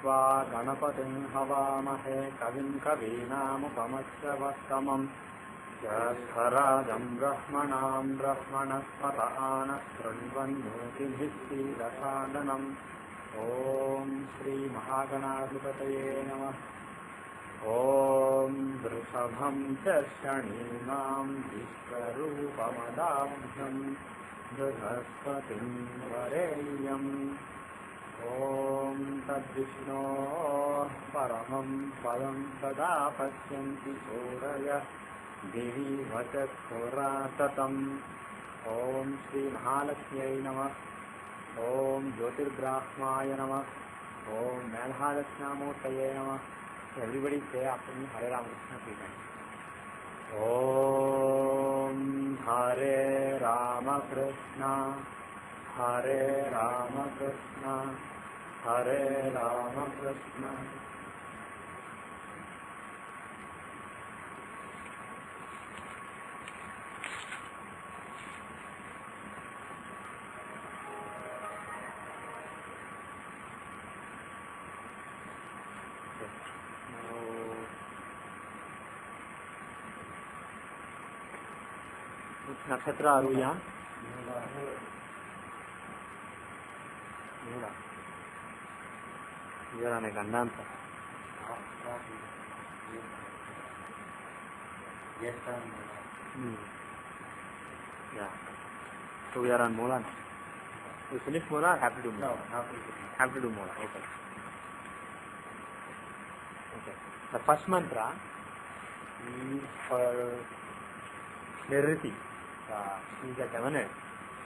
त्वा गणपतिं हवामहे कविं कवीनामुपमश्रवस्तमम् ज्येष्ठराजं ब्रह्मणां ब्रह्मणस्पत आनशृण्वन्नोतिभिः ॐ श्रीमहागणाधिपतये नमः। ॐ वृषभं च शनीनां विश्वरूपमदाभ्यं बृहस्पतिं वरेण्यम् ॐ तद्विष्णोः परमं पदं सदा पश्यन्ति सूरयः दिवि वचस्फुराततम्। ॐ श्रीमहालक्ष्म्यै नमः। ॐ ज्योतिर्ब्राह्माय नमः। ॐ मेधादक्षिणामूर्तये नमः। Everybody say after me, Hare Rama Krishna Krishna. Om Hare Rama Krishna, Hare Rama Krishna, Hare Rama Krishna. नक्षत्र आरूया ने गंडांत so we are on Mola now. We finish Mola or have to do Mola? No, have to do Mola. Okay. The first mantra is for clarity. She is a devanite.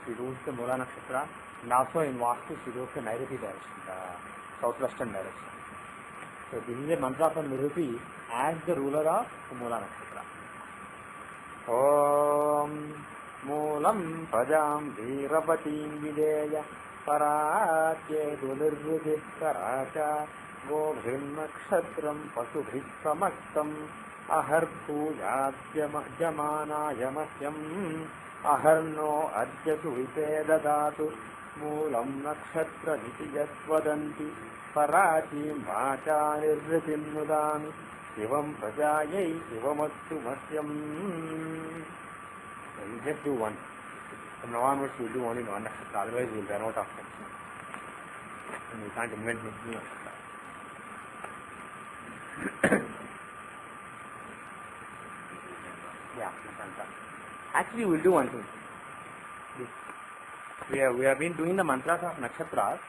She rules the Mula Nakshatra, and also in Vastu she rules the Nairuti direction, the southwestern direction. So this is a mantra for Niruti as the ruler of the Mula Nakshatra. Om Moolam Pajam Veerapatim Videya Paratye Dulirvudis Karacha Gobhim Nakshatram Pasubhik Samaktam Aharpuyatyamanayamashyam Aharno Adjatu Vipedadatu Moolam Nakshatra Nitiyasvadanti Paratim Bhacharirritim Nudami Shivam Prajayai Shivamastu Masyam. We just do one. From now onwards we will do only one nakshatra, otherwise we will run out of time. And we can't invent new nakshatra. Yeah, actually we will do one thing. We have been doing the mantras of nakshatras.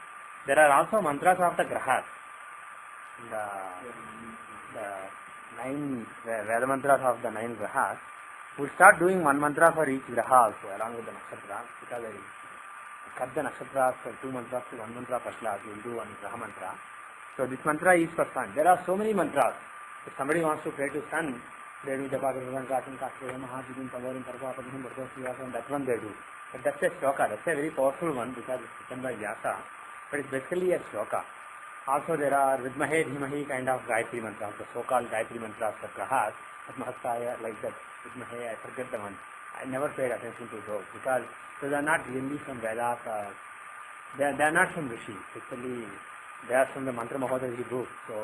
There are also mantras of the grahas. The 9 Veda mantras of the 9 grahas. We will start doing one mantra for each graha also along with the nakshatra, because I cut the nakshatras for 2 mantras to 1 mantra per class. We will do one graha mantra. So this mantra is for sun. There are so many mantras. If somebody wants to pray to sun, they do Japakirvan, Katin, Kastivam, Mahajidin, Pavarin, Parvapadin, Bhargavasivasam, that one they do. But that's a shloka, that's a very powerful one because it's written by Vyasa. But it's basically a shloka. Also there are Vidmahe, Dhimahi kind of Gayatri mantras, the so-called Gayatri mantras for Grahas, Atmahastaya, like that. Vidmahe, I forget the one. I never paid attention to those because they are not really from Vedas. They are not from Rishi. Basically, they are from the Mantra Mahodaji book. So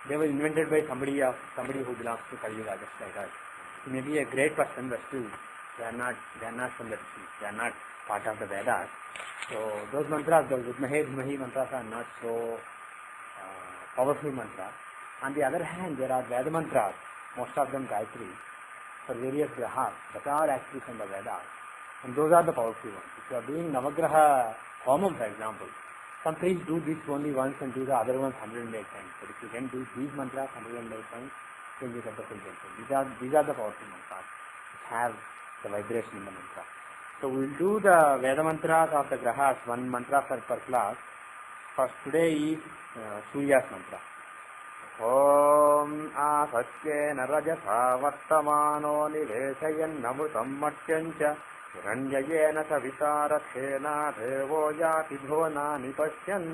they were invented by somebody who belongs to Kali Yuga, just like us. He may be a great person, but still they are not from the Rishi. They are not part of the Vedas. So those mantras, those Vidmahe, Dhimahi mantras are not so powerful mantras. On the other hand, there are Veda mantras, most of them Gayatri, for various grahas, that are actually from the Vedas. And those are the powerful ones. If you are doing Navagraha Homam, for example, some priests do this only once and do the other ones 108 times. But if you can do these mantras 108 times, then you get the full benefit. These are the powerful mantras which have the vibration in the mantra. So we will do the Veda mantras of the grahas, one mantra per class. First today is Surya's mantra. Om Asatye Rajasa Vattamano Niveshayan Namrutam Matyancha Ranyayena Savitarathena Devo Yati Bhona Nipashyan.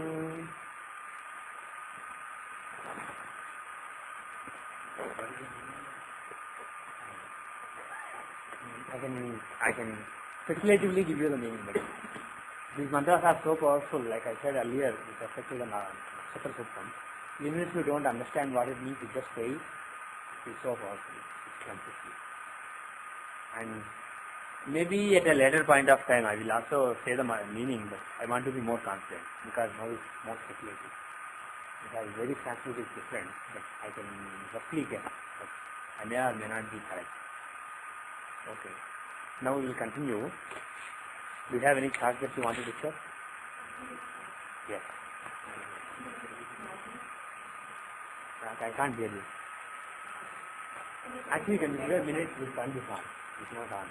I can speculatively give you the meaning, but these mantras are so powerful, like I said earlier, with respect to the Nakshatra Sutram. Even if you don't understand what it means, you just say it. It's so powerful. It's completely. And maybe at a later point of time I will also say the meaning, but I want to be more confident because now it's more speculative. Because very Sanskrit is different, but I can roughly guess. But I may or may not be correct. Okay. Now we will continue. Do you have any thoughts that you want to discuss? Yes. I can't hear you. Actually, can you give a minute? We'll turn this on. It's not on.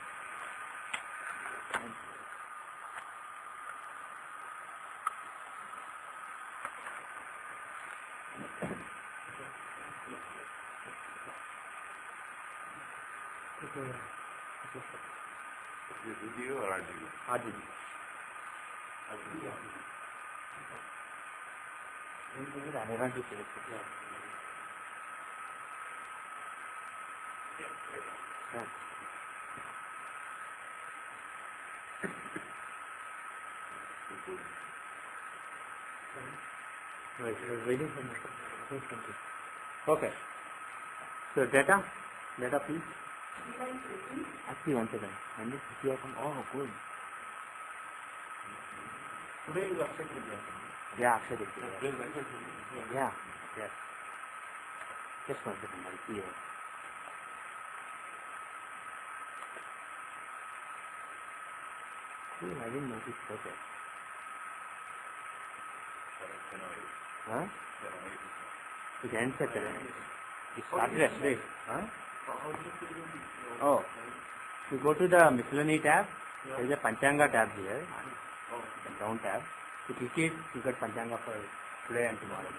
Video or audio? Audio. I want to say it. Yeah. Wait, waiting for me. Okay. So data please. Actually, one second. And this is your oh, good. Today you accepted it. Yeah, accepted it. Yeah, yes. Just one second, I'll see you. I didn't notice. Okay. Huh? It ends at it started yesterday. Huh? Oh, you go to the miscellany tab. There is a Panchanga tab here. The down tab. You click it, you get Panchanga for today and tomorrow.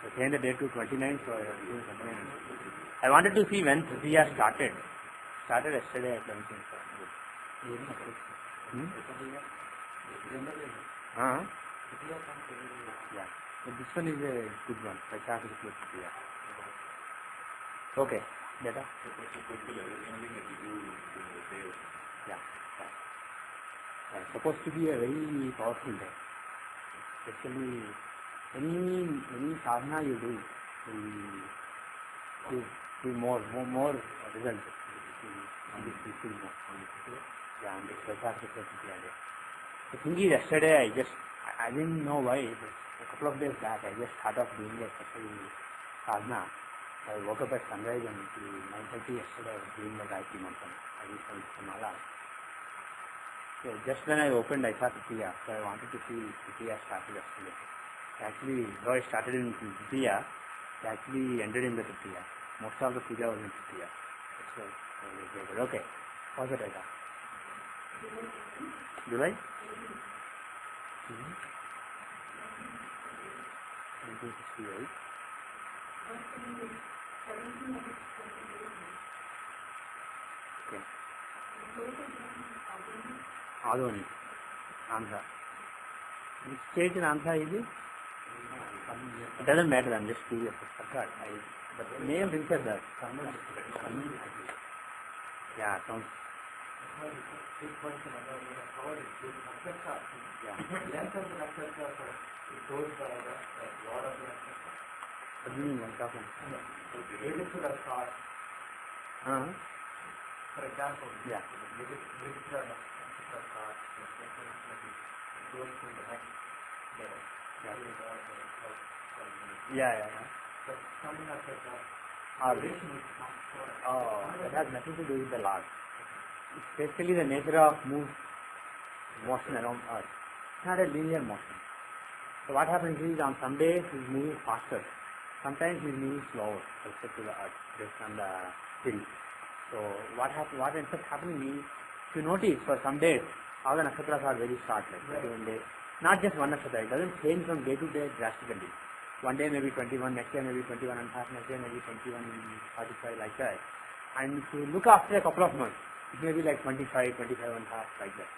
So change the date to 29. So I wanted to see when Tritiya started. Started yesterday at 17. Yeah. But this one is a good one. Okay. Data? Yeah. It's supposed to be a very powerful day. Especially any sadhana you do to more results. Yeah, and the thing is, yesterday I didn't know why, but a couple of days back I just thought of doing a special sadhana. I woke up at sunrise and till 9:30 yesterday I was doing the Gayatri Mantra. I did some mala. So just when I opened I saw Tritiya, so I wanted to see Tritiya started yesterday. Actually, though I started in Tritiya, it actually ended in the Tritiya. Most of the puja was in Tritiya. That's why. Okay. What's the data? July? Mm-hmm. 1968. Okay. Adoni, Andhra. Which state in Andhra is it? It doesn't matter, I'm just curious. But the name rings a bell. Yeah, sounds. What do you mean one talking? For example, yeah. Yeah. But something like that. That has nothing to do with the Lord. It's basically the nature of motion around Earth. It's not a linear motion. So what happens is on some days he's moving faster. Sometimes he's moving slower with respect to the Earth based on the tilt. So what ends up happening is, if you notice for some days all the nakshatras are very short, like 21 days. Not just one nakshatra, it doesn't change from day to day drastically. One day maybe 21, next day maybe 21 and a half, next day maybe 21 and 45, like that. And if you look after a couple of months, it may be like 25 and a half, like that.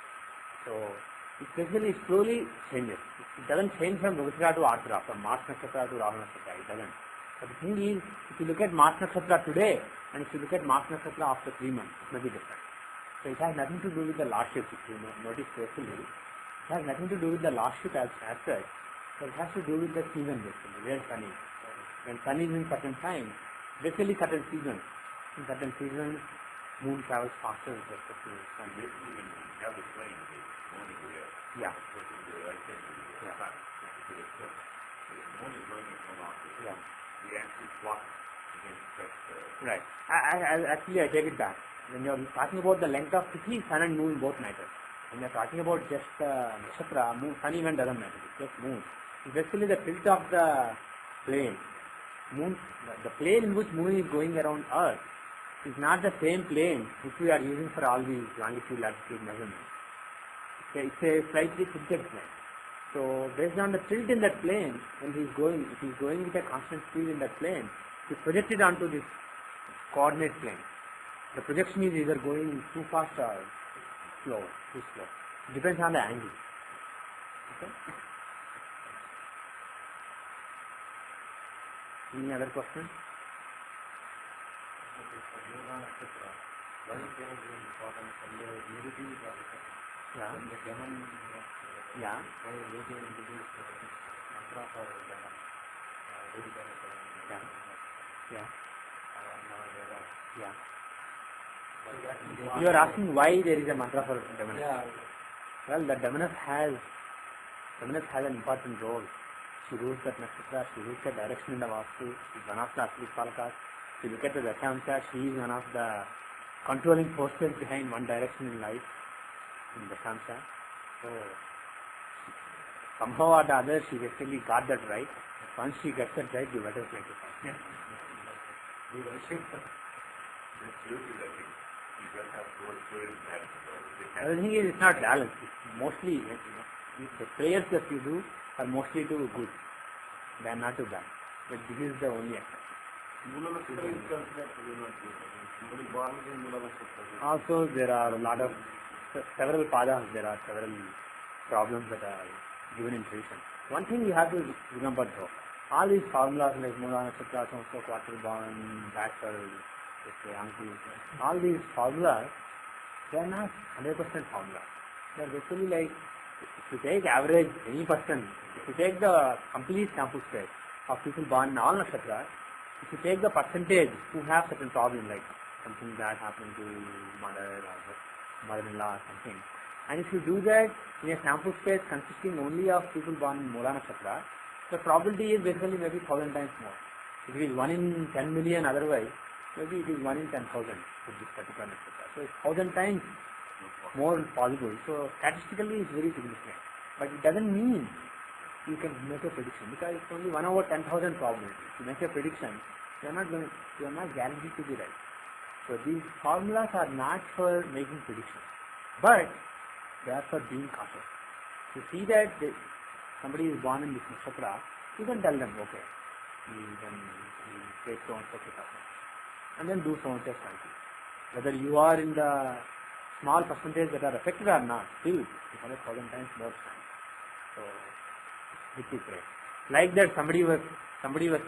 So it basically slowly changes. It doesn't change from Mrgashira to Ardra, from Mars Nakshatra to Rahu Nakshatra, it doesn't. But the thing is, if you look at Mars Nakshatra today, and if you look at Mars Nakshatra after 3 months, it may be different. So it has nothing to do with the lordship, if you notice carefully. It has nothing to do with the lordship as such, but it has to do with the season basically. Very funny. When sun is in certain time, basically certain seasons. In certain seasons, moon travels faster with respect to sun. Basically, when you have the plane, the moon is there. Yeah. Because of the right hand, the sun. The moon is going in one orbit. Yeah. The axis clock against that. Right. Actually, I take it back. When you are talking about the length of city, sun and moon both matter. When you are talking about just nakshatra, moon, sun even doesn't matter. It's just moon. It's basically the tilt of the plane. Moon, the plane in which moon is going around Earth is not the same plane which we are using for all these longitude, latitude measurements. It's a slightly tilted plane. So based on the tilt in that plane, when he is going, if he is going with a constant speed in that plane, he project it onto this coordinate plane. The projection is either going too fast or slow, too slow. It depends on the angle. Okay? Any other question? Yeah. Yeah. Yeah. Yeah. You are asking why there is a mantra for Devanas. Yeah. Well, the Devanas has an important role. She rules that nakshatra, she rules the direction in the Vastu, she is one of the Asli Palakas. If you look at the Dashamsha, she is one of the controlling forces behind one direction in life, in Dashamsha. So, somehow or the other, she basically got that right. Once she gets that right, you better take it. That's usually the thing. You just have to work through it and The thing is, it's not balanced. It's mostly, the prayers that you do are mostly to good. They are not to bad. But this is the only aspect. Also, there are a lot of, several padas, there are several problems that are given in tradition. One thing you have to remember though, all these formulas like Mula, Nakshatra, Samsa, Quarter Bond, Backward, all these formulas, they are not 100% formulas. They are basically like, if you take average, any person, if you take the complete sample space of people born in all nakshatras, if you take the percentage who have certain problem, like something bad happened to mother or mother-in-law or something, and if you do that in a sample space consisting only of people born in Mula Nakshatra, the probability is basically maybe 1,000 times more. If it is 1 in 10 million otherwise, maybe it is 1 in 10,000 with this particular nakshatra. So it's 1,000 times more possible. So statistically it's very significant. But it doesn't mean you can make a prediction because it's only 1 over 10,000 probability. To make a prediction, you are not guaranteed to be right. So these formulas are not for making predictions, but they are for being cautious. You see that somebody is born in this nakshatra, you can tell them, okay, you take so and so precaution, and then do so and so strategy. Whether you are in the small percentage that are affected or not, still you have 1,000 times more chance. So which is great. Like that, somebody was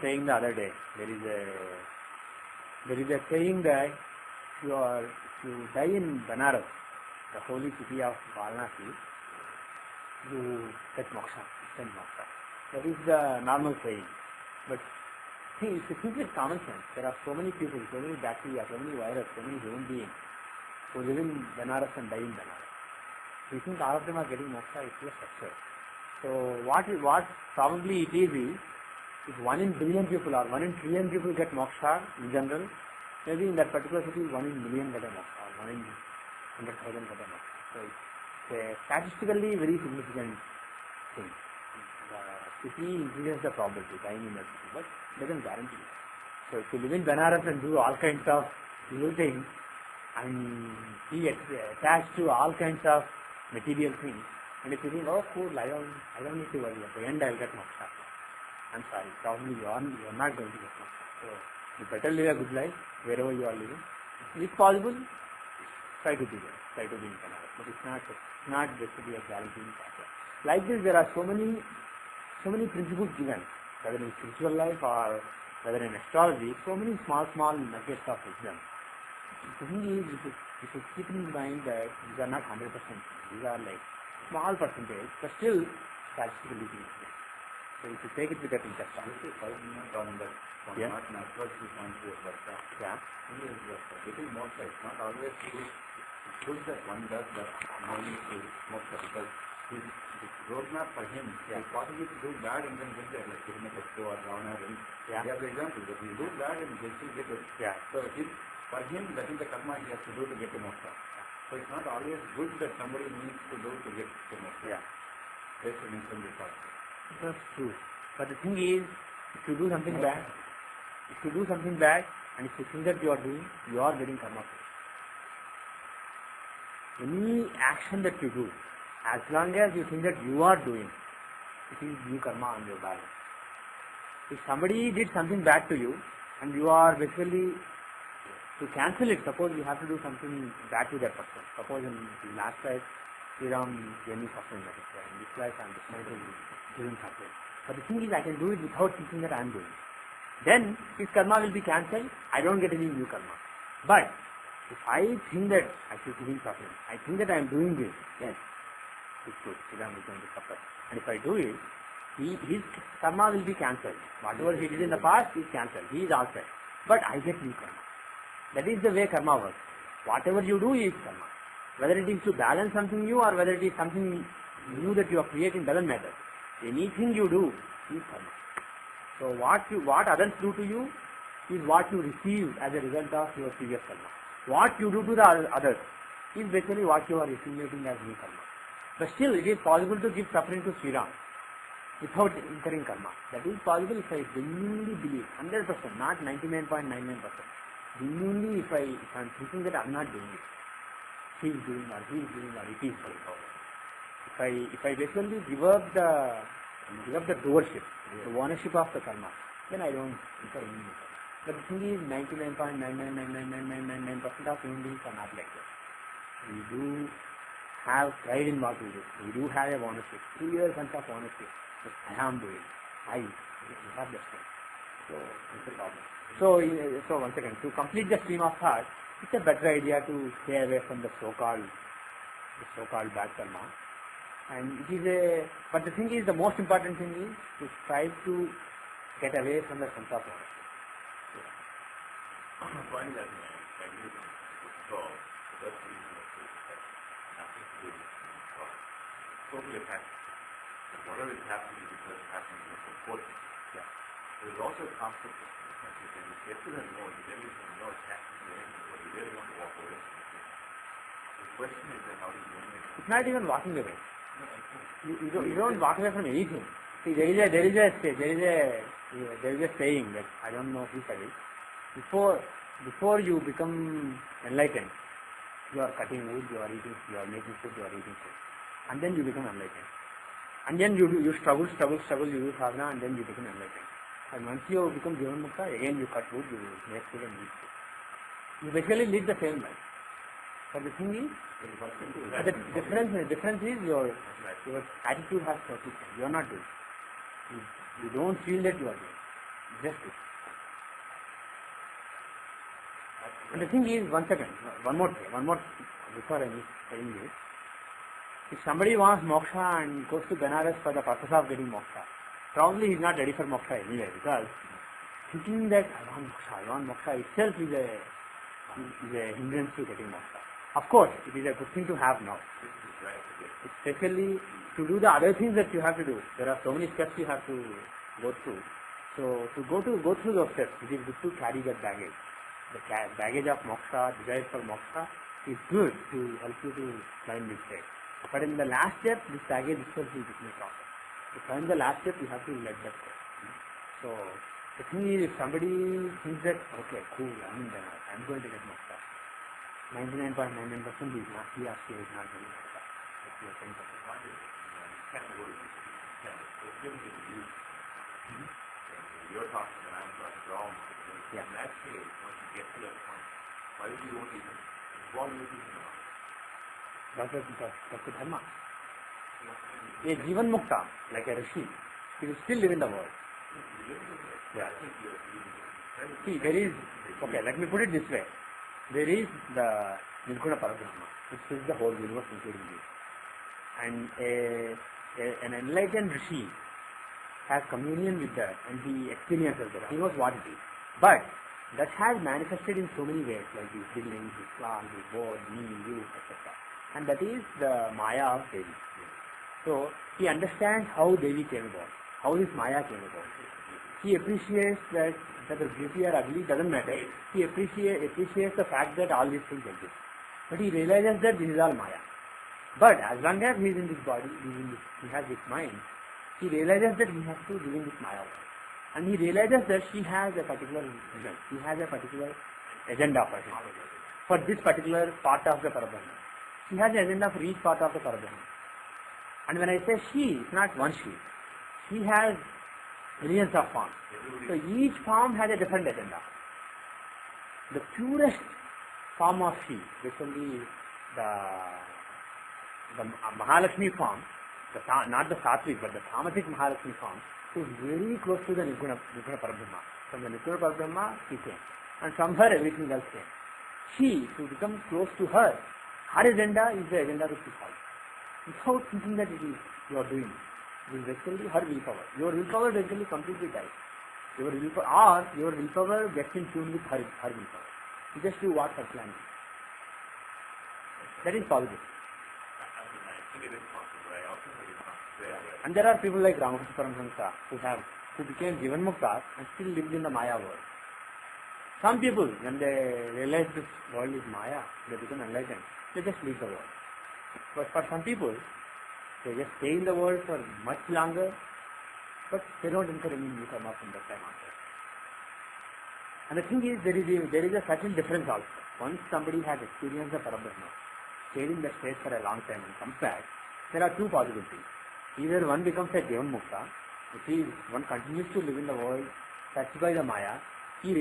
saying the other day, there is a saying that if you die in Banaras, the holy city of Varanasi, you get moksha, instant moksha. That is the normal saying. But see, if you think with common sense, there are so many people, so many bacteria, so many virus, so many human beings who live in Banaras and die in Banaras. We think all of them are getting moksha, it's a structure. So what probably it is if 1 in billion people or 1 in trillion people get moksha in general, maybe in that particular city 1 in million get a moksha or 1 in 100,000 get a moksha. So it's a statistically very significant thing. The city increases the probability dying in that city, but doesn't guarantee it. So if you live in Banaras and do all kinds of evil things and be attached to all kinds of material things, and if you think, oh cool, I don't need to worry, at the end I'll get moksha. I'm sorry, probably you are not going to get moksha. So you better live a good life wherever you are living. If possible, try to be there, try to be in Banaras. But it's not basically a guaranteeing factor. Like this, there are so many principles given, whether in spiritual life or whether in astrology, so many small nuggets of wisdom. The thing is, you should keep in mind that these are not 100%. These are like small percentage, but still statistically significant. So if you take it with that interest. I say 5 minutes on that one, Yeah. not natural 2.4, but Yeah. he is getting moksha. It's not always good that one does that money to moksha, because his roadmap for him is possibly to do bad and then get there, like Hiranyakashipu or Ravana. Yeah. They have the example that he do bad and they still get it. Yeah. So for him, that is the karma he has to do to get to moksha. So it's not always good that somebody needs to do to get to moksha. Yeah. That's an instance thought. That's true. But the thing is, if you do something bad, and if you think that you are getting karma. Any action that you do, as long as you think that you are doing, it is new karma on your balance. If somebody did something bad to you, and you are basically to cancel it, suppose you have to do something bad to that person. Suppose in the last life, Sriram gave me suffering, that is why. In this life, I am trying to give him suffering. But the thing is, I can do it without thinking that I am doing. Then, his karma will be cancelled. I don't get any new karma. But if I think that I should give him suffering, I think that I am doing this, yes, it's good. Sriram is going to suffer. And if I do it, his karma will be cancelled. Whatever he did in the past is cancelled. He is outside. But I get new karma. That is the way karma works. Whatever you do is karma. Whether it is to balance something new or whether it is something new that you are creating doesn't matter. Anything you do is karma. So what others do to you is what you receive as a result of your previous karma. What you do to the others is basically what you are accumulating as new karma. But still, it is possible to give suffering to Sriram without incurring karma. That is possible if I genuinely believe, 100%, not 99.99%. Genuinely, if I am thinking that I am not doing it, he is doing or he is doing or it is doing. If I basically give up the doership, the ownership of the karma, then I don't incur any karma. But the thing is, 99.999999% of human beings are not like that. We do have pride in what we do. We do have a ownership, clear sense of ownership. That I am doing. I have the strength. So it's a problem. So once again, to complete the stream of thought, it's a better idea to stay away from the so-called bad karma. And it is but the thing is, the most important thing is to try to get away from the sense of ownership. I find that that's the reason nothing to do with God. Totally attached. Whatever is happening is because it's happening in support. Yeah. There is also a concept of when you get to the node, you get to the node attachment to anything, but you really want to walk away from it. The question is then how do you eliminate it? It's not even walking away. You don't walk away from anything. See, there is a saying that I don't know who said it. Before you become enlightened, you are cutting wood, you are eating, you are making food, you are eating food, and then you become enlightened. And then you struggle, you do sadhana, and then you become enlightened. And once you become Jivan Mukta, again you cut wood, you make food and eat food. You basically live the same life. But the thing is, the difference is your attitude has persisted. You are not doing. You don't feel that you are doing. Just do. And the thing is, one more before I miss saying this. If somebody wants moksha and goes to Benares for the purpose of getting moksha, probably he is not ready for moksha anyway, because thinking that I want moksha itself is a hindrance to getting moksha. Of course, it is a good thing to have now. Especially to do the other things that you have to do. There are so many steps you have to go through. So to go through those steps, it is good to carry that baggage. The baggage of moksha, desire for moksha, is good to help you to climb this step. But in the last step, this baggage itself will become a problem. To climb the last step, you have to let that go. So the thing is, if somebody thinks that, okay, cool, I'm going to get moksha, 99.99% is not, he or she is not going to get moksha. That's your 10%. You're talking and I'm talking wrong. Yeah. In that case, once you get to that point, why did you want to even? What are you thinking about? That's the dharma. A Jivan Mukta, like a Rishi, he will still live in the world. Yeah. See, there is, okay, let me put it this way. There is the Nirguna Parabrahma, which is the whole universe including you. And an enlightened Rishi has communion with that and he experiences that. He knows what it is. But that has manifested in so many ways, like these buildings, this plant, this board, me, you, etc. And that is the Maya of Devi. So he understands how Devi came about, how this Maya came about. He appreciates that whether beauty or ugly doesn't matter. He appreciates the fact that all these things exist. But he realizes that this is all Maya. But as long as he is in this body, he has this mind, he realizes that he has to live in this Maya world. And he realizes that she has a particular vision. She has a particular agenda for him. For this particular part of the Parabrahma. She has an agenda for each part of the Parabrahma. And when I say she, it's not one she. She has millions of forms. So each form has a different agenda. The purest form of she, basically the Mahalakshmi form, not the Sattvic but the Tamasic Mahalakshmi form, is very close to the Nirguna Parabrahma. From the Nirguna Parabrahma, she came. And from her, everything else came. She, to become close to her agenda is the agenda which she follows. Without thinking that it is you are doing. It is basically her willpower. Your willpower basically completely dies. Your willpower gets in tune with her willpower. You just do what her plan is. That is possible. I think it is possible. I also think it's possible. And there are people like Ramakrishna Paramahamsa who became Jivan Muktas and still lived in the Maya world. Some people, when they realize this world is Maya, they become enlightened. They just leave the world. But for some people, they just stay in the world for much longer, but they don't incur any new karma from that time after. And the thing is, there is a certain difference also. Once somebody has experienced the Parabrahma, stayed in the state for a long time and comes back, there are two possibilities. Either one becomes a Jivan Mukta, which is one continues to live in the world touched by the Maya. He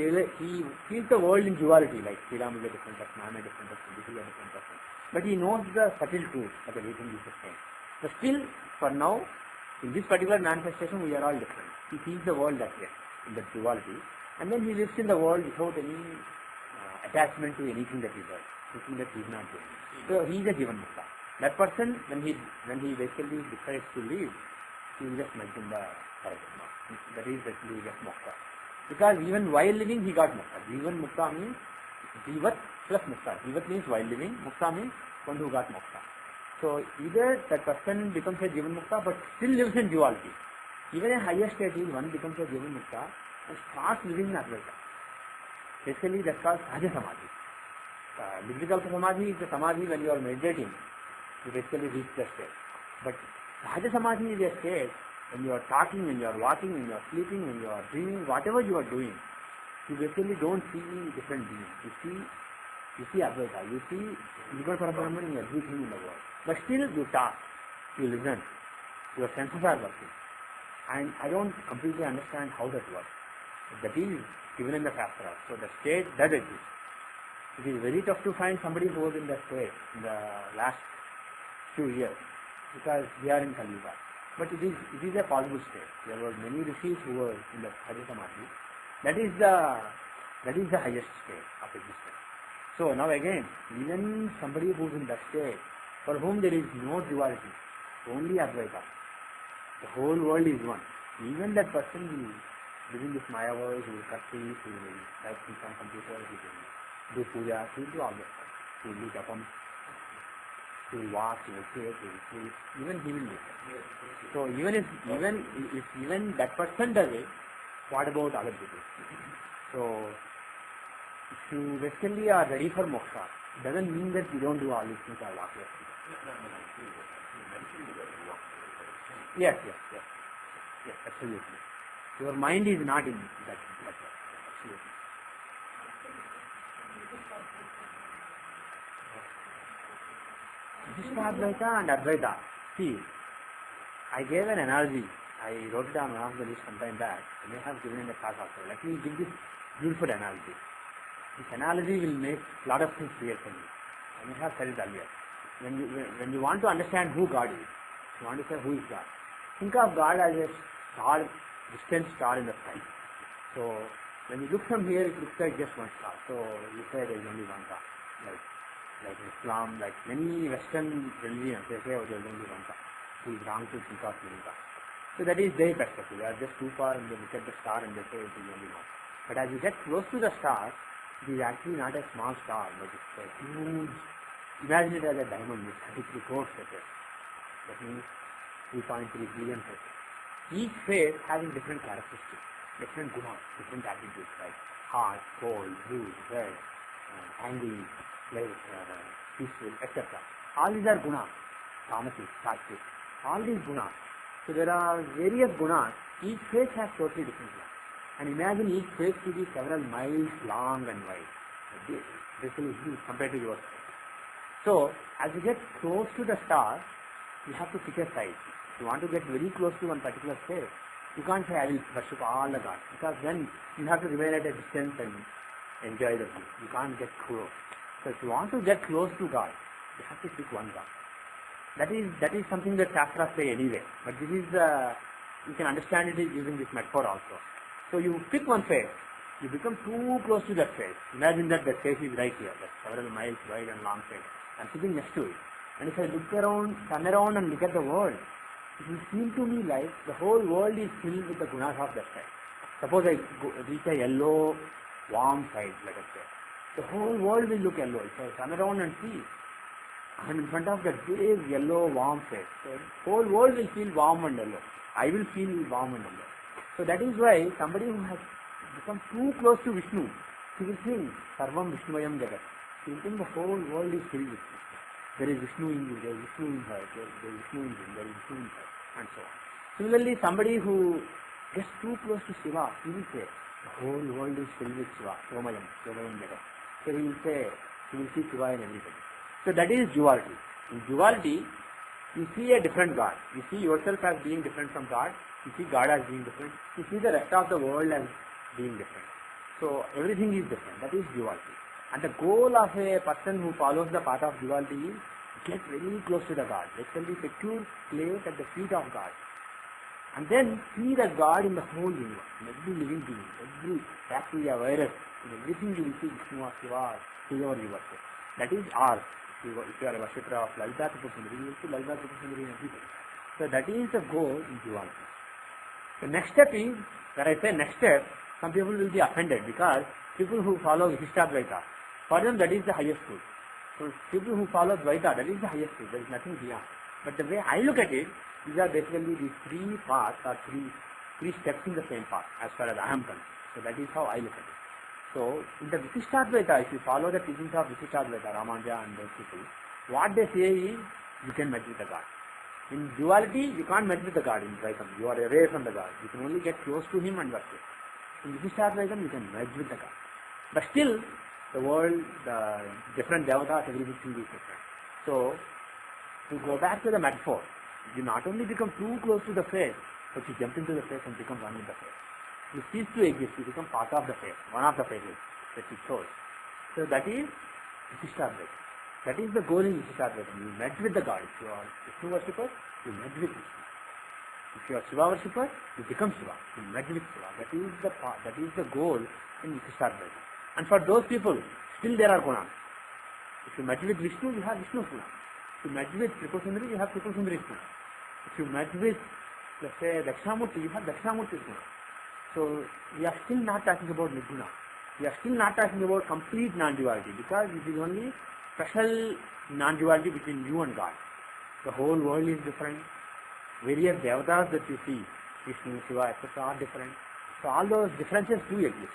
feels the world in duality, like Sri Ram is a different person, I am a different person, this is a different person. But he knows the subtle truth of everything he is saying. But still, for now, in this particular manifestation, we are all different. He sees the world that way, in the duality, and then he lives in the world without any attachment to anything that he does, thinking that he is not doing. So he is a Jivan Mukta. That person, when he basically decides to leave, he will just mention the Parabrahma. That is basically just Mukta. Because even while living, he got Mukta. Jivan Mukta means Jivat plus Mukta. Jivat means while living, Mukta means one who got Mukta. So either that person becomes a Jivan Mukta but still lives in duality. Even a higher state is one becomes a Jivan Mukta and starts living in Advaita. Basically that's called Sahaja Samadhi. Nirvikalpa Samadhi is the Samadhi when you are meditating. You basically reach the state. But Sahaja Samadhi is a state when you are talking, when you are walking, when you are sleeping, when you are dreaming, whatever you are doing, you basically don't see different beings. You see Advaita, you see Nirguna Parabrahman in everything in the world. But still you talk, you listen, your senses are working. And I don't completely understand how that works. That is given in the Shastra. So the state does exist. It is very tough to find somebody who was in that state in the last few years because we are in Kali Yuga. But it is a possible state. There were many rishis who were in the Sahaja Samadhi. That is the highest state of existence. So now again, even somebody who is in that state, for whom there is no duality, only Advaita, the whole world is one. Even that person will live in this Maya world, he will cut trees, he will type things on computer, he will do puja, he will do all that stuff. He will do japam, he will walk, he will sit, he will sleep, even he will live. So even that person does it, what about other people? So if you basically are ready for moksha, it doesn't mean that you don't do all these things I walk here. Yes, absolutely. Your mind is not in that way. Absolutely. Advaita and Advaita. See, I gave an analogy. I wrote it down one of the list sometime back. I may have given in the class also. Let me give this beautiful analogy. This analogy will make a lot of things clear for you. I may have said it earlier. When you want to understand who God is, you want to say who is God. Think of God as a star, distant star in the sky. So when you look from here, it looks like just one star. So you say there is only one God. Like Islam, like many Western religions, they say there is only one God. It is wrong to think of many gods. So that is their perspective. They are just too far and they look at the star and they say it is only one. But as you get close to the star, it is actually not a small star, but it's a huge. Imagine it as a diamond with 33 crores surface. That means 3.3 billion surface. Each phase having different characteristics, different gunas, different attributes like hot, cold, blue, red, angry, peaceful, etc. All these are gunas, tamasic, sattvic. All these gunas. So there are various gunas. Each phase has totally different gunas. And imagine each phase to be several miles long and wide. This is huge compared to yours. So as you get close to the star, you have to pick a side. If you want to get very close to one particular phase, you can't say I will worship all the gods, because then you have to remain at a distance and enjoy the view. You can't get close. So if you want to get close to God, you have to pick one God. That is something that Shastras say anyway. But this is you can understand it using this metaphor also. So you pick one phase, you become too close to that phase. Imagine that the phase is right here, that's several miles wide and long phase. I'm sitting next to it. And if I look around, turn around and look at the world, it will seem to me like the whole world is filled with the gunas of that side. Suppose I reach a yellow, warm side, let us say. The whole world will look yellow. If I turn around and see, I'm in front of that big yellow, warm face. So the whole world will feel warm and yellow. I will feel warm and yellow. So that is why somebody who has become too close to Vishnu, he will think, Sarvam Vishnumayam Jagat. He will think the whole world is filled with Vishnu. There is Vishnu in you, there is Vishnu in her, there is Vishnu in him, there is Vishnu in her, and so on. Similarly, somebody who gets too close to Shiva, he will say, the whole world is filled with Shiva, Somayam Jagat. So he will say, he will see Shiva in everybody. So that is duality. In duality, you see a different God. You see yourself as being different from God. You see God as being different. You see the rest of the world as being different. So everything is different. That is duality. And the goal of a person who follows the path of duality is to get very close to the God. Literally secure place at the feet of God. And then see the God in the whole universe, in every living being, every bacteria, virus, in everything you will see Vishnu or Shiva, whoever you worship. That is ours. If you are a worshipper of Lalita Tripurasundari, you will see Lalita Tripurasundari in everything. So that is the goal in duality. The next step is, when I say next step, some people will be offended because people who follow Vishishtadvaita, for them that is the highest truth. So people who follow Dvaita, that is the highest truth. There is nothing beyond. But the way I look at it, these are basically these three paths or three steps in the same path as far as I am concerned. So that is how I look at it. So in the Vishishtadvaita, if you follow the teachings of Vishishtadvaita, Ramanuja and those people, what they say is you can merge with the God. In duality, you can't merge with the God in Dvaitam. You are away from the God. You can only get close to Him and worship. In Vishishtadvaitam, you can merge with the God. But still, the world, the different devatas, everything is different. So, to go back to the metaphor, you not only become too close to the face, but you jump into the face and become one with the face. You cease to exist, you become part of the face, one of the faces that you chose. So that is Vishishtadvaita. That is the goal in Vishishtadvaita. You merge with the God. If you are Vishnu worshipper, you merge with Vishnu. If you are Shiva worshipper, you become Shiva. You merge with Shiva. That is the goal in Vishishtadvaita. And for those people, still there are gunas. If you merge with Vishnu, you have Vishnu gunas. If you merge with Tripurasundari, you have Tripurasundari gunas. If you merge with, let's say, Dakshinamurti, you have Dakshinamurti gunas. So we are still not talking about Nirguna. We are still not talking about complete non-duality, because it is only special non-duality between you and God. The whole world is different. Various devatas that you see, Vishnu, Shiva, etc. are different. So all those differences do exist.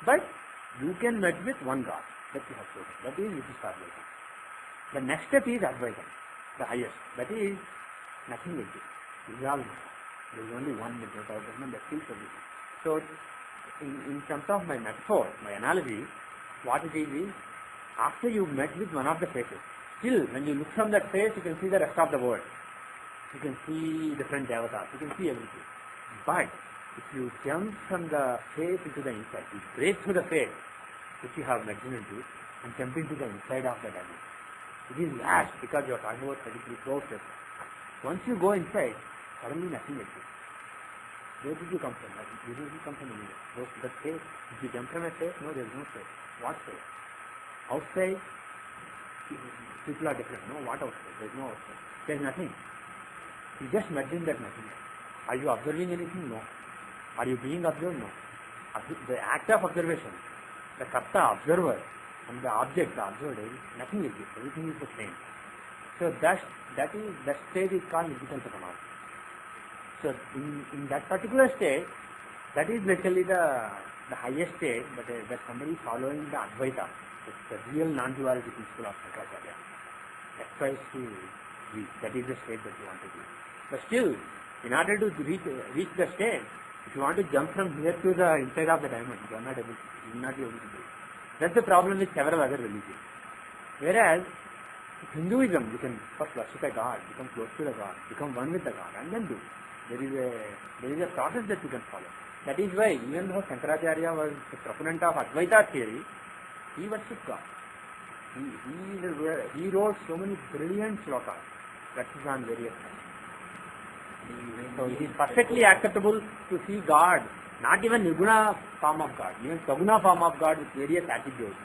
But you can merge with one God that you have chosen. That is Vishishtadvaita. The next step is Advaita, the highest. That is nothing exists. It is all nothing. There is only one Advaita that fills everything. So in terms of my metaphor, my analogy, what it is after you met with one of the faces, still when you look from that face, you can see the rest of the world. You can see different devatas, you can see everything. But if you jump from the face into the inside, you break through the face which you have merged into and jump into the inside of the diamond. It is vast because you are talking about 33 crores. Once you go inside, suddenly nothing exists. Where did you come from? You didn't come from anywhere. The face, if you jump from a face, no, there is no face. What face? Outside, people are different. No, what outside? There is no outside. There is nothing. You just merge in that nothing. Are you observing anything? No. Are you being observed? No. The act of observation, the karta, observer, and the object, the observed, nothing exists. Everything is the same. So that stage is called Nirvikalpa Samadhi. So in that particular state, that is basically the highest state, but that somebody is following the Advaita, the real non-duality principle of Shankaracharya. Aspires to reach. That is the state that you want to do. But still, in order to reach the state, if you want to jump from here to the inside of the diamond, you are not able to. You will not be able to do it. That's the problem with several other religions. Whereas Hinduism, you can first worship a god, become close to the god, become one with the god, and then do it. There is a process that you can follow. That is why, even though Shankaracharya was the proponent of Advaita theory, he worshipped God. He wrote so many brilliant slokas, verses on various things. So it is perfectly acceptable to see God, not even Nirguna form of God, even Saguna form of God with various attributes,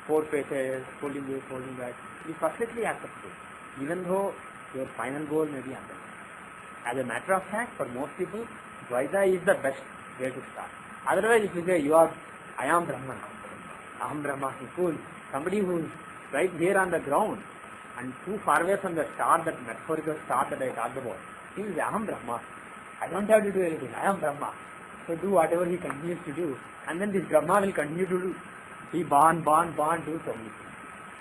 4 faces, holding this, holding that. It is perfectly acceptable, even though your final goal may be unknown. As a matter of fact, for most people, Dvaita is the best way to start. Otherwise, if you say, I am Brahman, Aham Brahmasmi, somebody who is right here on the ground and too far away from the star, that metaphorical star that I talked about, he is Aham Brahma. I don't have to do anything, I am Brahma. So do whatever he continues to do, and then this Brahma will continue to do. He born, do so many things.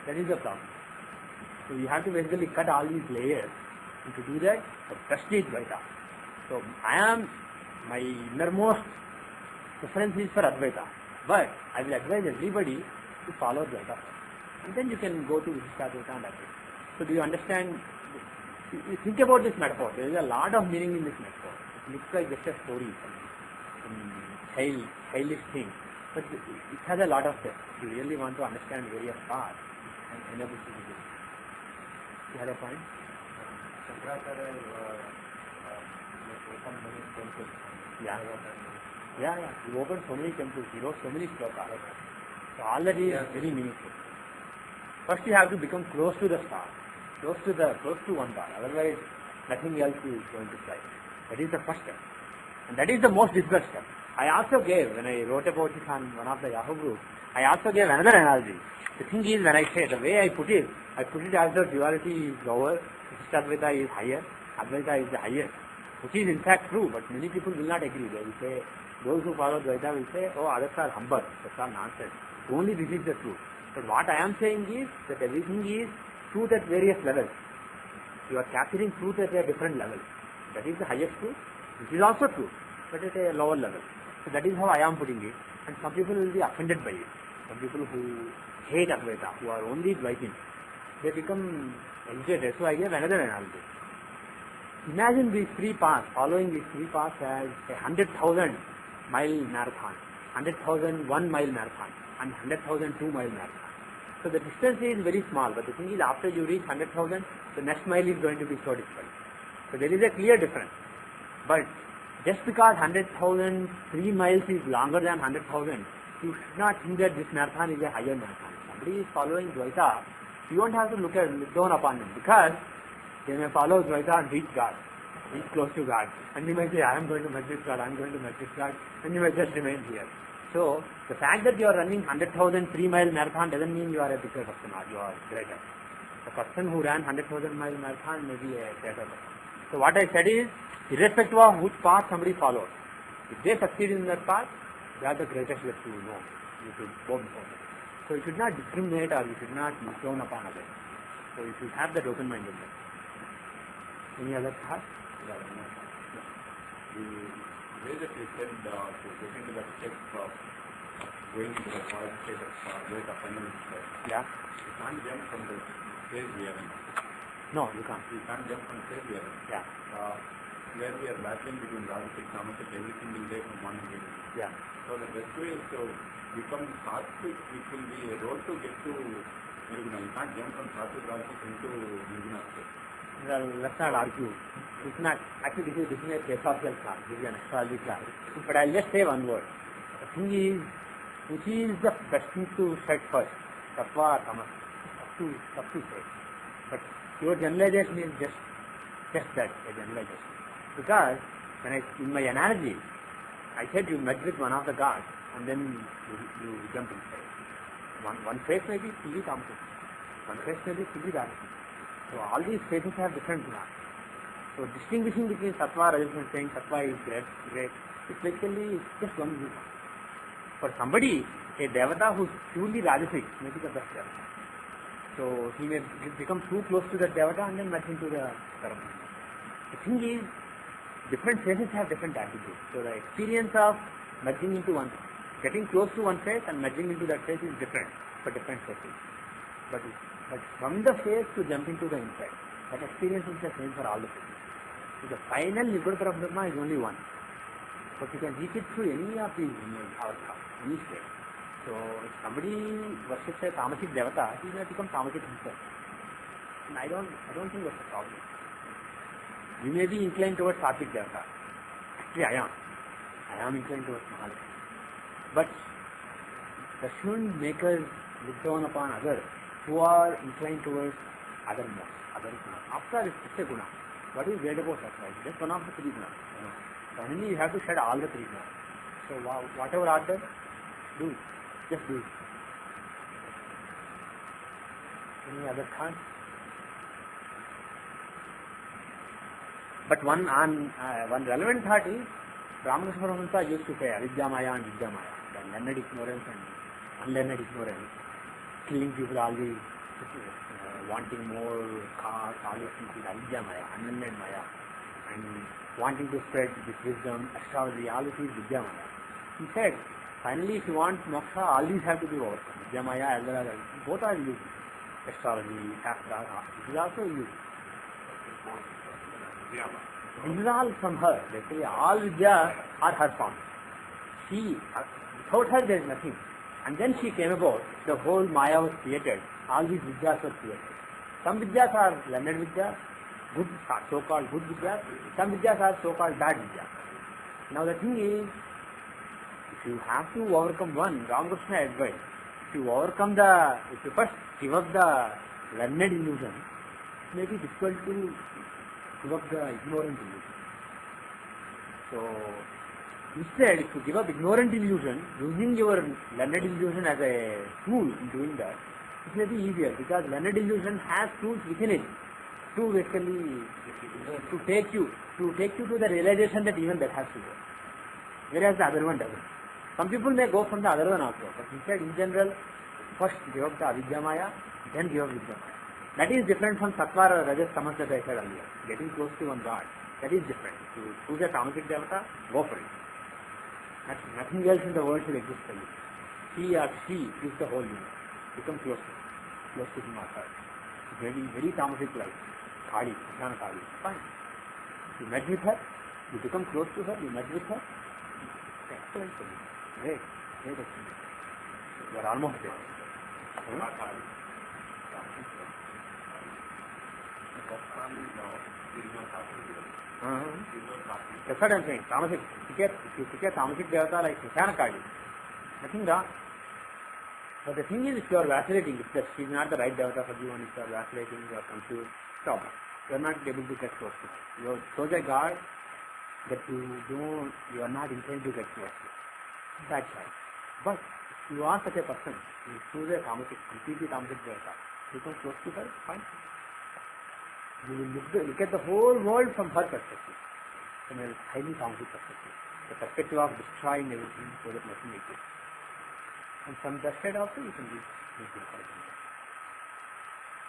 That is the problem. So you have to basically cut all these layers. And to do that, the first is Dvaita. So my innermost preference is for Advaita. But I will advise everybody to follow Dvaita. And then you can go to Vishishtadvaita and Advaita. So do you understand? You think about this metaphor. There is a lot of meaning in this metaphor. It looks like just a story, some childish thing. But it has a lot of depth. You really want to understand various parts and enable to do this. You had a point? Shankaracharya opened many temples. Yeah. He opened so many temples. He wrote so many slokas. So all that is very meaningful. First you have to become close to the star, close to one God. Otherwise, nothing else is going to fly. That is the first step. And that is the most difficult step. I also gave, when I wrote about it on one of the Yahoo groups, I also gave another analogy. The thing is, when I say, the way I put it as the duality is lower, Vishishtadvaita is higher, Advaita is the highest, which is in fact true, but many people will not agree. They will say, those who follow Dvaita will say, oh, others are humble, that's all nonsense. Only this is the truth. But what I am saying is that everything is truth at various levels. You are capturing truth at a different level. That is the highest truth, which is also true, but at a lower level. So that is how I am putting it. And some people will be offended by it. Some people who hate Advaita, who are only Dvaitins, they become agitated. So I gave another analogy. Imagine these 3 paths, following these 3 paths as a 100,000 mile marathon, 100,000 1 mile marathon, and 100,000 2 mile marathon. So the distance is very small, but the thing is, after you reach 100,000, the next mile is going to be so difficult. So there is a clear difference. But just because 100,000 3 miles is longer than 100,000, you should not think that this marathon is a higher marathon. Somebody is following Dvaita, you don't have to look down upon them, because they may follow Dvaita and reach God, reach close to God. And you may say, I am going to meet this God, I am going to meet this God, and you may just remain here. So the fact that you are running 100,000 3 mile marathon doesn't mean you are a bigger person or you are greater. The person who ran 100,000 mile marathon may be a greater person. So what I said is, irrespective of which path somebody follows, if they succeed in that path, they are the greatest that you know. You should go before them. So you should not discriminate or you should not look down upon others. So you should have that open-mindedness. Any other thoughts? The way that you said to get into that step of going into the quiet state of great abundance, Yeah. you can't jump from the stage we are in. No, you can't. You can't jump from the stage we are in. Yeah. Where we are battling between Rajasic, Tamasic every single day from one day. Yeah. So the best way is to become Sattvic, which will be a road to get to Nirguna. You can't jump from Sattvic Rajasic into Nirguna state. Well, let's not argue. It's not, actually this is a philosophical class, this is an astrology class. But I'll just say one word. The thing is, which is the best thing to set first? Sattva or Tamas? Up to say. But your generalization is just that, a generalization. Because In my analogy, I said you met with one of the gods and then you jump inside. One face may be fully tamasic, one face may be fully rajasic. So all these faces have different gunas. So distinguishing between sattva, rajas and saying sattva is great, it's basically just one guna. For somebody, a devata who is purely rajasic may be the best devata. So he may become too close to that devata and then merge into the karma. The thing is, different faces have different attitudes. So the experience of merging into one, getting close to one face and merging into that face is different for different faces. But from the face to jump into the inside, that experience is the same for all the faces. So the final Nirguna Brahma is only one. But you can reach it through any of these avatars, any state. So if somebody worships a tamasic devata, he may become tamasic himself. And I don't think that's a problem. You may be inclined towards sattvic devata. Actually I am inclined towards Mahalakshmi. But that shouldn't make us look down upon others who are inclined towards other gunas. After all, it's a guna. What is great about sattva? It's just one of the three gunas. Finally, you have to shed all the three gunas. So whatever art does, do it. Just do it. Any other thoughts? But one relevant thought is, Ramakrishna Paramahansa used to say avidya maya and vidya maya, the learned ignorance and unlearned ignorance, killing people always, wanting more cars, all these things is avidya maya, unlearned maya, and wanting to spread this wisdom, astrology, all this is vidya maya. He said, finally if you want moksha, all these have to be overcome. Vidya maya as well as both are used. Astrology, shastra, this is also used. This is all from her. Basically, all Vidya are her forms. Without her there is nothing. And then she came about, the whole Maya was created, all these Vidyas were created. Some Vidyas are learned Vidyas, good, so-called good Vidyas, some Vidyas are so-called bad Vidyas. Now the thing is, if you have to overcome one, Ramakrishna advised, if you first give up the learned illusion, it may be difficult to give up the ignorant illusion. So, instead, if you give up ignorant illusion, using your learned illusion as a tool in doing that, it may be easier because learned illusion has tools within it to basically to take you to the realization that even that has to go. Whereas the other one doesn't. Some people may go from the other one also, but instead, in general, first give up the avidya maya, then give up vidya maya. That is different from sattva or rajas tamas that I said earlier. Getting close to one God, that is different. To choose a tamasic devata, go for it. Nothing else in the world should exist for you. He or she is the whole universe. Become close to him or her. Very, very tamasic life. Kali, Jnana Kali. Fine. You met with her, you become close to her, you met with her. Excellent for you. Great excellent. You are almost there. That's what I'm saying. Tamasic. If you pick a tamasic devata like Jnana Kali, nothing wrong. But the thing is, if you are vacillating, if she is not the right devata for you, and if you are vacillating, you are confused, stop. You are not able to get close to her. You chose a God that you are not inclined to get close to. That's right. But if you are such a person, you choose a completely tamasic devata, you come close to her, fine. You will look at the whole world from her perspective, from a highly tamasic perspective. The perspective of destroying everything so that nothing exists. And from that side also you can reach the correction.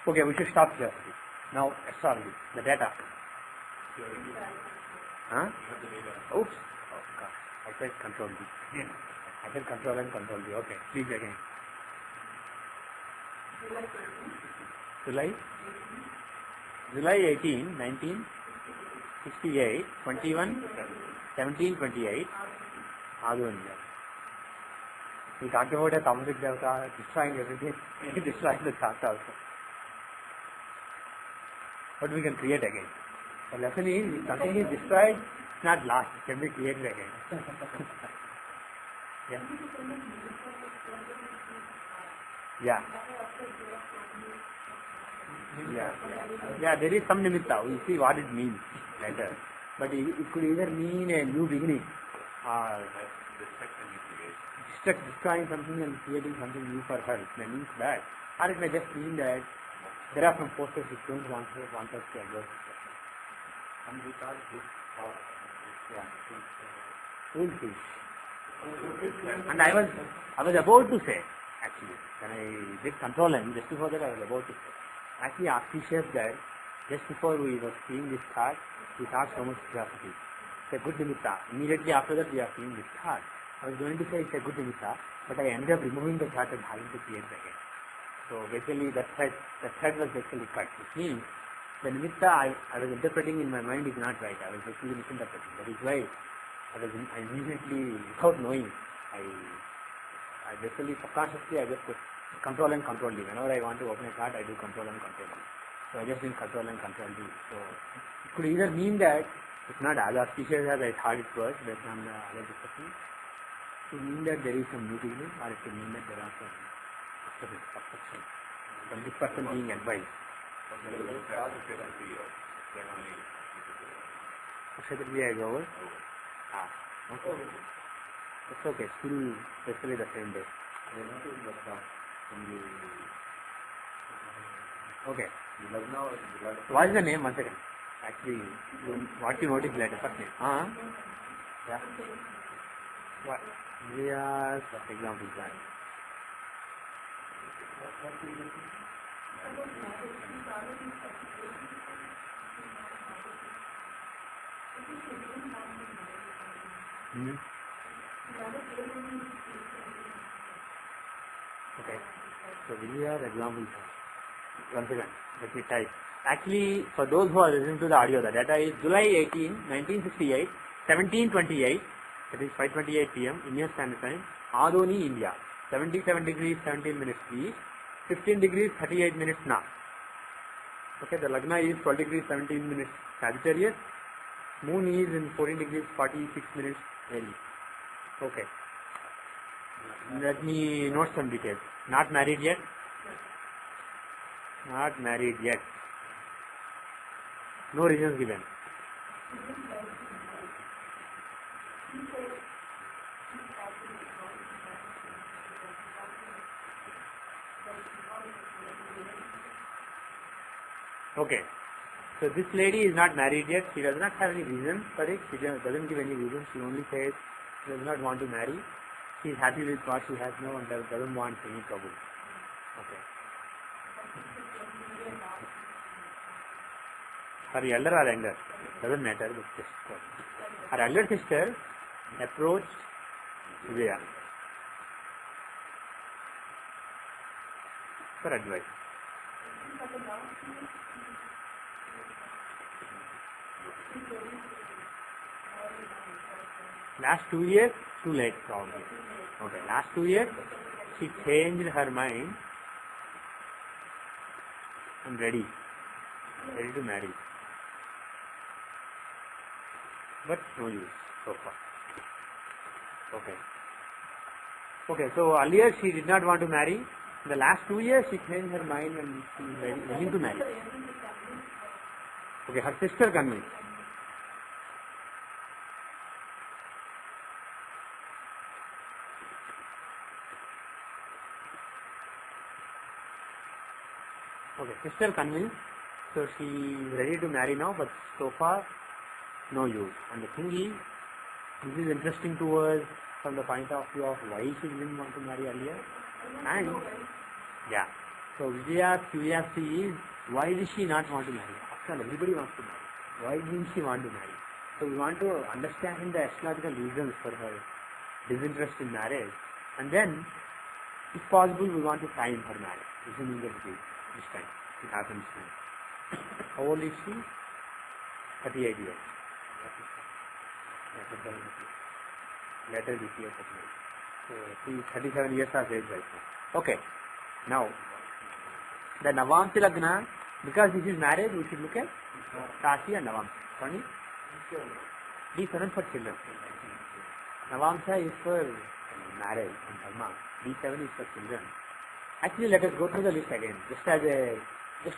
Okay, we should stop here. Now, astrology, the data. Huh? Oops. Oh, God. I said control D. I said control and control D. Okay, please again. July 18, 1968, 21, 17, 28, Adu and we talked about a tamasic devata, destroying everything, destroying the chart also. But we can create again. The lesson is, if something is destroyed, it's not lost, it can be created again. Yeah. Yeah, there is some nimitta. We'll see what it means later. But it could either mean a new beginning or destroying something and creating something new for her. It may mean that, or it may just mean that there are some forces which don't want us to exert. And we thought this foolfish. And I was about to say, actually, when I did control N, just before that I was about to say, actually auspicious that just before we were seeing this thought, we thought so much curiosity. It's a good nimitta. Immediately after that we are seeing this thought. I was going to say it's a good nimitta, but I ended up removing the thought and having to create it again. So basically that thread was basically cut. Which means the nimitta I was interpreting in my mind is not right. I was basically misinterpreting. That is why I immediately, without knowing, I basically subconsciously I just put control and control D. Whenever I want to open a thought, I do control and control D. So I just did control and control D. So it could either mean that it's not as auspicious as I thought it was based on the other discussion. It could mean that there is some new beginning, or it could mean that there are some obstruction from this person being advised. Kshatriya is over. Okay. It's okay. Still, basically the same day. Okay. What is the name? 1 second. Actually, what you notice later. First name. Yeah. What? Yes. Example is that. Okay. So we are examples. Once again, let me type. Actually, for those who are listening to the audio, the data is July 18, 1968, 17:28, that is 5:28 p.m. Indian Standard Time, Adoni, India. 77 degrees 17 minutes east, 15 degrees 38 minutes north. Okay, the Lagna is 12 degrees 17 minutes Sagittarius. Moon is in 14 degrees 46 minutes early. Okay. Let me note some details. Not married yet. Not married yet. No reasons given. Okay. So this lady is not married yet. She does not have any reason for it. She doesn't give any reason. She only says she does not want to marry. She is happy with what she has now and doesn't want any trouble. Okay. Her elder or younger, doesn't matter. Her elder sister approached Vijaya for advice. Last 2 years, too late probably. Okay, last 2 years, she changed her mind and ready to marry. But no use so far. Okay. Okay, so earlier she did not want to marry. In the last 2 years, she changed her mind and she is ready to marry. Okay, her sister convinced. Okay, sister convinced, so she is ready to marry now, but so far, no use. And the thing is, this is interesting to us from the point of view of why she didn't want to marry earlier. And, yeah, so Vijaya's curiosity is, why did she not want to marry? After all, everybody wants to marry. Why didn't she want to marry? So we want to understand the astrological reasons for her disinterest in marriage. And then, if possible, we want to time her marriage. Assuming that this time, it happens now. How old is she? 38 years. Later this year, 38. So she is 37 years of age right now. Okay. Now, the Navamsi Lagna, because this is marriage, we should look at Rashi and Navamsa. Sorry? D7 for children. Navamsa is for marriage and Dharma. D7 is for children. Actually, let us go through the list again, just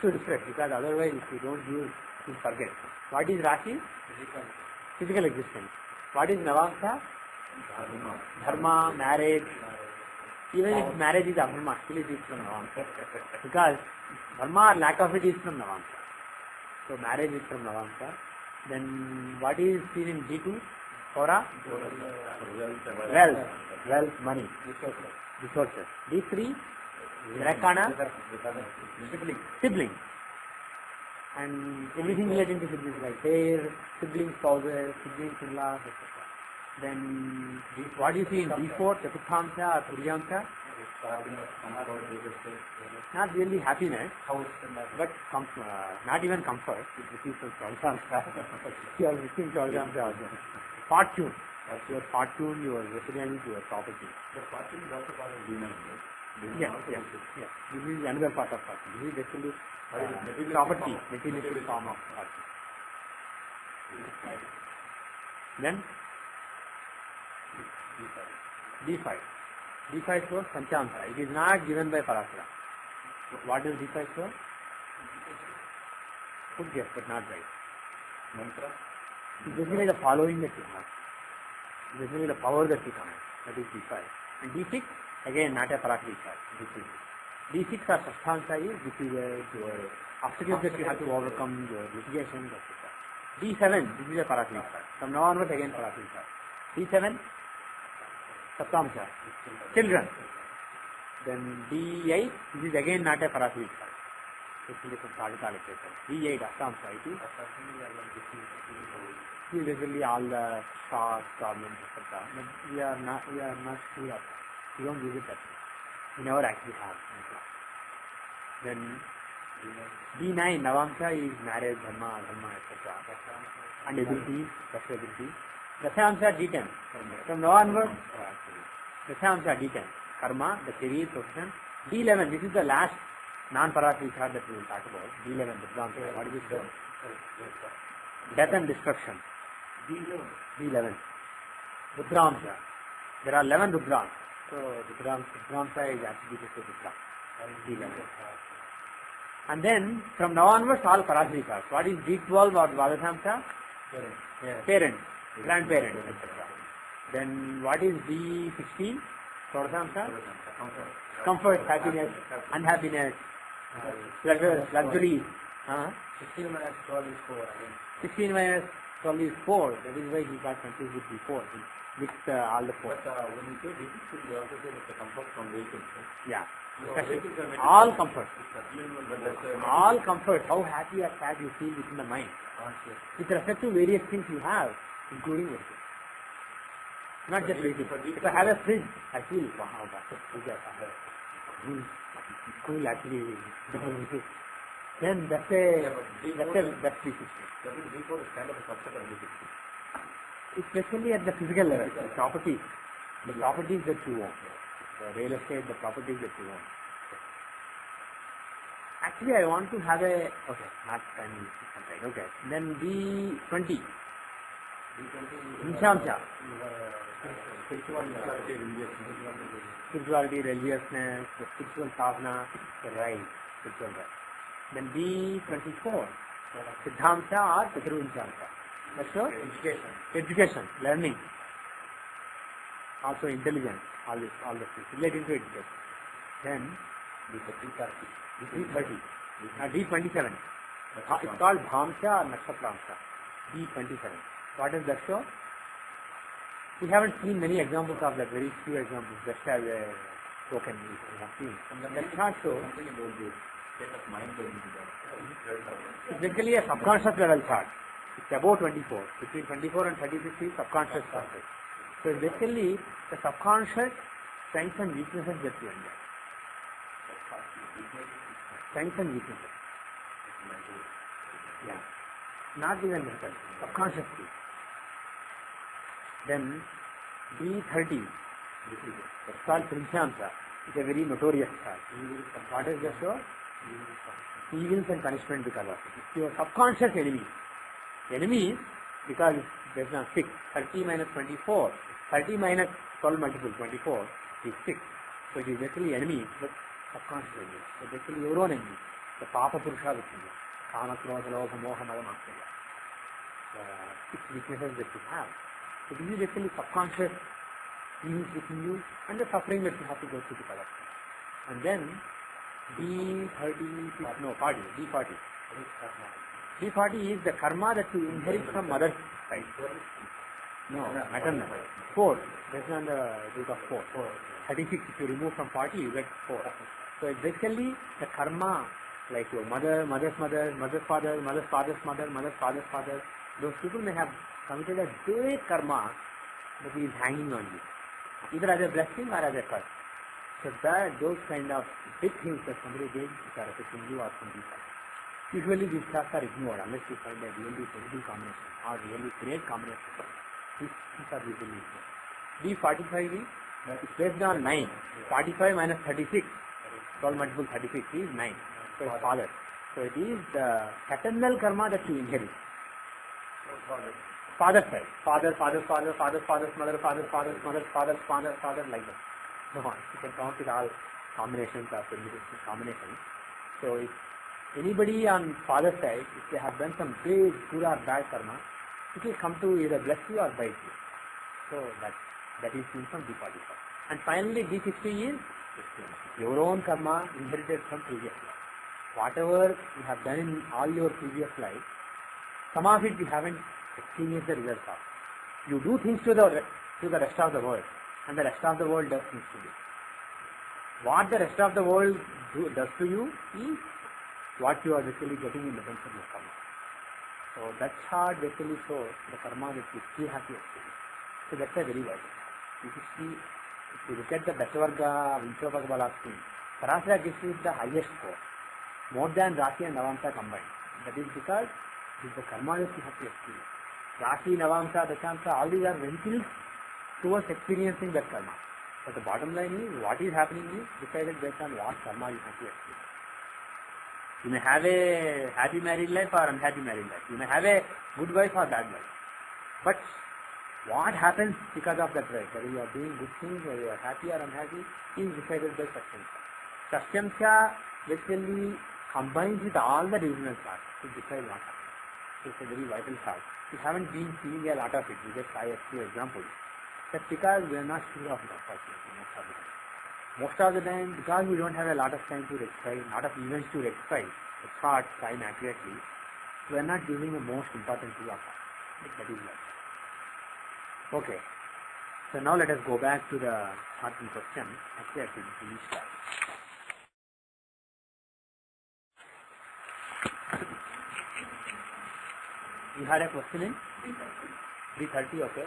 to refresh, because otherwise if you don't use, you forget. What is Rashi? Physical existence. What is Navamsa? Dharma, marriage. Even if marriage is Abhima, still it is from Navamsa. Because Dharma or lack of it is from Navamsa. So marriage is from Navamsa. Then what is seen in D2? Hora? Wealth, money, resources. D3? Rakana? Sibling. And everything relating to siblings like their siblings, spouses, siblings, in-laws, etc. Then what do you see in D4? Chaturthamsa or Turyamsa? Not really happiness, but not even comfort. It receives from Chaturthamsa. You are missing Chaturthamsa also. Fortune. Your fortune, your residence, your property. The fortune is also part of Dina. Yes. This is another part of fortune. This is basically property, materialistic form of fortune. Then D5 shows Panchamsa. It is not given by Parashara. What does D5 show? Good guess, but not right. Mantra. It's basically the following that you have. Basically the power that you command. That is D5. And D6, again not a Parashara. D6 are Sasthansa, this is your obstacles that you have to overcome, your litigations, etc. D7, this is a Parashara. From now onwards again Parashara. D7, Saptamsa, children. Then D8, this is again not a Parashara. Actually from Sadhika literature. D8, Astamsa, it is. This is basically all the stars, problems, etc. But we are not sure of that. We don't use it that way. We never actually have. Then D9, Navamsa is marriage, dharma, etc. And abilities, abilities. Dasyamsa D10. From now onwards, Dasyamsa D10. Karma, the career, profession. D11, this is the last non-Parashara that we will talk about. D11, Dasyamsa. What is it? Death and destruction. D11. Rudramsa. There are 11 Rudrams. So Rudramsa is attributed to Rudra. D11. And then from now onwards all Parasharikas. What is D12 or Dvadasamsa? Parent, grandparent, etc. Then what is D16? Sodasamsa? Comfort, happiness, unhappiness, pleasure, luxury. 16 minus 12 is 4 again. 16 minus 12 is 4. That is why he got confused with D4. He mixed all the 4. But when you say D6, you also say that the comfort from vehicles. Yeah. All comfort. All All comfort. How happy or sad you feel within the mind. With respect to various things you have, including vehicles. Not just vehicles. If I have a fridge, I feel, wow, that's a fridge I have. It's cool actually. Then that's D6. That is D4 is kind of a subset of D6. It's basically at the physical level, the properties that you want. The real estate, the properties that you want. Actually, I want to have a, okay, not 10, right, okay. Then D20. Nishamsa. Spirituality, religiousness, spiritual sadhana, the right, spiritual right. Then D24. Siddhamsa or Chaturvinchamsa. That's your education, learning. Also intelligence, all this relating to education. Then D30. D27. It's called Bhamsa or Nakshapramsa. D27. What does that show? We haven't seen many examples of that, very few examples, just as a token we have seen. That's not so. It's basically a subconscious level chart. It's above 24. Between 24 and 36 is subconscious process. So it's basically the subconscious strengths and weaknesses that you enjoy. Strengths and weaknesses. Yeah. Not even mental. Subconsciously. Then D30. It's called Trimshamsa. It's a very notorious chart. What is the show? Evils and punishment because of it. It's your subconscious enemy. Enemy because there's not 6. 30 minus 24. 30 minus 12 multiple 24 is 6. So it is basically enemy, but subconscious enemy. So basically your own enemy. The Papa Purusha within you. Kama, Krodha, Lobha, Moha, Mada, Matsya. 6 weaknesses that you have. So this is basically subconscious feelings within you and the suffering that you have to go through to collect. And then D40. D40 is the karma that you inherit from mother's side. No, maternal. 4. Based on the root of 4. 36, if you remove from 40, you get 4. So it's basically the karma, like your mother's mother, mother's father, mother's father's mother, mother's father's father. Those people may have committed a great karma that is hanging on you, either as a blessing or as a curse. So those kind of big things that somebody did which are affecting you are from these sides. Usually these stuff are ignored unless you find a really terrible combination or really great combination. These are usually ignored. D45 is based on 9. 45 minus 36, 12 multiple 36 is 9. So it's father. So it is the paternal karma that you inherit. Father's side. Father's mother, father's mother, like that. So on. You can count with all combinations of combinations. So if anybody on father's side, if they have done some big good or bad karma, it will come to either bless you or bite you. So that is seen from D45. And finally D60 is your own karma inherited from previous life. Whatever you have done in all your previous life, some of it you haven't experienced the results of. You do things to the rest of the world, and the rest of the world does things to you. What the rest of the world does to you is what you are basically getting in the terms of your karma. So that chart basically shows the karma that you still have to experience. So that's a very vital. If you look at the Dashavarga, Vinchavarga Bala scheme, Sarasara gives you the highest score, more than Rashi and Navamsa combined. That is because it is the karma that you have to experience. Rashi, Navamsa, Dashamsa, all these are vehicles towards experiencing that karma. But the bottom line is, what is happening is decided based on what karma you have to experience. You may have a happy married life or unhappy married life. You may have a good wife or bad wife. But what happens because of that life, whether you are doing good things, whether you are happy or unhappy, is decided by Satyamsha. Satyamsha basically combines with all the divisional charts to decide what happens. It's a very vital chart. We haven't been seeing a lot of it. We just saw a few examples. That's because we are not sure of it, unfortunately, most of the time. Most of the time, because we don't have a lot of time to rectify, lot of events to rectify the chart time accurately, we are not giving the most important to our part. That is right. Okay. So now let us go back to the chart in question. Actually, I should finish that. You had a question in 3:30, okay?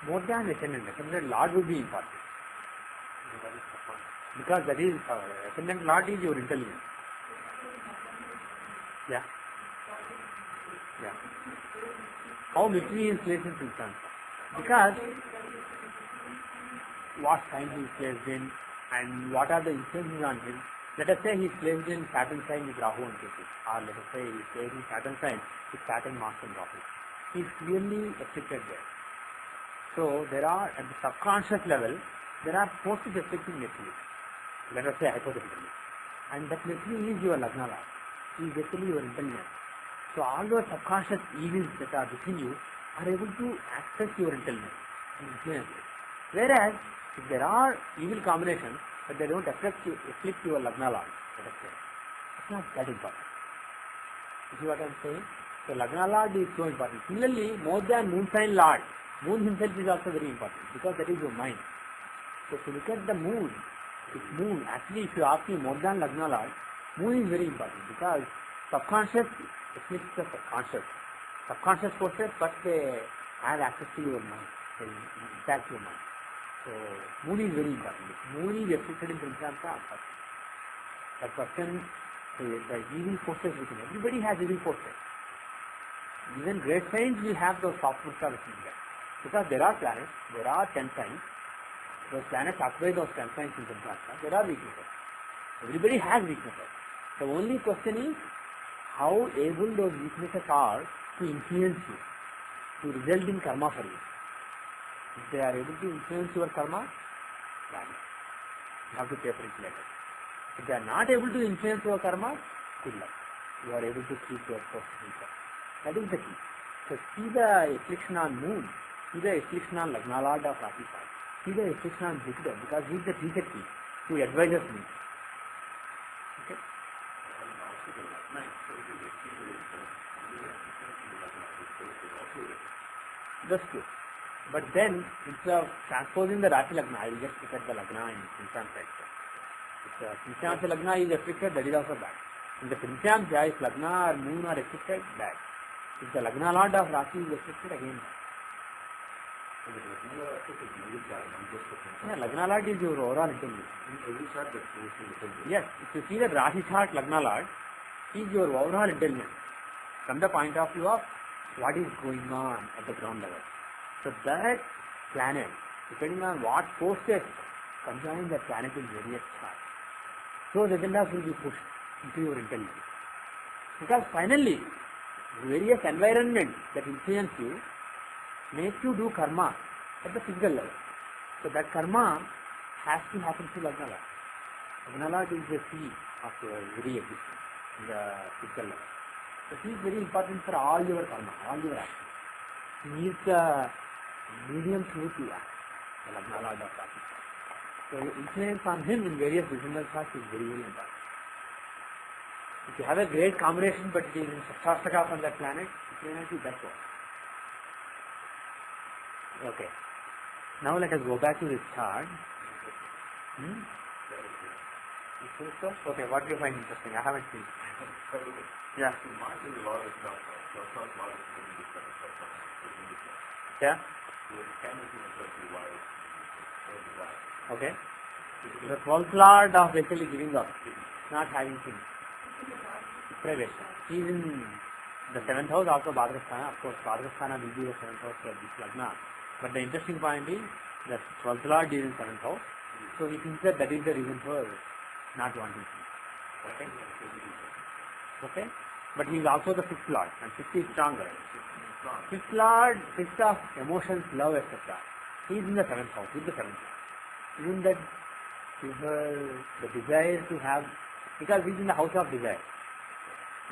More than ascendant Lord will be important. Because that is, ascendant Lord is your intelligence. Yeah. How mystery is placed in Sultan? Because what sign he is placed in and what are the influences on him. Let us say he is placed in Saturn sign with Rahu and Ketu, or let us say he is placed in Saturn sign with Saturn, Mars and Rahu. He is clearly afflicted there. So there are, at the subconscious level, there are forces affecting Neptune. Let us say hypothetically. And that Neptune is your Lagna Lord. He is basically your intelligence. So all those subconscious evils that are within you are able to access your intelligence and influence it. Whereas, if there are evil combinations, but they don't afflict your Lagna Lord, let us say, it's not that important. You see what I am saying? So Lagna Lord is so important. Similarly, more than Moon sign Lord, Moon himself is also very important because that is your mind. So if you look at the Moon, actually if you ask me more than Lagna Lord, Moon is very important because subconscious afflicts the subconscious. Subconscious forces, but they have access to your mind, they impact your mind. So Moon is very important. If Moon is afflicted in Princhanta, that person, the evil forces within, everybody has evil forces. Even great signs will have those soft forces within them. Because there are planets, there are 10 signs, those planets occupy those 10 signs in Princhanta, there are weaknesses. Everybody has weaknesses. The only question is, how able those weaknesses are to influence you, to result in karma for you. If they are able to influence your karma, then you have to pay for it later. If they are not able to influence your karma, good luck. You are able to keep your process. That is the key. So see the affliction on moon, see the affliction on Lagna Lord of Rashi chart, see the affliction on Jupiter, because he is the teacher key who advises me. Okay? That's good. But then, instead of transposing the Rashi Lagna, I will just look at the Lagna in Prinsam side. If the Prinsam Lagna is afflicted, that is also bad. In the Prinsam, if Lagna or moon are afflicted, bad. If the Lagna Lord of Rashi is afflicted, again bad. Yeah, Lagna Lord is your overall intelligence. Yes, if you see the Rashi chart, Lagna Lord is your overall intelligence from the point of view of what is going on at the ground level. So that planet, depending on what forces conjoin that planet in various charts, those agendas will be pushed into your intelligence. Because finally, various environments that influence you make you do karma at the physical level. So that karma has to happen through Lagna Lord. Lagna Lord is the seed of your very existence in the physical level. So he is very important for all your karma, all your actions. He is the medium through which you act, the Lagna Lord of Rashi. So your influence on him in various regional charts is very, very important. If you have a great combination but it is in Shastaka from that planet, it may not be that well. Okay. Now let us go back to this chart. You think so? Okay, what do you find interesting? I haven't seen. Yeah. Yeah. Okay. The 12th Lord of basically giving up, not having things. Private. He is in the 7th house, also Bhadrasthana. Of course, Bhadrasthana will be the 7th house for this Lagna. But the interesting point is that 12th Lord is in 7th house. So he thinks that is the reason for not wanting things. Okay? Okay? But he is also the 5th Lord, and 5th is stronger. 5th Lord, 5th of emotions, love, etc. He is in the 7th house, with the 7th house. Even that the desire to have, because he is in the house of desire,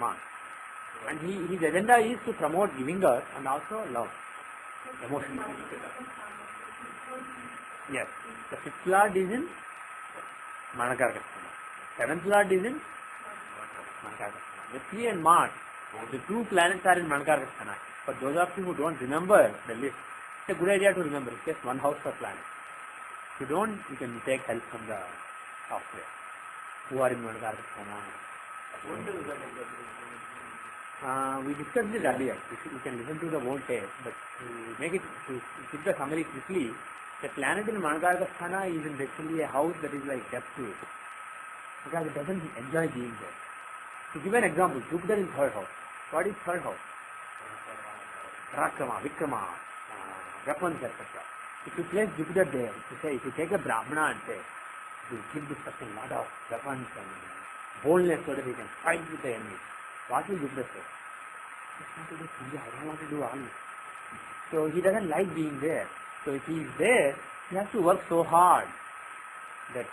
Mars. And his agenda is to promote giving us and also love, emotion. Yes, the 5th Lord is in Manakargasthana. 7th Lord is in Manakargasthana. The Sea and Mars, the two planets are in Manakargasthana. For those of you who don't remember the list, it's a good idea to remember. It's just one house per planet. If you don't, you can take help from the software. Who are in Manakargasthana? We discussed this earlier. You can listen to the whole tape, but to make it, to keep the summary quickly, the planet in Manakargasthana is in basically a house that is like depth to it, because it doesn't enjoy being there. To give an example, Jupiter is 3rd house. What is 3rd house? Rakrama, Vikrama, weapons, etc. If you place Jupiter there, if you take a Brahmana and say, you give this person a lot of weapons and boldness so that he can fight with the enemy, what will Jupiter say? I don't want to do all this. So he doesn't like being there. So if he is there, he has to work so hard that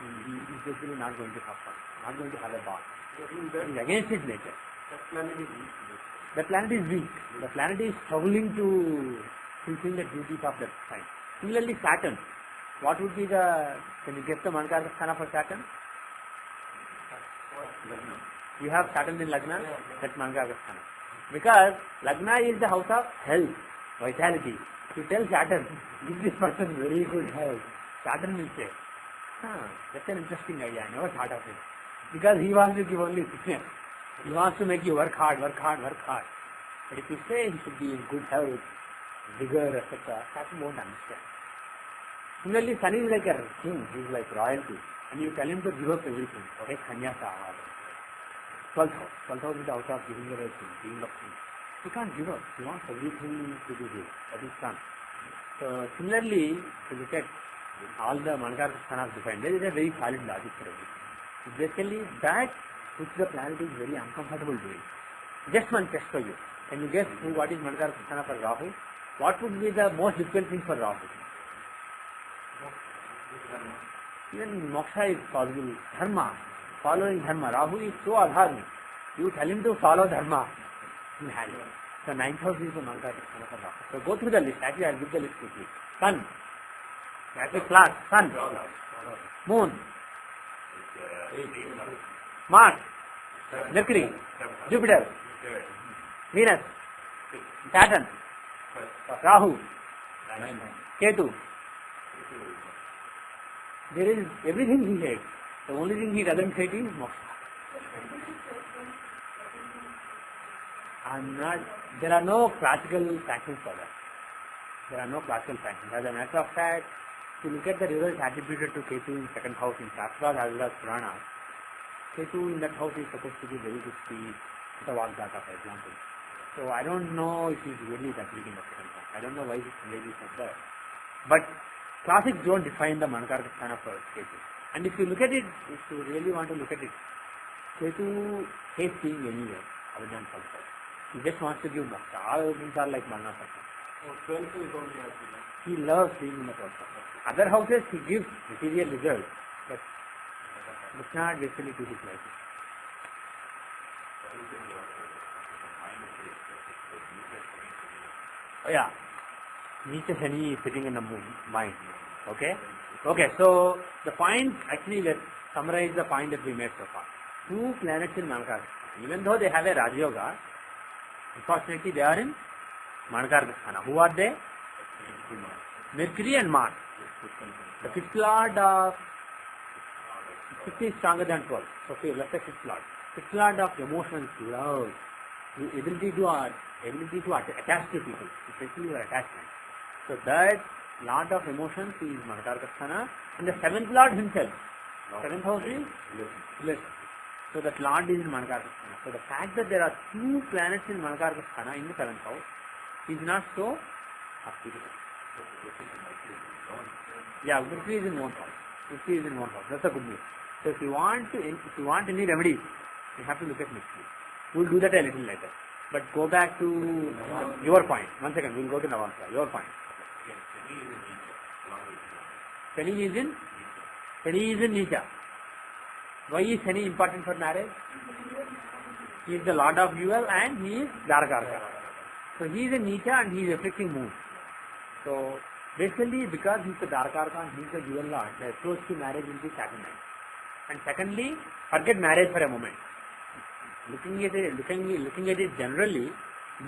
he is basically not going to have fun, not going to have a bath. He is against his nature. The planet is weak. The planet is struggling to fulfill the duties of that sign. Similarly, Saturn. What would be the, can you guess the Manakargasthana for Saturn? You have Saturn in Lagna, that's Manakargasthana. Because Lagna is the house of health, vitality. If you tell Saturn, give this person very good health, Saturn will say, that's an interesting idea, I never thought of it. Because he wants to give only sickness. He wants to make you work hard, work hard, work hard. But if you say he should be in good health, vigor, etc., Saturn won't understand. Similarly, Sun is like a king, he is like royalty. And you tell him to give up everything, okay, sannyasa. 12th house. 12th house is the house of giving away things, giving up things. You can't give up. He wants everything to be good. That is Sun. So similarly, if you look at all the Manakargasthana defined, there is a very solid logic for everything. Basically, that which the planet is very uncomfortable doing. Just one test for you. Can you guess what is Manakara Kristhana for Rahu? What would be the most difficult thing for Rahu? Even moksha is possible. Dharma, following Dharma. Rahu is so adharmi. You tell him to follow Dharma, he has it. So 9th house is the Manakara Kristhana for Rahu. So go through the list. Actually, I'll give the list quickly. Sun. Actually, class. Sun. Moon. Mars. Mercury. Jupiter. Venus. Saturn. Rahu. Ketu. There is everything he hates. The only thing he doesn't hate is moksha. There are no classical sanctions for that. There are no classical sanctions. As a matter of fact, if you look at the results attributed to Ketu in second house in Shastras as well as Purana, Ketu in that house is supposed to be very good speech, the Vagdata, for example. So I don't know if he's really that big in the second house. I don't know why he's really like that. But classics don't define the Manakara Kristhana for Ketu. And if you look at it, if you really want to look at it, Ketu hates being anywhere other than Sadhya. He just wants to give moksha. All other things are like Marna Sakha. He loves being in the 12th house. Other houses he gives material results, but it's not basically to his life. Oh yeah, Nietzsche Shani is sitting in the mind. Okay? Okay, so the point, actually let's summarize the point that we made so far. Two planets in Manakara. Even though they have a Raja Yoga, unfortunately they are in Manakara Kristhana. Who are they? Mercury and Mars. The fifth lord of 50 is stronger than 12. So okay, let's say fifth lord. Fifth lord of emotions, love, the ability to attach to people, especially your attachment. So that lord of emotions is Manakara Kristhana, and the seventh lord himself. Seventh house is relationship. So that lord is in Manakara Kristhana. So the fact that there are two planets in Manakara Kristhana in the seventh house is not so applicable. Yeah, Mercury is in one house. Mercury is in one house. That's a good news. So if you want any remedy, you have to look at Mercury. We'll do that a little later. But go back to your point. 1 second, we'll go to Navamsa. Your point. Shani is in Nisha. Why is Shani important for marriage? He is the lord of jewel and he is Darakarka. So he is in Nisha and he is affecting moon. So basically because he is the Darakarka and he is the jewel lord, the approach to marriage will be saturnine. And secondly, forget marriage for a moment. Looking at it generally,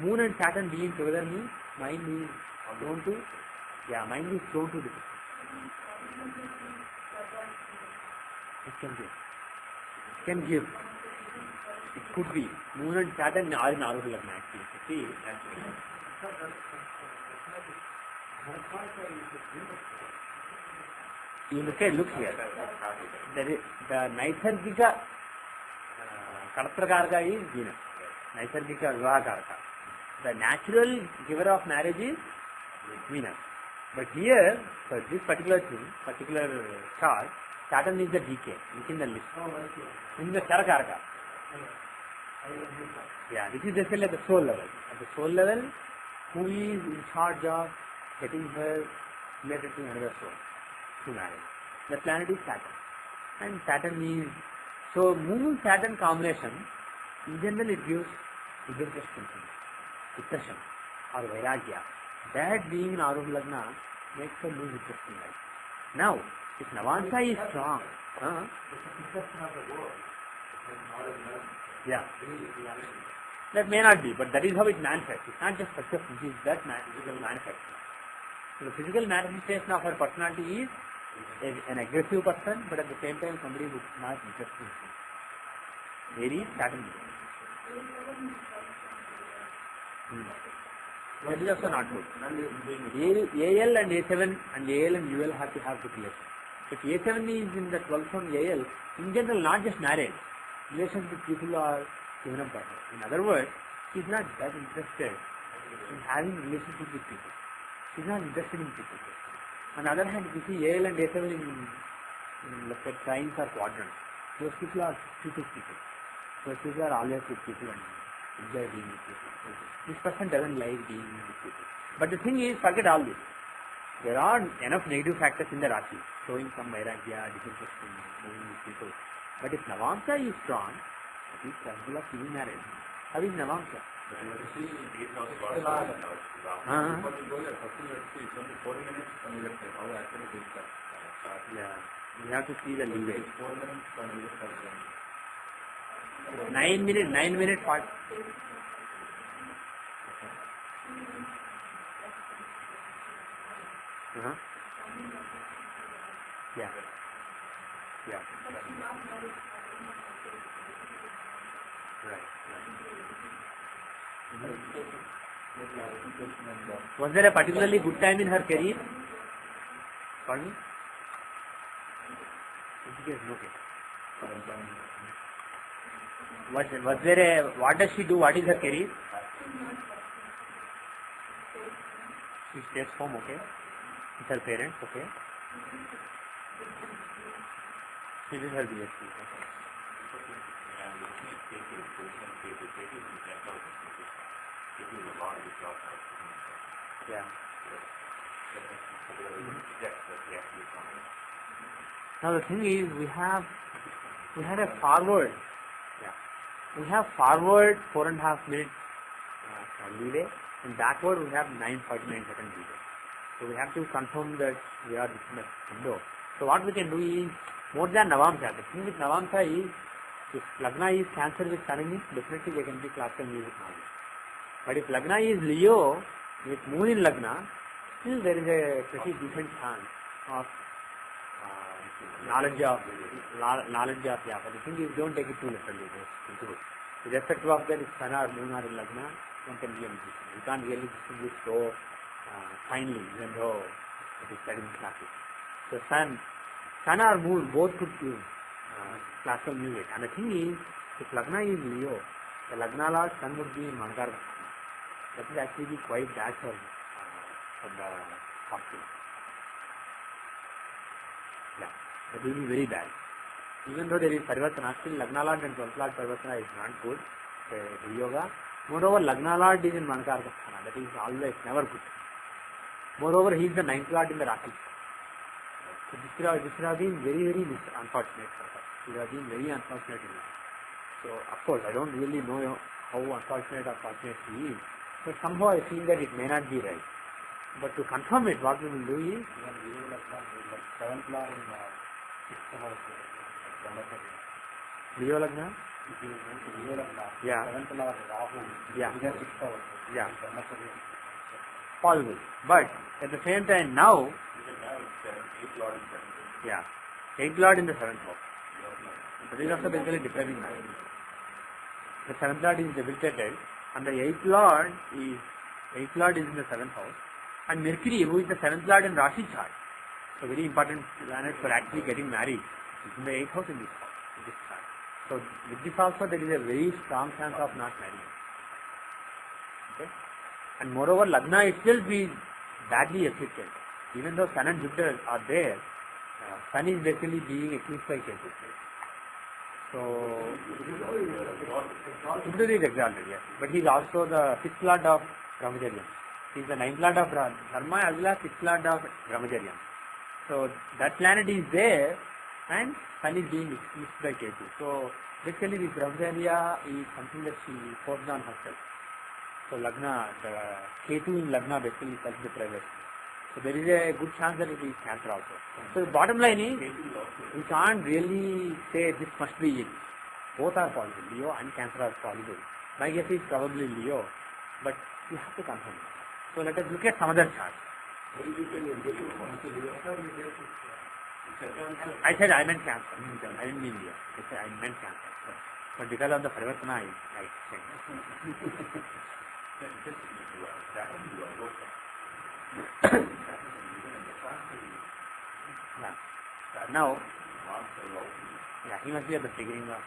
moon and Saturn being together means mind is prone to depression. It can give. It could be. Moon and Saturn are in Aruha Lagna actually. See, you look here. The Naisargika Karatrakarka is Venus. Naisargika Vivahakarka. The natural giver of marriage is Venus. But here, for this particular chart, Saturn is the decay, it's in the list. In the Charakarka. Yeah, this is basically at the soul level. At the soul level, who is in charge of getting her related to another soul to marriage? The planet is Saturn. And Saturn is, so Moon-Saturn combination, in general it gives interest, depression or vairagya. That being in Aruha Lagna makes her lose interest in life. Now, if Navamsa is strong, yeah, that may not be, but that is how it manifests. It's not just perception, it is that physical manifestation. So the physical manifestation of her personality is an aggressive person, but at the same time somebody who is not interested in him. Very Saturn. That is also not good. AL and A7 and AL and UL have to have good relation. If A7 is in the 12th from AL, in general not just marriage, relations with people are given up by her. In other words, she is not that interested in having relationship with people. She is not interested in people. On the other hand, if you see AL and A7 in let's say trines or quadrants, those people are people. So people are always with people and enjoy being with people. This person doesn't like being with people. But the thing is, forget all this. There are enough negative factors in the Rashi, showing some vairagya, disinterest in moving with people. But if Navamsa is strong, at least capable of giving marriage, how is Navamsa? But you see, 8,000 dollars. But you go there, first you have to see, it's only 4 minutes from your side. How actually this start? Yeah, we have to see the leeway. 4 minutes from your side. 9 minutes, 40. Uh-huh. Yeah. Yeah. Right. Was there a particularly good time in her career? Pardon me? Was there a, what does she do? What is her career? She stays home, okay? With her parents, okay? She did her BSc. Okay. Yeah. Now the thing is, we had a forward. Yeah. We have forward 4.5 minutes leeway, and backward we have 9:49 seconds leeway. So we have to confirm that we are within the window. So what we can do is more than Navamsa. The thing with Navamsa is, if Lagna is Cancer with Sun in it, definitely they can be classical music knowledge. But if Lagna is Leo with Moon in Lagna, still there is a pretty decent chance of knowledge of yeah. But the thing is, don't take it too literally. Irrespective of that, if Sun or Moon are in Lagna, one can be a musician. You can't really distinguish so finely, even though it is studied in classics. So Sun or Moon both could give classical music. And the thing is, if Lagna is Leo, the Lagna Lord Sun would be in Mangar. That will actually be quite bad for the costume. Yeah, that will be very bad. Even though there is Parivartana, still Lagna Lord and 12th Lord Parivartana is not good, yoga. Moreover, Lagna Lord is in Mangar. That is always never good. Moreover, he is the 9th Lord in the Rashi. So this would have been very, very unfortunate for her. It would have been very unfortunate in life. So, of course, I don't really know how unfortunate or fortunate she is. But somehow I feel that it may not be right. But to confirm it, what we will do is, 7th Lord in 6th house. Leo Lagna? Yeah. 7th Lord Rahu. Yeah. 6th house. Yeah. Possible. But at the same time, now, 8th Lord in the 7th house. That is also basically depriving mind. The 7th Lord is debilitated, and the 8th Lord is in the 7th house, and Mercury, who is the 7th Lord in Rashi chart, so very important planet for actually getting married, is in the 8th house in this chart. So with this also there is a very strong chance of not marrying. Okay? And moreover, Lagna itself is badly affected. Even though Sun and Jupiter are there, Sun is basically being eclipsed by Ketu. So Jupiter is exalted, yes. But he is also the 6th Lord of Brahmacharya. He is the 9th Lord of Dharma as well as 6th Lord of Brahmacharya. So that planet is there, and Sun is being eclipsed by Ketu. So basically this Brahmacharya is something that she forced on herself. So Lagna, the Ketu in Lagna basically self-deprivation. So there is a good chance that it is Cancer also. So the bottom line is, we can't really say this must be it. Both are possible. Leo and Cancer are possible. My guess is probably Leo, but you have to confirm it. So let us look at some other charts. I said I meant Cancer. I didn't mean Leo. I said I meant Cancer. But because of the Parivartana, I said. Now, he must be at the beginning of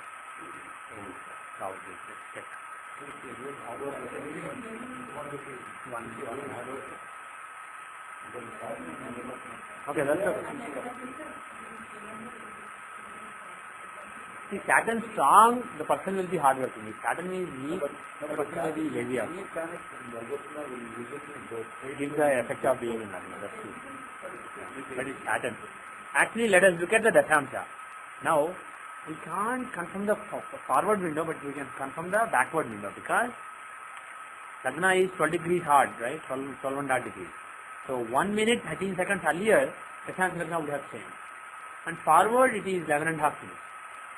okay, that's okay. See, Saturn strong, the person will be hardworking. If Saturn is weak, the person will be lazy also. It gives the effect of being in Lagna, that's true. But it's Saturn. Actually, let us look at the Dashamsha. Now, we can't confirm the forward window, but we can confirm the backward window because Lagna is 12 degrees hard, right? 12.5 degrees. So 1 minute 13 seconds earlier, Dashamsha Lagna would have changed. And forward it is 11.5 minutes.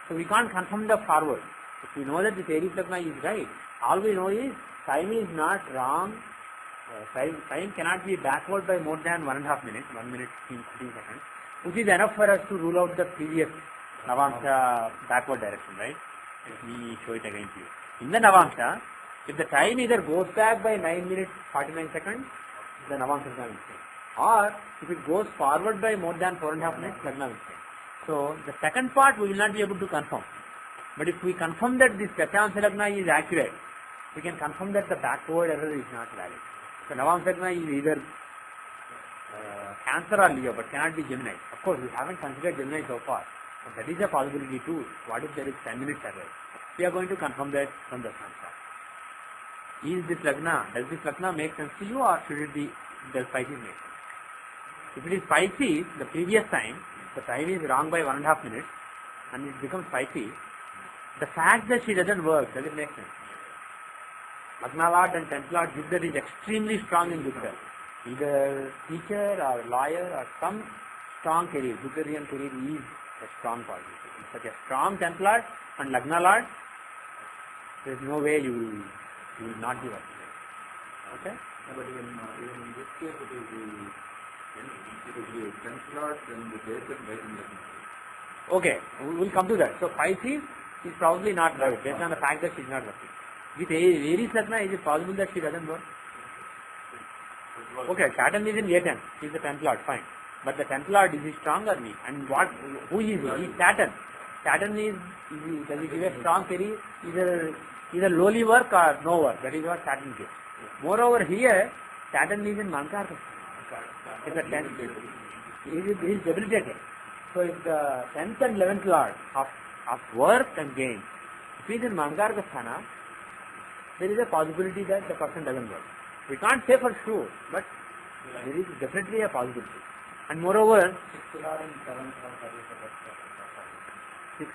So we can't confirm the forward. If we know that this Aries Lagna is right, all we know is time is not wrong. Time cannot be backward by more than 1.5 minutes, 1 minute 15 seconds, which is enough for us to rule out the previous Navamsa backward direction, right? Let me show it again to you. In the Navamsa, if the time either goes back by 9 minutes 49 seconds, the Navamsa Lagna will change. Or if it goes forward by more than 4.5 minutes, Lagna will change. So the second part we will not be able to confirm. But if we confirm that this Dashamsha Lagna is accurate, we can confirm that the backward error is not valid. So Navamsa Lagna is either Cancer or Leo, but cannot be Gemini. Of course, we haven't considered Gemini so far. But that is a possibility too. What if there is 10 minutes error? We are going to confirm that from the Dashamsha. Is this Lagna, does this Lagna make sense to you, or should it be, does Pisces make sense? If it is Pisces, the previous time, the time is wrong by 1.5 minutes and it becomes Pisces, the fact that she doesn't work, does it make sense? Lagna Lord and 10th Lord Jupiter is extremely strong in Jupiter. Either teacher or lawyer or some strong career, Jupiterian career is a strong quality. Such a strong 10th Lord and Lagna Lord, there is no way you will not be working. Okay? But even in this case, it is the 10th Lord and the Jason right in the Okay, we will come to that. So Pisces is probably not right based on the fact that she is not working. With Aries Lagna, is it possible that she doesn't work? Okay, Saturn is in A10, he is the 10th Lord, fine. But the 10th Lord, is he strong or weak? And who is he? He is Saturn. Saturn is does he give a strong career? Either lowly work or no work. That is what Saturn gives. Moreover, here, Saturn is in Mankarka. It's the 10th. He is debilitated. So if the 10th and 11th Lord of work and gain, if he is in Mankarka Sthana, there is a possibility that the person doesn't work. We can't say for sure, but there is definitely a possibility. And moreover, 6th Lord and 7th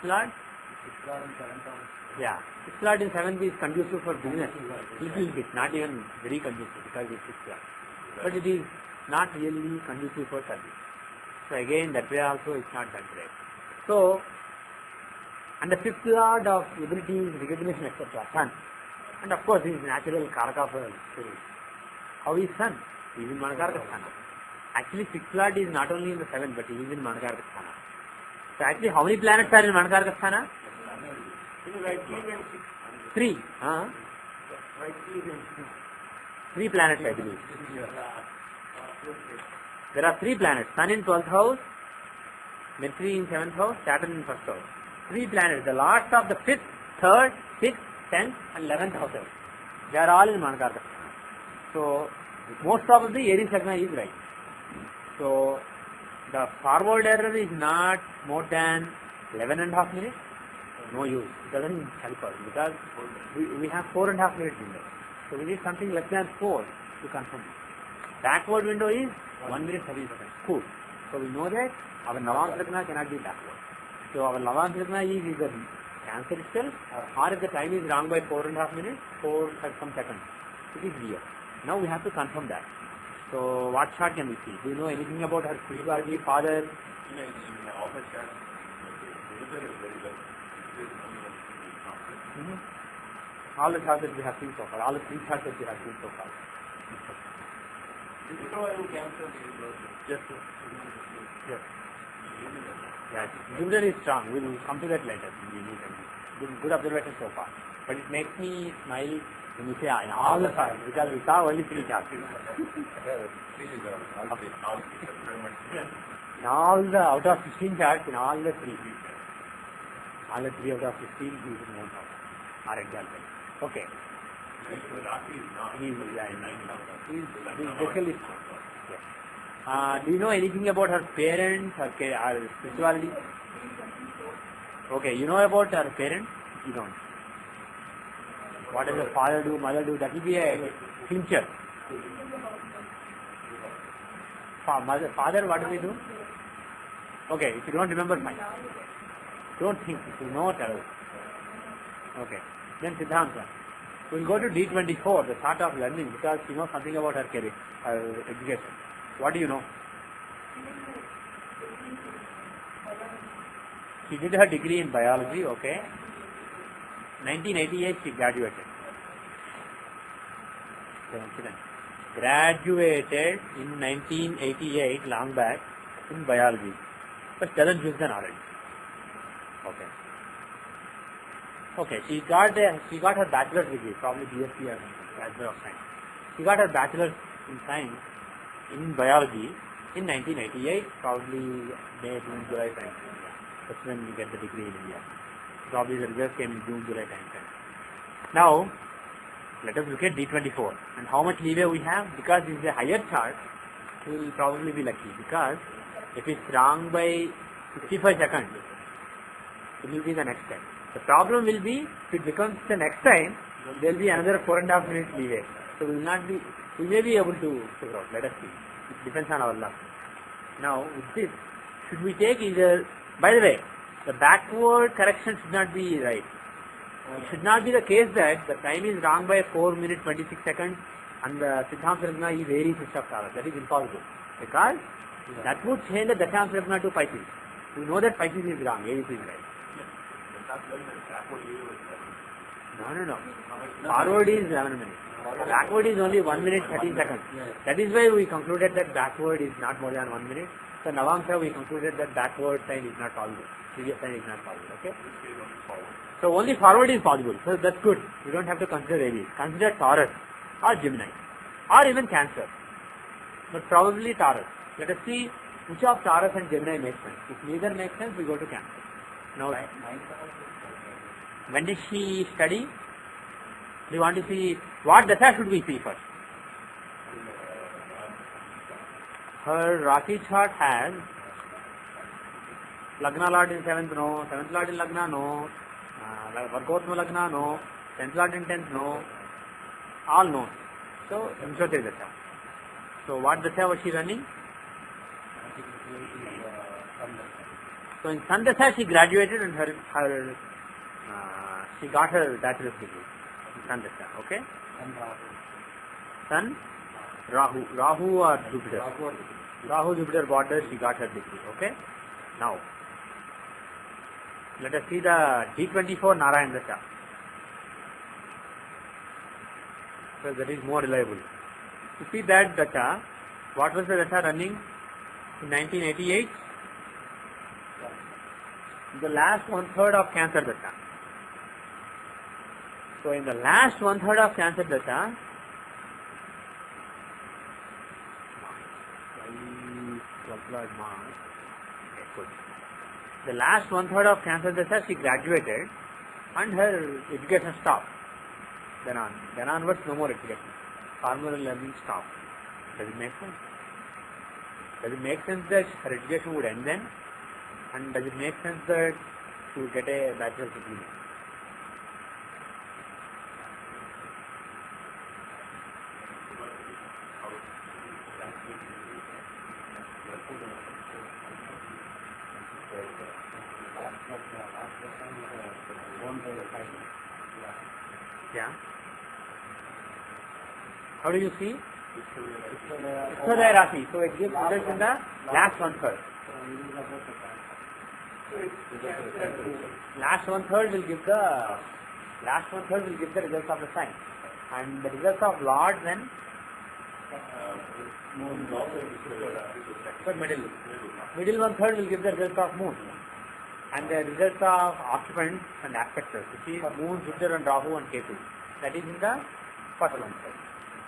Lord? 6th Lord and 7th Lord. Yeah, 6th Lord in 7th is conducive for business. Little bit, not even very conducive because it's 6th Lord. But it is not really conducive for service. So again, that way also it's not that great. So, and the 5th Lord of abilities, recognition, etc., Sun. And of course, he is natural Karaka for spirit. How is Sun? He is in Manakaraka Sthana. Actually, 6th Lord is not only in the 7th, but he is in Manakaraka Sthana. So actually, how many planets are in Manakaraka Sthana? 3. 3 planets, I believe. There are 3 planets. Sun in 12th house, Mercury in 7th house, Saturn in 1st house. 3 planets. The lords of the 5th, 3rd, 6th, 10th and 11th houses. They are all in Manakaraka. So, most probably Aries Lagna is right. So, the forward error is not more than 11.5 minutes. No use. It doesn't help us because we have 4.5 minutes window. So, we need something less than 4 to confirm it. Backward window is 1 minute 30 seconds. Cool. So, we know that our Navamsa Lagna cannot be backward. So, our Navamsa Lagna is either Cancer itself, or if the time is wrong by 4.5 minutes, 4 some seconds, it is Leo. Now we have to confirm that. So what chart can we see? Do you know anything about her spirituality, father? in the office chart, Jupiter is very well. All the charts that we have seen so far, all the 3 charts that we have seen so far. Yes. Yes. Yes. Jupiter is strong. We will come to that later. Good observation so far. But it makes me smile when you say in all the charts, because we saw only 3 charts. In all the out of 16 charts, in all the 3. All the 3 out of 16 is in one house. Are example. Okay. He's basically strong. Yes. Do you know anything about her parents, her spirituality? Okay, you know about her parents? You don't. What does the father do, mother do? That will be a clincher. Father, what do we do? Okay, if you don't remember, fine. Don't think. If you know, tell us. Okay. Then Siddhanta. We'll go to D24, the start of learning, because you know something about her career, her education. What do you know? She did her degree in biology, okay. 1988 she graduated. Graduated in 1988, long back, in biology. But doesn't use the knowledge. Okay. Okay, she got her bachelor's degree, probably BSc or something, Bachelor of Science. She got her bachelor's in science in biology in 1988, probably May, June, July time. That's when you get the degree in India. Probably the result came in June, July time. Now, let us look at D24 and how much leeway we have. Because this is a higher chart, we will probably be lucky. Because if it's wrong by 55 seconds, it will be the next time. The problem will be, if it becomes the next time, there will be another 4.5 minutes leeway. So we may be able to figure out. Let us see. It depends on our luck. Now, with this, should we take either, by the way, the backward correction should not be right. It should not be the case that the time is wrong by 4 minutes 26 seconds and the Siddhanta Ragna is very Sishaptala. That is impossible. Because that would change the Dasham Ragna to Pisces. We know that Pisces is wrong, ABC is right. No. Forward is 11 minutes. Backward is only 1 minute 13 seconds. That is why we concluded that backward is not more than 1 minute. So Navamsa we concluded that backward sign is not possible. Previous sign is not possible. Okay? So only forward is possible. So that's good. We don't have to consider Aries. Consider Taurus or Gemini or even Cancer. But probably Taurus. Let us see which of Taurus and Gemini makes sense. If neither makes sense, we go to Cancer. Now, when did she study? We want to see what dasha should we see first. Her Rashi chart has Lagna Lord in 7th, no. 7th Lord in Lagna, no. Vargotma Lagna, no. 10th Lord in 10th, no. All no. So, Vimshati dasha. So, what dasha was she running? So, in Sun dasha she graduated and she got her bachelor's degree. Sun dasha, okay? Sun, Rahu or Jupiter. Rahu, Jupiter border, she got her degree, okay? Now, let us see the D24 Narayan dasha. So that is more reliable. To see that dasha, what was the dasha running in 1988? The last 1/3 of Cancer dasha. So in the last 1/3 of Cancer dasha, the last 1/3 of Cancer dasha she graduated and her education stopped. Then onwards no more education. Formal learning stopped. Does it make sense? Does it make sense that her education would end then? And does it make sense that she would get a bachelor's degree? Yeah. How do you see? Uttara Rashi. So it gives results in the last 1/3. Last 1/3 will give the results of the sign, and the results of Lord then. But middle 1/3 will give the results of Moon, and the results of occupants and aspectors, which is Moon, Jupiter and Rahu and Ketu. That is in the first 1/3.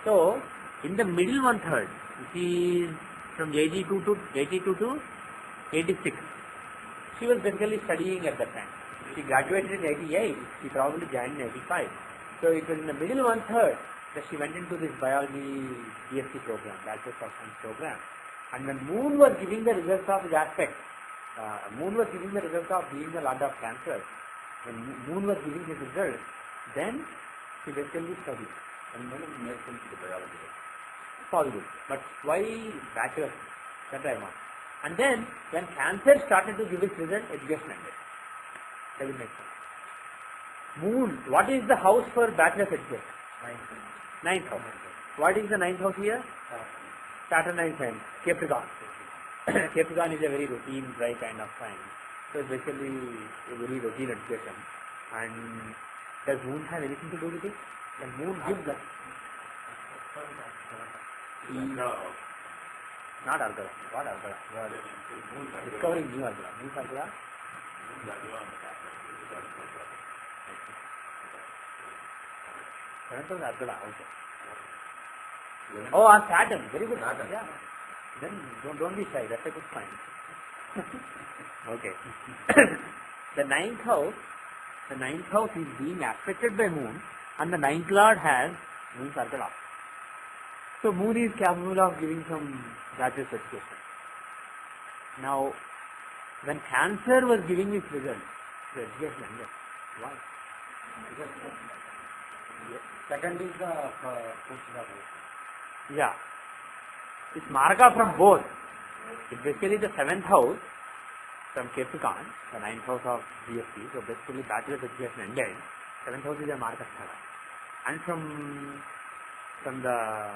So in the middle 1/3, which is from 82 to 86, she was basically studying at that time. She graduated in 88, she probably joined in 85. So it was in the middle 1/3 that she went into this biology BSc program, Bachelor of Science program. And when Moon was giving the results of his aspect, Moon was giving the result of being the Lord of Cancer. When Moon was giving his result, then she basically studied. And then it made sense to the biology. Possible. But why bachelor? That I want. And then when Cancer started to give its result, education ended. Does it make sense? Moon, what is the house for bachelor's education? Ninth house. What is the ninth house here? Saturn and Sun, Capricorn. Capricorn is a very routine, dry kind of sign. So it's basically a very routine education. And does Moon have anything to do with it? Can Moon give that? Not Argala. What Argala? Discovering new Argala. New Argala? Argala, okay. Oh, on Saturn. Very good. Yeah. Then don't be shy. That's a good sign. Okay. The ninth house is being aspected by Moon, and the ninth lord has Moon circle up. So Moon is capable of giving some bachelor's education. Now, when Cancer was giving its result, the education ended. Why? Second is the yeah. It's marka from both. It's basically the seventh house from Capricorn, the ninth house of GST. So basically bachelor's education ended. Seventh house is a marka sthana. And from the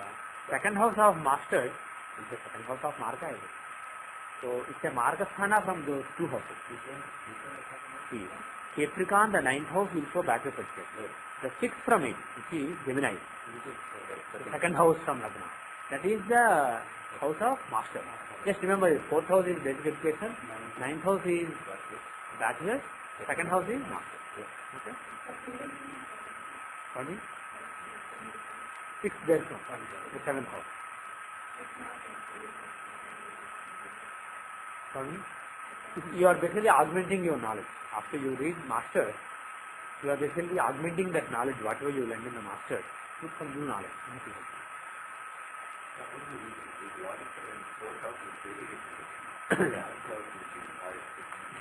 second house of Masters, it's the second house of marka. So it's a marka sthana from those two houses. See, Capricorn, the ninth house will show bachelor's education. The sixth from it, which is Gemini. The second house from Lagna. That is the house of master. Just remember, fourth house is basic education, ninth house is bachelor, second house is master. Okay? Pardon? Sixth there from the seventh house. Pardon? You are basically augmenting your knowledge. After you read master, you are basically augmenting that knowledge, whatever you learned in the master, with some new knowledge.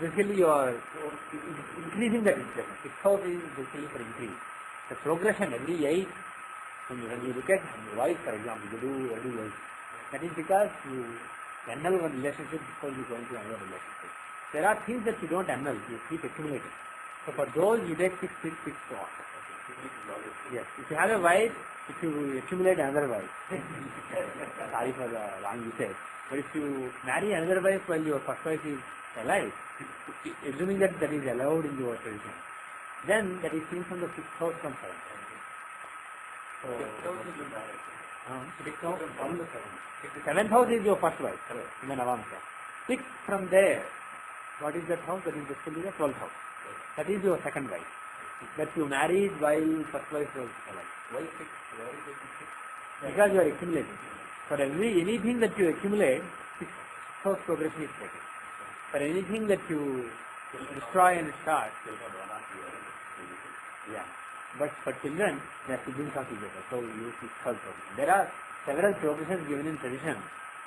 Basically, you are increasing that education. Sixth house is basically for increase. The progression every age, when you look at voice, for example, you do every age. That is because you annul one relationship before you go into another relationship. There are things that you don't annul, you keep accumulating. So for those, you take 6, so on. Yes. If you have a wife, if you accumulate another wife, sorry for the wrong usage, but if you marry another wife while your first wife is alive, assuming that that is allowed in your tradition, then that is seen from the sixth house from 7th. So, seventh house is your first wife, in the Navamsa. Sixth from there, what is that house? That is basically the 12th house. That is your second wife. That you married while first wife was alive. Why 6? Because you are accumulating. For anything that you accumulate, sixth house progression is taken. For anything that you destroy and start, yeah. But for children, they are siblings of each other. So you use sixth house progression. There are several progressions given in tradition,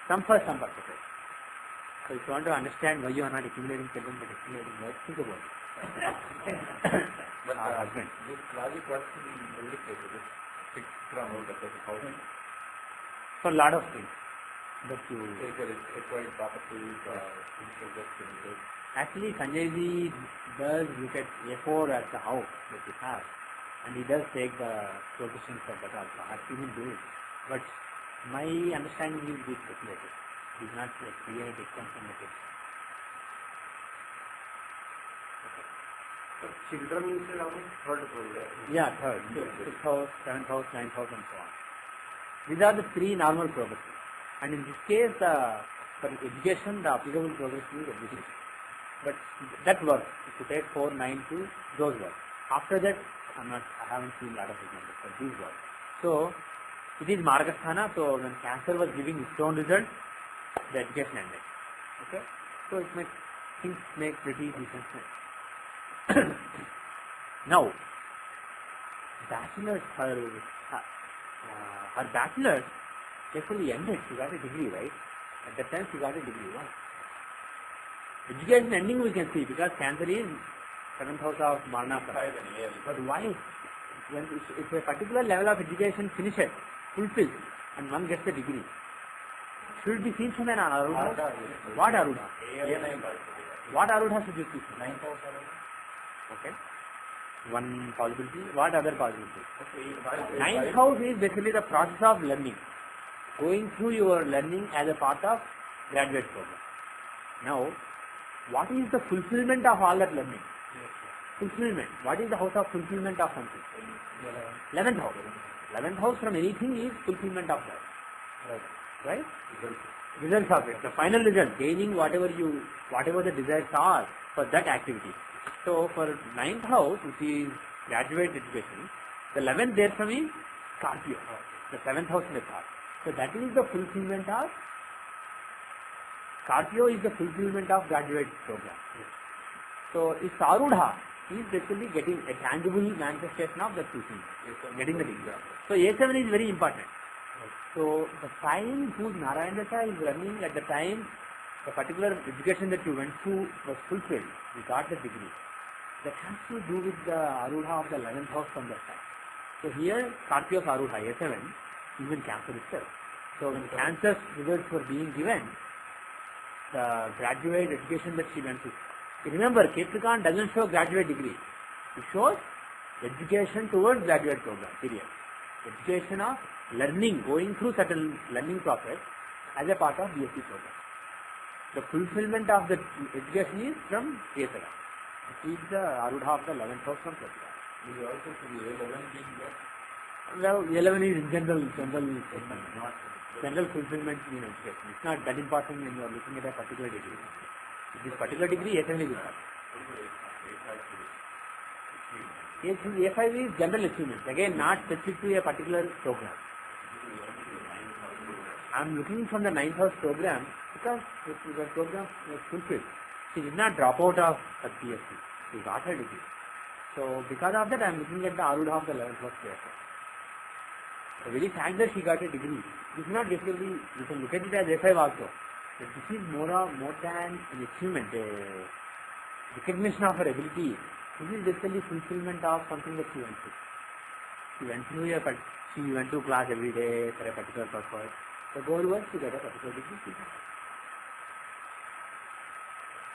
some for some purposes. So if you want to understand why you are not accumulating children but accumulating wives, think about it. But husband, this logic was to be indicated, this fixed from out of the house. For a lot of things that you acquired properties or things. Actually, Sanjay ji does look at A4 as the house that he has, and he does take the progressions of that also. I've seen him do it. But my understanding is this speculative. He is not clear it comes from the text. So children is third program. Yeah, third. Sixth house, seventh house, ninth house, and so on. These are the three normal progressions. And in this case, for education, the applicable progression is education. But that works. If you take 4, 9, 2, those work. After that, I haven't seen a lot of examples, but these work. So, it is Margasthana, so when Cancer was giving its own result, the education ended. Okay? So, things make pretty decent sense. Now, bachelor's, her bachelor's actually ended. She got a degree, right? At that time, she got a degree. Why? Education ending we can see because Cancer is 7th house of Marna. But why? When if a particular level of education finishes, fulfilled, and one gets a degree, should be seen from an Arudha? What Arudha? What Arudha should be seen? 9th house. Okay. One possibility. What other possibility? 9th house is basically the process of learning. Going through your learning as a part of graduate program. Now, what is the fulfillment of all that learning? Fulfillment. What is the house of fulfillment of something? 11th house. 11th house from anything is fulfillment of that. Right? Results of it. The final result, gaining whatever the desires are for that activity. So for 9th house, which is graduate education, the 11th therefrom is Scorpio. The 7th house is a Scorpio. So that is the fulfillment of Scorpio is the fulfillment of graduate program. So if Arudha is basically getting a tangible manifestation of that fulfillment, getting the degree. So A7 is very important. So the time whose Narayana Dasha is running at the time the particular education that you went through was fulfilled, you got the degree. That has to do with the Arudha of the 11th house from that time. So here Scorpio of Arudha, A7, is in Cancer itself. So when Cancer's results were being given, the graduate education that she went through. Remember, Capricorn doesn't show graduate degree. It shows education towards graduate program, period. Education of learning, going through certain learning process as a part of BSc program. The fulfillment of the education is from A7. It is the Arudha of the 11th house from Capricorn. Is also to the 11 being there? Well, 11 is in general not general fulfillment in education. It's not that important when you are looking at a particular degree. This particular degree, A7 is important. A5 is general achievement. Again, not specific to a particular program. I am looking from the 9th house program because the program was fulfilled. She did not drop out of her PSC. She got her degree. So because of that, I am looking at the Arudha of the 11th house program. The very fact that she got a degree, this is not basically, you can look at it as A5 also. But this is more than an achievement, a recognition of her ability. This is basically fulfillment of something that she went through. She went to class every day for a particular purpose. The goal was to get a particular degree.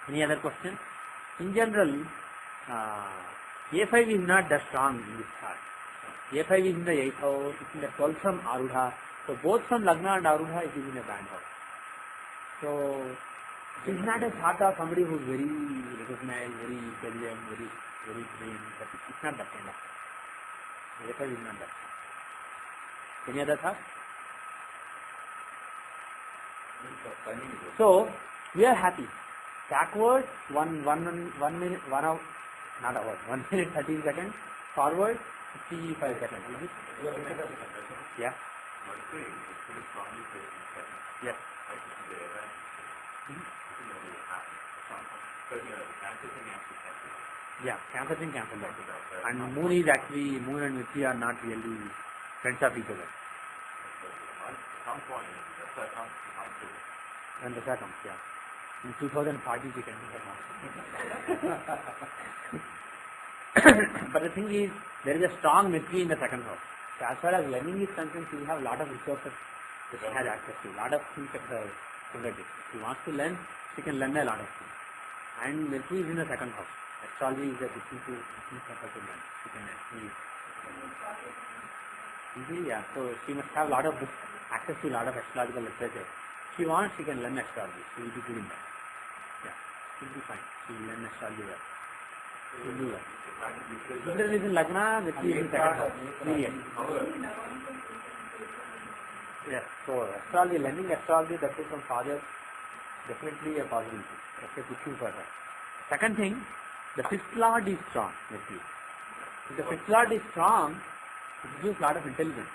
Any other question? In general, A5 is not that strong in this chart. A5 is in the 8th house, it is in the 12th from Arudha. So both from Lagna and Arudha, it is in a band house. So it is not a chart of somebody who is very recognized, very intelligent, very trained. It's not that kind of. A5 is not that. Any other thought? So we are happy. Backward 1 minute, 1 hour, not hour, 1 minute 13 seconds. Forward 55 seconds. Is it? Yeah. Yes. Yeah, Cancer thing, Cancer light. And Moon is actually, Moon and Mithri are not really friends of each other. When Dasha comes, yeah. In 2040 we can do that. But the thing is, there is a strong Mithri in the 2nd house. So as far as learning is concerned, she will have a lot of resources that she has access to, a lot of things at her fingertips. If she wants to learn, she can learn a lot of things. And Mithri is in the 2nd house. Astrology is a different for her to learn. She can actually, yeah, so she must have a lot of books, access to a lot of astrological literature. If she wants, she can learn astrology. She will be good in that. Yeah, she will be fine. She will learn astrology well. She will do that. Jupiter is in Lagna, Mithri is in 2nd house. Period. Yes, so astrology, learning astrology, that is from father, definitely a possibility. That's a good thing for her. Second thing, the 5th lord is strong. If the 5th lord is strong, it gives a lot of intelligence,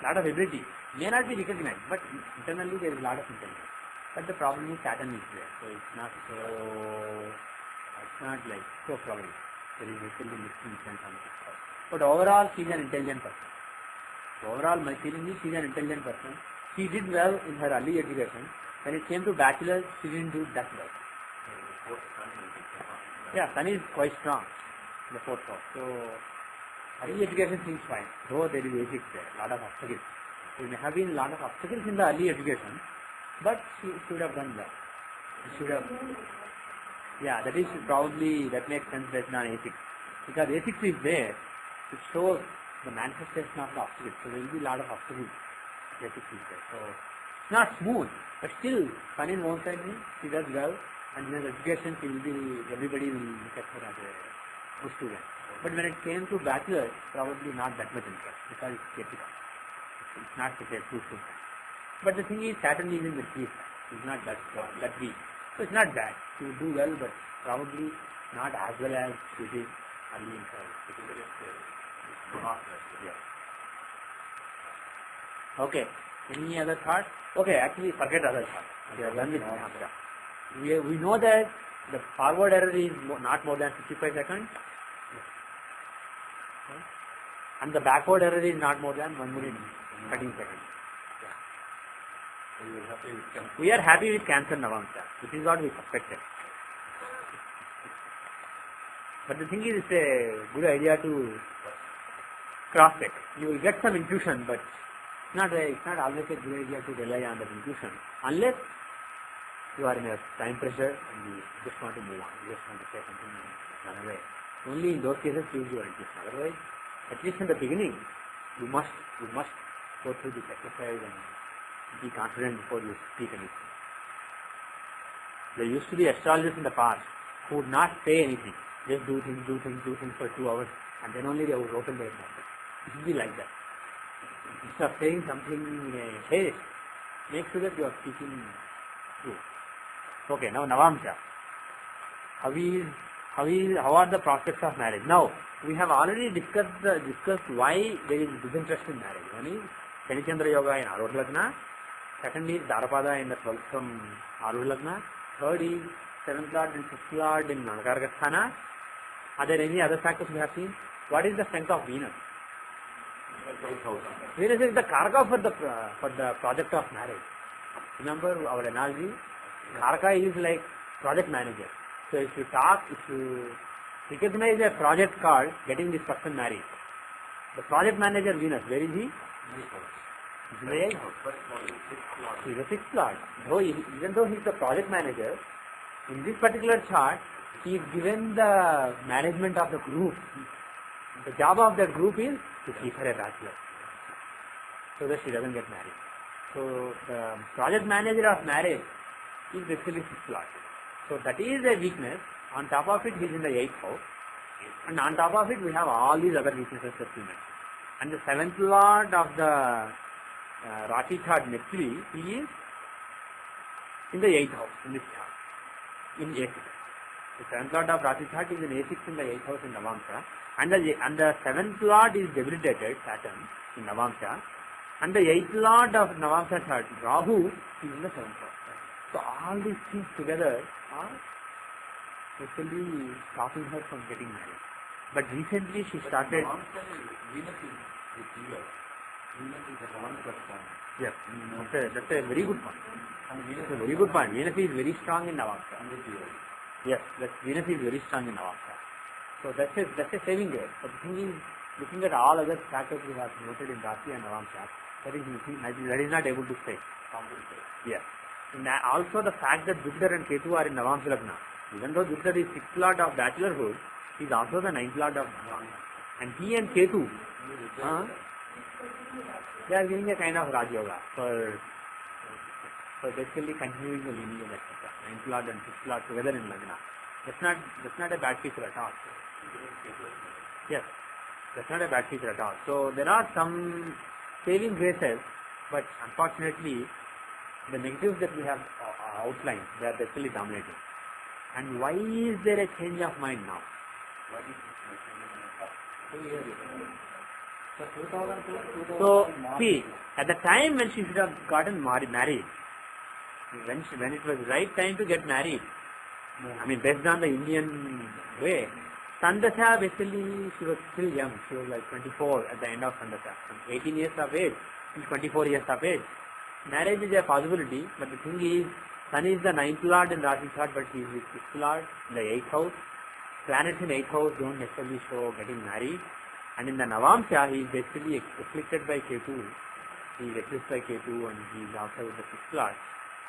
a lot of ability. May not be recognized, but internally there is a lot of intelligence. But the problem is Saturn is there, so it's not like so problem. There is basically mixing sense on this. But overall, she is an intelligent person. So overall, my feeling is she is an intelligent person. She did well in her early education. When it came to bachelor's, she didn't do that well. Yeah, Sun is quite strong in the 4th house. So, early education seems fine, though there is basics there, lot of obstacles. There may have been lot of obstacles in the early education, but she should have done that. She should have, yeah, that is probably, that makes sense based on A6. Because A6 is there, it shows the manifestation of the obstacles. So there will be a lot of obstacles. A6 is there. So it's not smooth, but still, Sun in one side means she does well, and in her education she will be, everybody will look at her as a good student. But when it came to bachelor, probably not that much interest, because it's skeptical. It's not such a fruitful time. But the thing is, Saturn is in the 3rd. It's not that weak. So it's not bad. She will do well, but probably not as well as she did early in her. Yeah. Okay. Any other thought? Okay, actually forget other thought. We are done with Hamza. We know that the forward error is not more than 55 seconds. Okay. And the backward error is not more than 1 minute 13 seconds. We are happy with Cancer Navamsa, which is what we suspected. But the thing is, it's a good idea to cross-check. You will get some intuition, but it's not always a good idea to rely on that intuition, unless you are in a time pressure and you just want to move on, you just want to say something and run away. Only in those cases use your intuition. Otherwise, at least in the beginning, you must go through this exercise and be confident before you speak anything. There used to be astrologers in the past who would not say anything, just do things for 2 hours, and then only they would open their mouth. It should be like that. Instead of saying something in a haste, make sure that you are speaking true. Okay, now Navamsa. How are the prospects of marriage? Now, we have already discussed why there is disinterest in marriage. One is Shanichandra Yoga in Arudha Lagna. Second is Darapada in the 12th from Arudha Lagna. Third is 7th Lord and 5th Lord in Nanakargasthana. Are there any other factors we have seen? What is the strength of Venus? Venus is the Karaka for the project of marriage. Remember our analogy? Karaka is like project manager. So if you recognize a project called getting this person married, the project manager Venus, where is he? He's in the 8th house. He's the 6th Lord. Even though he's the project manager, in this particular chart, he is given the management of the group. The job of that group is to keep her a bachelor, so that she doesn't get married. So the project manager of marriage is basically 6th Lord. So that is a weakness. On top of it, he is in the 8th house. And on top of it, we have all these other weaknesses that we mentioned. And the 7th Lord of the Rashi chart next week, he is in the 8th house in this chart, in A6. The 7th Lord of Rashi chart is in A6 in the 8th house in Navamsa. And the 7th Lord is debilitated, Saturn, in Navamsa. And the 8th Lord of Navamsa chart, Rahu, is in the 7th house. So all these things together are actually stopping her from getting married. But recently she started. Venus is clear. Venus is a 1+1. Yes, that's a very good point. That's a very good point. Venus is very strong in Navamsa. Yes, Venus is very strong in Navamsa. So that's a saving grace. But the thing is, looking at all other factors we have noted in Rashi and Navamsa, that is not able to stay. Yes. And also the fact that Jupiter and Ketu are in Navamsa Lagna. Even though Jupiter is 6th Lord of bachelorhood, he is also the 9th Lord of Navamsa. And he and Ketu, they are giving a kind of Raj Yoga for basically continuing the lineage, etc. 9th Lord and 6th Lord together in Lagna. That's not a bad feature at all. Yes, that's not a bad feature at all. So there are some saving graces, but unfortunately, the negatives that we have outlined, they are basically dominating. And why is there a change of mind now? So, see, at the time when she should have gotten married, when it was right time to get married, I mean, based on the Indian way, Sandasha, basically, she was still young. She was like 24 at the end of Sandasha. From 18 years of age till 24 years of age. Marriage is a possibility, but the thing is, Sun is the 9th Lord in Rashi chart, but he is the 6th Lord in the 8th house. planets in 8th house don't necessarily show getting married. And in the Navamsha, he is basically afflicted by Ketu. He is eclipsed by Ketu and he is also with the 6th lord.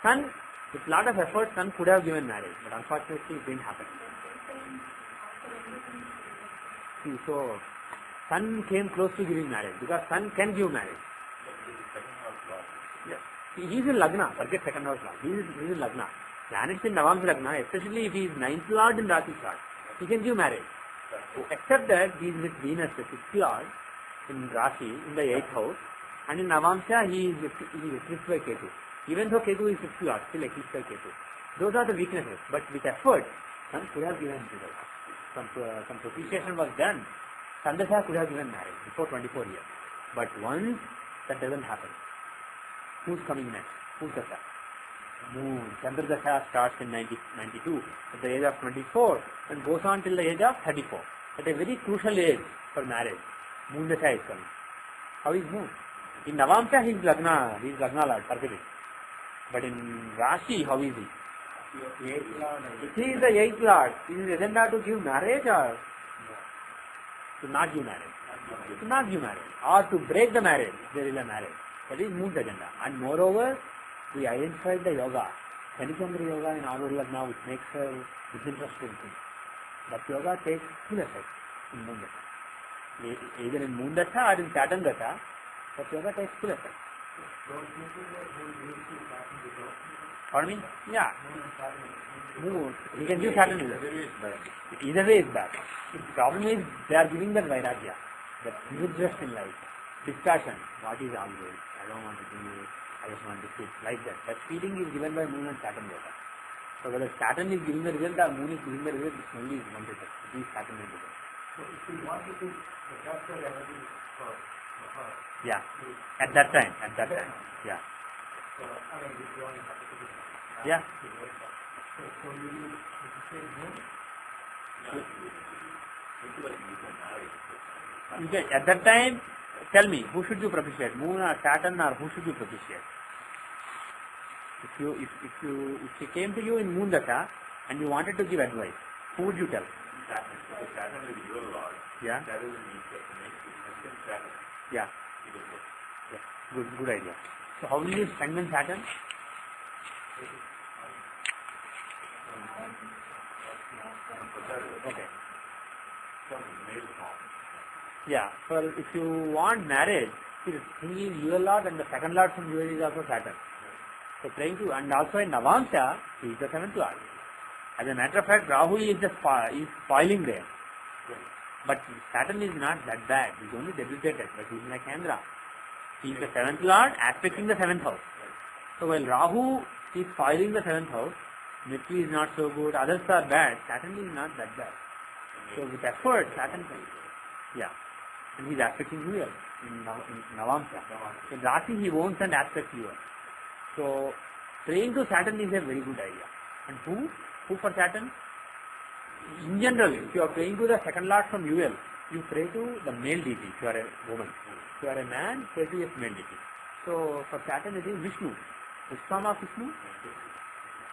Sun, with lot of effort, Sun could have given marriage, but unfortunately it didn't happen. See, so Sun came close to giving marriage because Sun can give marriage. Yeah. He is in Lagna, forget second house lord. He is in Lagna. Planets in Navamsha Lagna, especially if he is 9th lord in Rati chart, he can give marriage. Except that he is with Venus, the 6th lord, in Rashi, in the 8th house, and in Navamsha he is eclipsed by Ketu. Even though Ketu is 6th lord, still eclipsed by Ketu. Those are the weaknesses, but with effort, Sun could have given marriage. Some propitiation was done, Sandasha could have given marriage before 24 years. But once that doesn't happen, who's coming next? Who's Dasha? Moon. Chandra Dasha starts in 92 at the age of 24 and goes on till the age of 34. At a very crucial age for marriage, Moon Dasha is coming. How is Moon? In Navamsha he is Lagna Lord, perfect. But in Rashi, how is he? If he is the 8th Lord, is his agenda to give marriage or to not give marriage? To not give marriage or to break the marriage, there is a marriage. That is Moon's agenda. And moreover, we identified the yoga, Shanichandra yoga in our Lagna, which makes her disinterested thing. That yoga takes full effect in Moon Dasha. Either in Moon Dasha or in Saturn Dasha, that yoga takes full effect. Pardon me? Yeah. Moon. He can give Saturn either. Either way is bad. The problem is they are giving that Vairagya, that disinterest in life, discussion, what is all this? I don't want to do it. I just want to sit like that. That feeling is given by Moon and Saturn yoga. So whether Saturn is giving the result or Moon is giving the result, it's only one result. It is Saturn and result. So if we want to adjust the energy for her. Yeah. At that time. Yeah. So I mean, if you only have to do that. Yeah. So you say Moon? Okay. At that time, tell me, who should you propitiate? Moon or Saturn, or who should you propitiate? If she came to you in Moon Dasha and you wanted to give advice, who would you tell? Saturn is your Lord. Yeah. That is an Saturn. Yeah. Yeah. Good idea. So how will you strengthen Saturn? Okay. Yeah. So if you want marriage, he is your Lord and the second Lord from you is also Saturn. So praying to, and also in Navamsha, he is the 7th Lord. As a matter of fact, Rahu is spoiling there. But Saturn is not that bad. He is only debilitated, but he is like Andra. He is the 7th Lord aspecting the 7th house. So while Rahu is spoiling the 7th house, Mitri is not so good, others are bad, Saturn is not that bad. So with effort, Saturn can. Yeah. And he is aspecting Yuval in Navamsha. In Rashi he owns and aspects Yuval. So praying to Saturn is a very good idea. And who? Who for Saturn? In general, if you are praying to the second Lord from Yuval, you pray to the male deity if you are a woman. If you are a man, pray to a male deity. So for Saturn it is Vishnu. The son of Vishnu.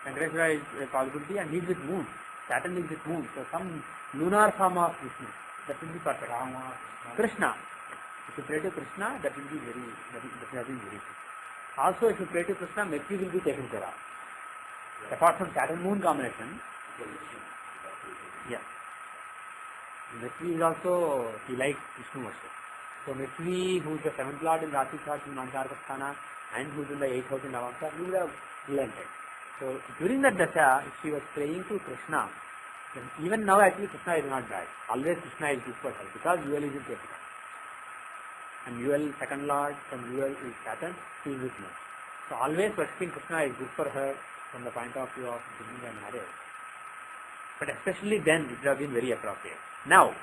Venkateswara is a possibility and he is with moon. Saturn is with moon. So some lunar form of Vishnu. That will be perfect. Krishna. If you pray to Krishna, that will be very good. Also, if you pray to Krishna, Mercury will be taken care of. Apart from Saturn-Moon combination, yeah. Mercury is also, he likes Vishnu also. So Mercury, who is the 7th Lord in Rati chart in Mankarasthana and who is in the 8th house in Navamsha, he would have relented. So during that Dasha, if she was praying to Krishna, then even now actually Krishna is not bad. Always Krishna is good for her because Yuval is in Ketu. And Yuval, second Lord from Yuval is Saturn, he is with me. So always worshipping Krishna is good for her from the point of view of giving her marriage. But especially then it would have been very appropriate. Now,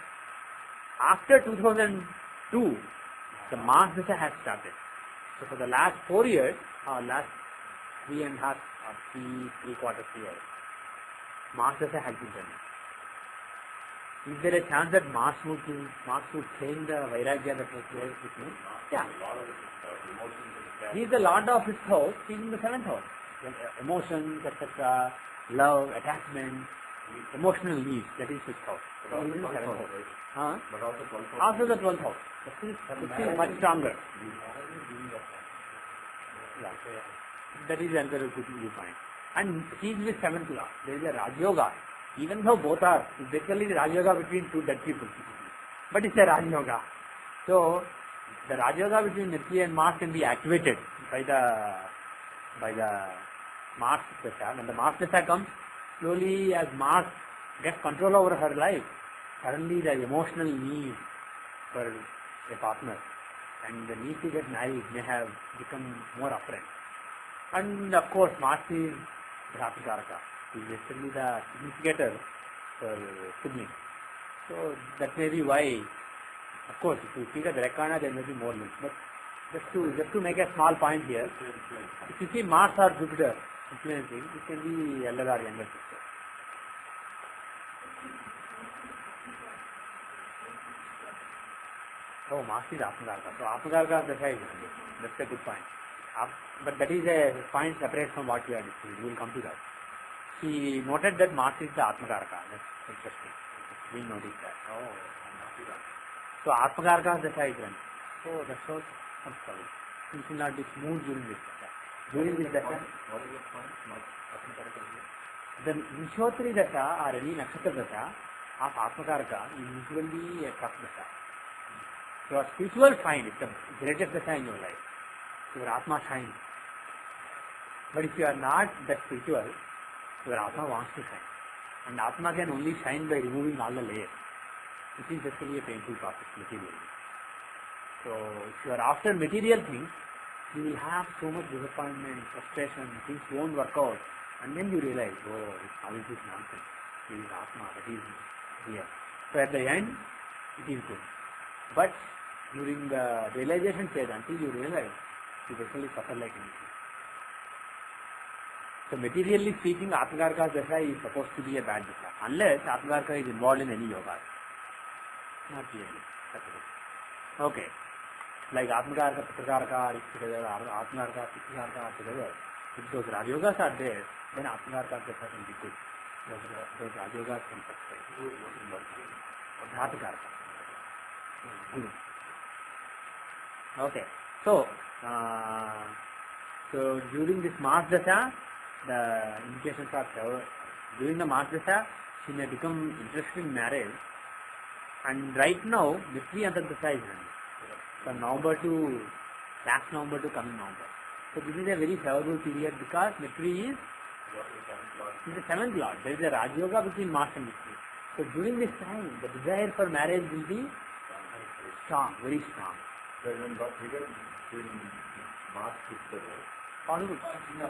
after 2002, the Mars Dasha has started. So for the last 4 years, or last 3.5 or 3.75 years, Mars Dasha has been done. Is there a chance that Mars would change the Vairagya that was there with me? Yeah. He is the Lord of his house, he is in the 7th house. Emotions, etc., love, attachment, emotional needs, that is 6th house. But Moon is in also 7th 12th house. house, right? Huh? But also 12th house. Also the 12th house. This is much stronger. Yeah. That is another good viewpoint. And he is with 7th lord. There is a Raj Yoga. Even though both are, basically the Raj Yoga between two dead people. But it's a Raj Yoga. So, the Raj Yoga between Mercury and Mars can be activated by the Mars Dasha. When the Mars Dasha comes, slowly as Mars gets control over her life, suddenly the emotional need for a partner and the need to get married may have become more apparent. And of course, Mars is Dhatukaraka. He is basically the significator for siblings. So that may be why, of course, if you see the Drakana, there may be more links. But just to make a small point here, if you see Mars or Jupiter influencing, it can be elder or younger sister. Oh, Mars is Atmakaraka. So Atmakaraka, that's a good point. But that is a point separate from what we are discussing. We will come to that. He noted that Mars is the Atmakaraka. That's interesting. We noticed that. Oh, Mars is Atmakaraka. So Atmakaraka Dasha is running. So that shows some struggle. It will not be smooth during this Dasha. During this Dasha, What is the point? Not Atmakaraka. the Vishotri Dasha or any Nakshatra Dasha of Atmakaraka is usually a tough Dasha. Your spiritual find is the greatest Dasha in your life. Your Atma shines. But if you are not that spiritual, your Atma wants to shine. And Atma can only shine by removing all the layers. It is actually a painful process materially. So if you are after material things, you will have so much disappointment, frustration, things won't work out. And then you realize, oh, all this is nonsense. It is Atma, that is real. So at the end, it is good. But during the realization stage, until you realize, you basically suffer like anything. So materially speaking, Atmakaraka Dasha is supposed to be a bad Dasha, unless Atmakaraka is involved in any yoga. Not really. Okay. Like Atmakaraka, Pitrakaraka are together, Atmakaraka, Pitrakaraka are together. If those Rajogas are there, then Atmakaraka Dasha can be good. Those Rajogas can succeed. Dhatukaraka. Okay. So during this Mars Dasha, the indications are several. During the Mars Dasha, she may become interested in marriage. And right now, Mitri Antar Dasha is running. From November to, last November to coming November. So this is a very favorable period because Mitri is the 7th lord. There is a Raj Yoga between Mars and Mitri. So during this time, the desire for marriage will be strong, very strong. So when got triggered in Mars is the Possible.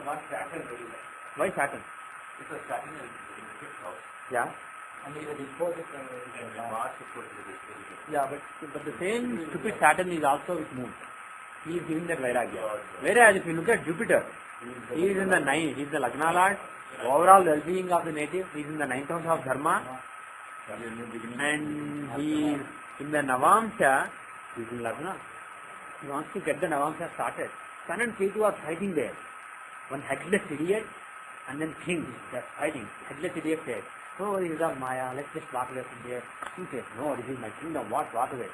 What Saturn very well. Why Saturn? because Saturn is in the 5th house. Yeah. And he was imposed And Mars of course is the Yeah, but the same stupid Saturn is also with Moon. He is giving that Vairagya. Whereas if you look at Jupiter, he is in the 9th, he is the Lagna Lord. Overall well-being of the native, he is in the 9th house of Dharma. And he is in the Navamsha, he is in Lagna. He wants to get the Navamsha started. Sun and Ketu are fighting there. One headless idiot and then king, they are fighting. Headless idiot says, oh, this is of Maya, let's just walk away from there. He says, no, this is my kingdom, what walk away?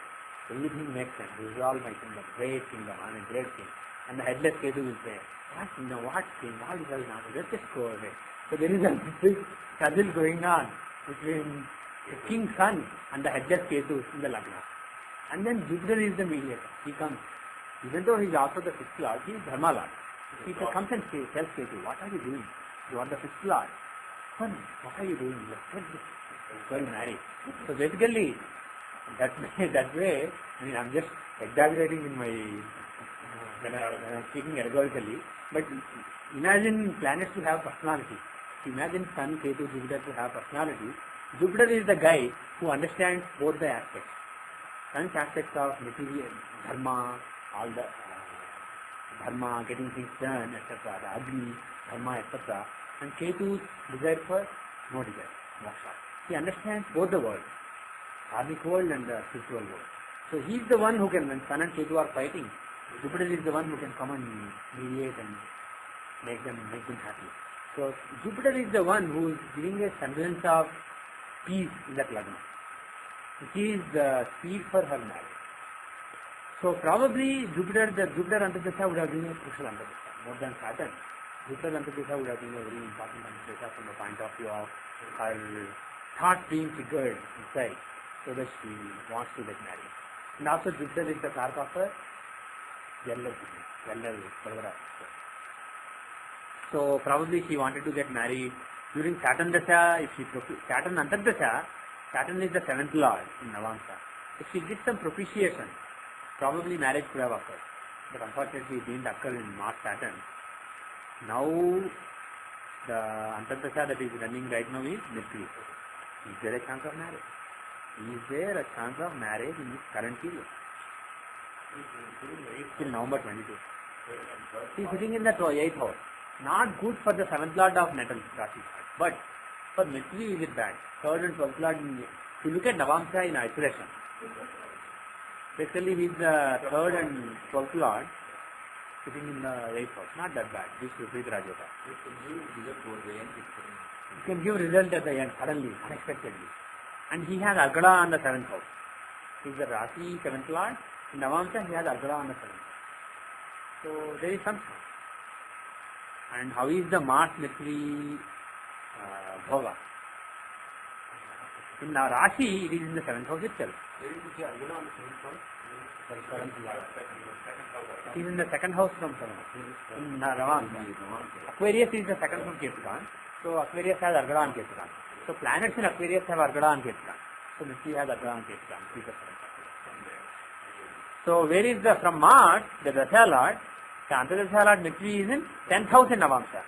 Everything makes sense, this is all my kingdom, great kingdom, I am a great king. And the headless Ketu will say, what kingdom, what king, all this is not, let's just go away. So there is a big struggle going on between the king's son and the headless Ketu in the Lagna. And then Jupiter is the mediator, he comes. Even though he is also the 6th lord, he is Dharma lord. He comes and tells Ketu, what are you doing? You are the 6th lord. Son, what are you doing? Let's get this girl married. So basically, that way, I mean, I'm just exaggerating in my, when I'm speaking allegorically, but imagine planets to have personality. Imagine Sun, Ketu, Jupiter to have personality. Jupiter is the guy who understands both the aspects. Sun's aspects of material, dharma, all the dharma, getting things done, etc., the Agni, dharma, etc., and Ketu's desire for no desire, moksha. He understands both the worlds, karmic world and the spiritual world. So he is the one who can, when Sun and Ketu are fighting, Jupiter is the one who can come and mediate and make them happy. So Jupiter is the one who is giving a semblance of peace in that lagna. It is the speed for her marriage. So probably Jupiter Antardasha would have been a crucial Antardasha, more than Saturn. Jupiter Antardasha would have been a very important Antardasha from the point of view of her thoughts being figured inside, so that she wants to get married. And also Jupiter is the clerk of her Yellow. So probably she wanted to get married during Saturn Dasha. If she Saturn Antardasha, Saturn is the 7th lord in Navamsa. If she did some propitiation, probably marriage could have occurred. But unfortunately it didn't occur in Mars Saturn. Now the Antardasha that is running right now is Mercury. Is there a chance of marriage? Is there a chance of marriage in this current period? Till November 22. He is sitting in the 8th house. Not good for the 7th lord of natal Rashi. But for Mercury is it bad? 3rd and 12th lord, if you look at Navamsa in isolation, basically he is the 3rd and 12th lord sitting in the 8th house. Not that bad. This is with Rajyoga. It can give result at the end, suddenly, unexpectedly. And he has Argada on the 7th house. He is the Rashi 7th lord. In Navamsa he has Argada on the 7th. So there is some chance. And how is the Mars Mercury Bhoga? In Rashi it is in the 7th house itself. It is in the 2nd house from 7th. In Navamsa. Aquarius is the 2nd from Ketukan. So Aquarius has Argada on Ketukan. So planets in Aquarius have Argada on Ketukan. So Mercury has Argada on Ketukan. So where is the, from Mars, the Dasha Lord, the Antardasha Lord Mercury is in 10th house in Navamsa.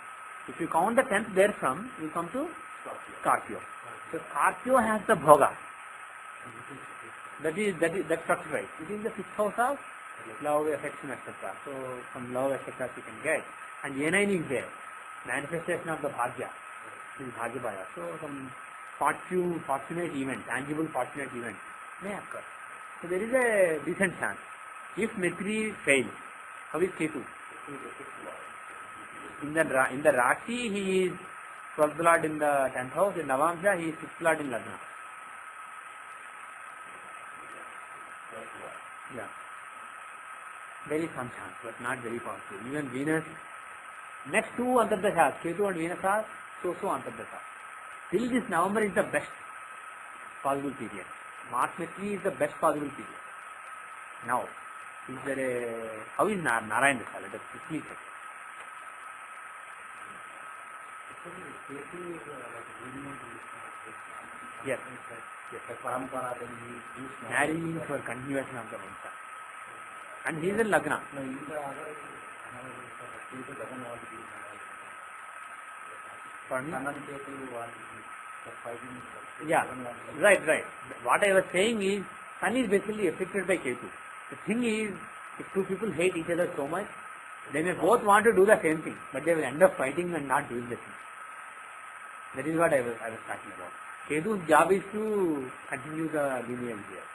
If you count the 10th there from, you come to Scorpio. So Scorpio has the Bhoga. That's right. It is the 6th house of love, affection, etc. So from love, etc. you can get. And A9 is there. Manifestation of the Bhagya. This is Bhagyabhaya. So some fortunate event, tangible fortunate event may occur. So there is a decent chance. If Mercury fails, how is Ketu? In the Rashi he is 12th lord in the 10th house. In Navamsa he is 6th lord in Lagna. Yeah. There is some chance, but not very positive. Even Venus, next two Antardashas, Ketu and Venus are so Antardasha. Till this November is the best possible period. Mars Mercury is the best possible period. Now, is there a, how is Narayan Dasha? Let us quickly check. Yes. Marrying for continuation of the Vamsa. And he is in Lagna. Yeah, right. What I was saying is, Sun is basically affected by Ketu. The thing is, if two people hate each other so much, they may both want to do the same thing, but they will end up fighting and not doing the thing. That is what I was talking about. Ketu's job is to continue the lineage here.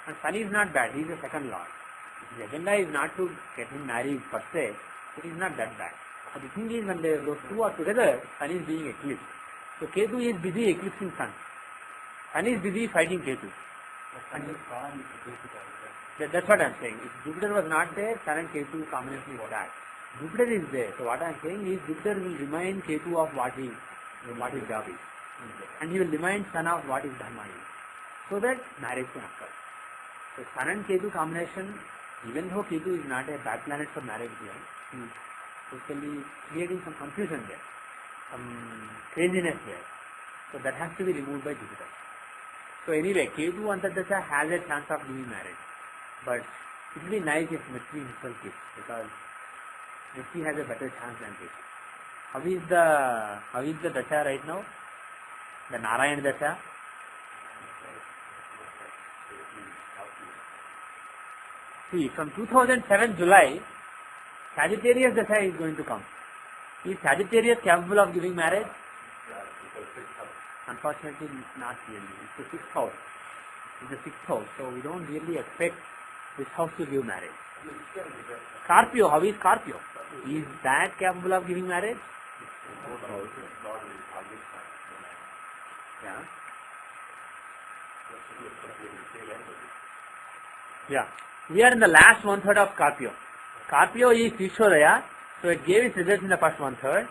And Sun is not bad, he is the 2nd lord. His agenda is not to get him married per se, it is not that bad. But the thing is, when those two are together, Sun is being eclipsed. So Ketu is busy eclipsing Sun. Sun is busy fighting Ketu. And that's what I am saying. If Jupiter was not there, Sun and Ketu combination is bad. Jupiter is there. So what I am saying is, Jupiter will remind Ketu of what his job is. And he will remind Sun of what his dharma is. So that marriage can occur. So Sun and Ketu combination, even though Ketu is not a bad planet for marriage here, he is totally creating some confusion there, some craziness there. So that has to be removed by Jupiter. So anyway, Ketu Antardasha has a chance of doing marriage. But it will be nice if Mercury himself gives, because Mercury has a better chance than Ketu. How is the Dasha right now? The Narayan Dasha. See, from 2007 July, Sagittarius Dasha is going to come. Is Sagittarius capable of giving marriage? Unfortunately, not really. It's the 6th house. So we don't really expect this house to give marriage. Scorpio, how is Scorpio? Is that capable of giving marriage? Yeah. Yeah. We are in the last one third of Scorpio. Scorpio is Vishwadaya, so it gave its results in the first one third.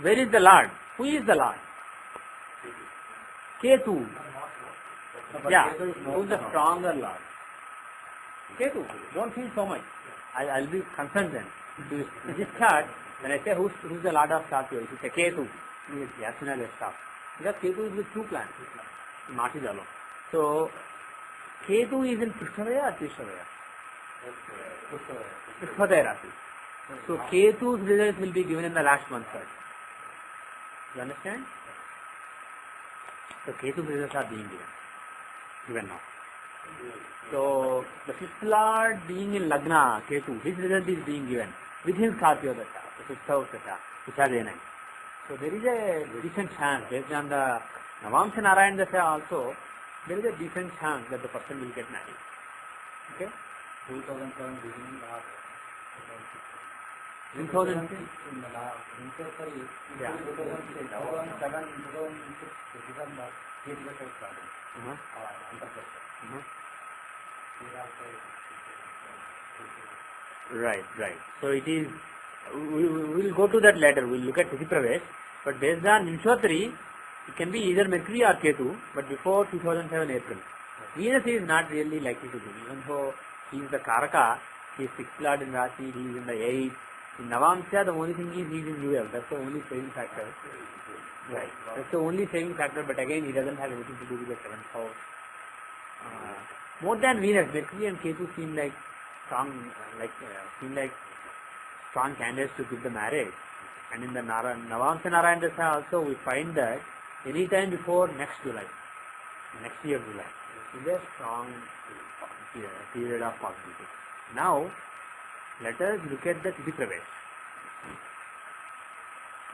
Where is the Lord? Who is the Lord? Ketu. Yeah. Who is the stronger Lord? Ketu. Don't feel so much. I'll be concerned then. In this chart, when I say who's the Lord of Scorpio, if you say Ketu, it's rational stuff. Because Ketu is with two planets. Mati Dalo. So, Ketu is in Krishnavaya or Krishnavaya? Krishnavaya Rasi. So, Ketu's results will be given in the last one third. You understand? So, Ketu's results are being given now. So, the fifth lord being in Lagna, Ketu, his result is being given within Scorpio Dasha, the fifth house Dasha, which are the 9. So, there is a decent chance, based on the Navamsha Narayan Dasha also, there is a decent chance that the person will get married. Okay? 2007 beginning last 2006? in the last, Yeah. 2007, 2006, December, he started. Right. So it is, we will go to that later, we will look at Tithi but based on Nimshotri, it can be either Mercury or Ketu, but before 2007 April. Venus is not really likely to be, even though he is the Karaka, he is 6th Lord in Rasi, he is in the 8th. In Navamsha, the only thing is he is in UL, that's the only saving factor. Right. That's the only saving factor, but again, he doesn't have anything to do with the 7th house. More than Venus, Mercury and Ketu seem like strong candidates to give the marriage. And in the Navamsha Narayan Dasha also, we find that any time before next year July, is a strong period of possibility. Now, let us look at the Tithi Pravesh.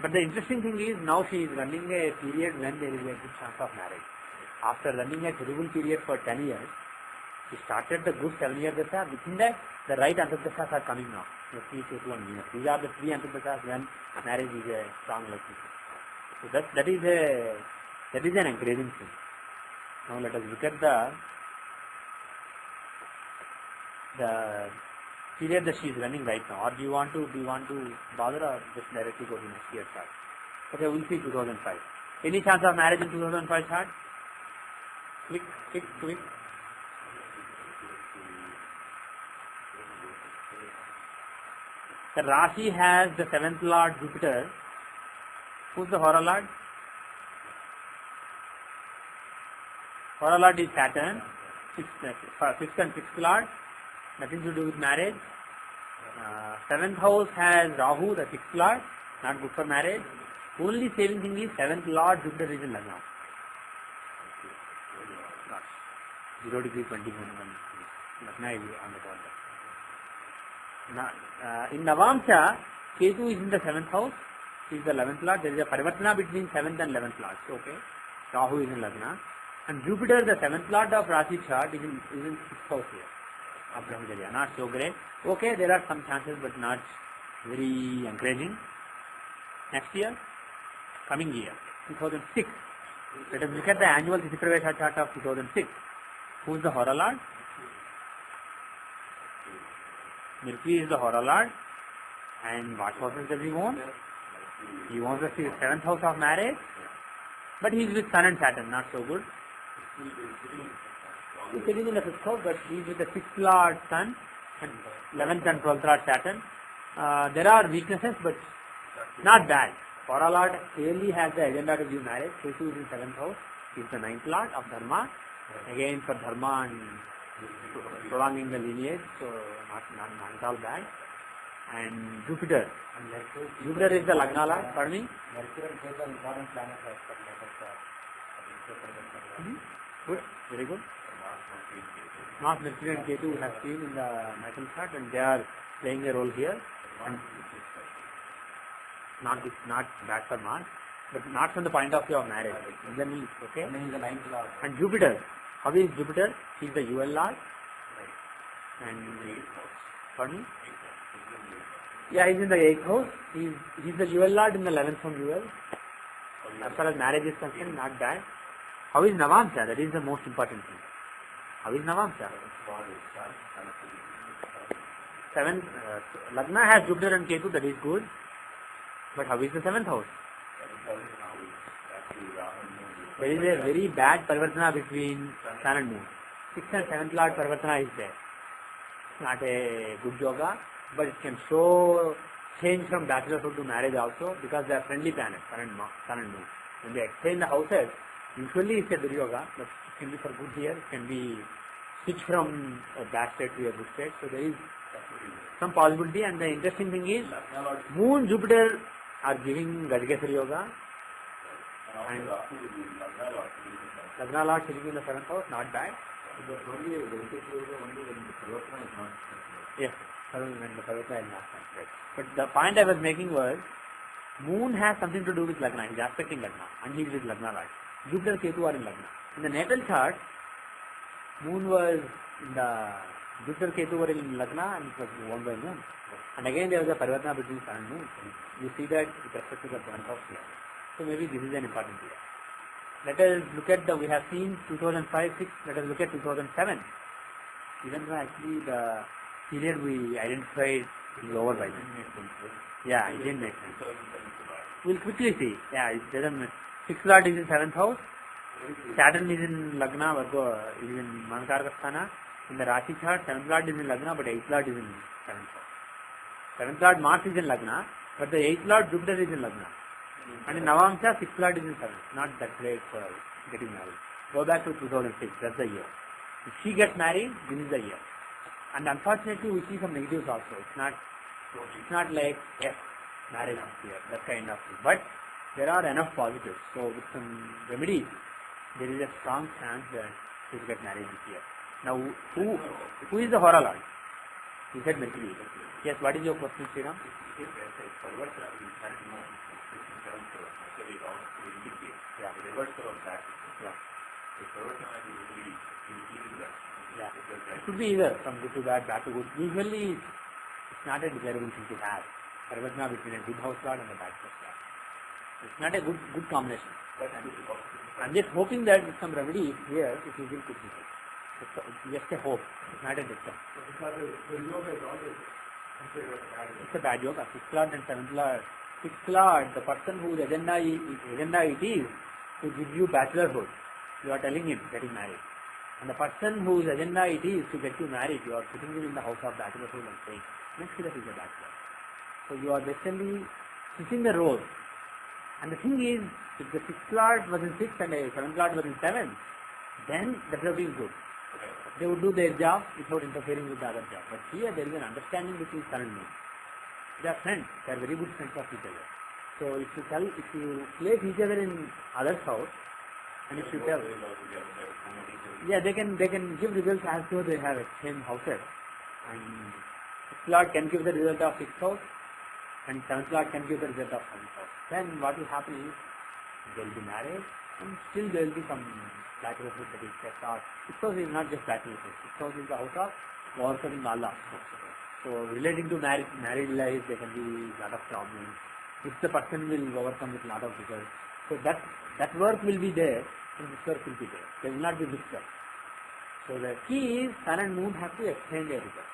But the interesting thing is, now she is running a period when there is a good chance of marriage. After running a terrible period for 10 years, she started the good 7-year Dasha. Within that, the right Antardashas are coming now. These are the 3 Antardashas when marriage is a strong likelihood. So that is an encouraging thing. Now let us look at the period that she is running right now. Or do you want to bother or just directly go to next year chart? Okay, we'll see 2005. Any chance of marriage in 2005 chart? Quick. The Rashi has the 7th Lord Jupiter. Who's the Hora Lord? Hora Lord is Saturn. 6th and 6th Lord. Nothing to do with marriage. 7th house has Rahu, the 6th Lord. Not good for marriage. Only saving thing is 7th Lord Jupiter is in Lagna. 0 degree 20 Lagna is on the border. In Navamsha, Ketu is in the 7th house, he is the 11th Lord. There is a Parivartana between 7th and 11th Lord. So, okay, Rahu is in Lagna. And Jupiter, the 7th Lord of Rasi chart, is in 6th house here. Of Brahmacharya. Not so great. Okay, there are some chances, but not very encouraging. Next year, coming year, 2006. Let us look at the annual Tithi Pravesha chart of 2006. Who is the Hora Lord? Mercury is the Hora Lord. And what houses does he own? He owns the 7th house of marriage. But he is with Sun and Saturn, not so good. He is sitting in the 5th house, but he is with the 6th Lord Sun and 11th and 12th Lord Saturn. There are weaknesses, but not bad. Hora Lord clearly has the agenda to give marriage. Ketu is in 7th house. He is the 9th Lord of Dharma. Again for Dharma and prolonging the lineage, so not at all bad. And Jupiter. Jupiter is the Lagna Lord, pardon me? Mercury and Ketu are important planets as per Good, very good. Mars, Mercury and Ketu have seen in the natal chart and they are playing a role here. And not bad for Mars, but not from the point of view of marriage. In the East, okay? And then the 9th Lord. And Jupiter, how is Jupiter? He is the UL Lord. And pardon me? Yeah, he's in the 8th house. He's the jewel lord in the 11th from jewel. As far as marriage is concerned, not bad. How is Navamsha? That is the most important thing. How is Navamsha? 7th, Lagna has Jupiter and Ketu, that is good. But how is the 7th house? There is a very bad Parivartana between Sun and Moon. 6th and 7th Lord Parivartana is there. It's not a good yoga, but it can show change from bachelorhood to marriage also because they are friendly planets, Sun and Moon. When they exchange the houses, usually it's a good yoga, but it can be for good here, it can be switch from a bad state to a good state. So there is some possibility, and the interesting thing is Moon, Jupiter are giving Gajkesari yoga, and Lagna Lord sitting in the 7th house, not bad. Yes, when the Parvata is not right. But the point I was making was, Moon has something to do with Lagna, he is aspecting Lagna, and he is with Lagna Lord. Jupiter, Ketu are in Lagna. In the natal chart, Moon was in the, Jupiter, Ketu were in Lagna, and it was owned by Moon. And again there was a Parivartana between Sun and Moon. You see that with respect to the 7th house here. So maybe this is an important year. Let us look at we have seen 2005-6, let us look at 2007. Even though actually the period we identified is over by then. Yeah, it didn't make sense. We'll quickly see. Yeah, it doesn't make 6th Lord is in 7th house. Saturn is in Lagna, Virgo is in Mankaraka. In the Rashi chart, 7th Lord is in Lagna, but 8th Lord is in 7th house. 7th Lord Mars is in Lagna, but the 8th Lord Jupiter is in Lagna. And in Navamsha, 6th Lord is in 7th. Not that great for getting married. Go back to 2006, that's the year. If she gets married, this is the year. And unfortunately, we see some negatives also. It's not like, yes, marriage is here, that kind of thing. But there are enough positives. So with some remedies, there is a strong chance that she will get married this year. Now, who is the Hora Lord? He said Mercury. Yes, what is your question, Sriram? Yeah. Yeah. It could be either from good to bad, bad to good. Usually, it's not a desirable thing to have. Parvatana between a good house lord and a bad house lord. It's not a good combination. I'm just hoping that with some remedy here, it will give good results. It's just a hope. It's not a dictum. It's a bad yoga. 6th Lord and 7th Lord. 6th Lord, the person whose agenda it is to give you bachelorhood, you are telling him getting married. And the person whose agenda it is to get you married, you are putting him in the house of bachelorhood and saying, next year is a bachelor. So you are basically switching the role. And the thing is, if the 6th Lord was in 6th and the 7th Lord was in 7th, then that would have been good. They would do their job without interfering with the other job. But here there is an understanding between Sun and Moon. They are friends. They are very good friends of each other. So if you place each other in other's house, and if you tell, yeah, they can give results as though they have same houses. And 6th Lord can give the result of 6th house, and 7th Lord can give the result of 7th house. Then what will happen is they will be married, and still there will be some bachelorhood that is kept out. 6th house is not just bachelorhood. 6th house is the house of overcoming Allah. So relating to married life, there can be a lot of problems. If the person will overcome with a lot of results. So that work will be there, and this work will be there. There will not be mixed up. So the key is Sun and Moon have to exchange their results.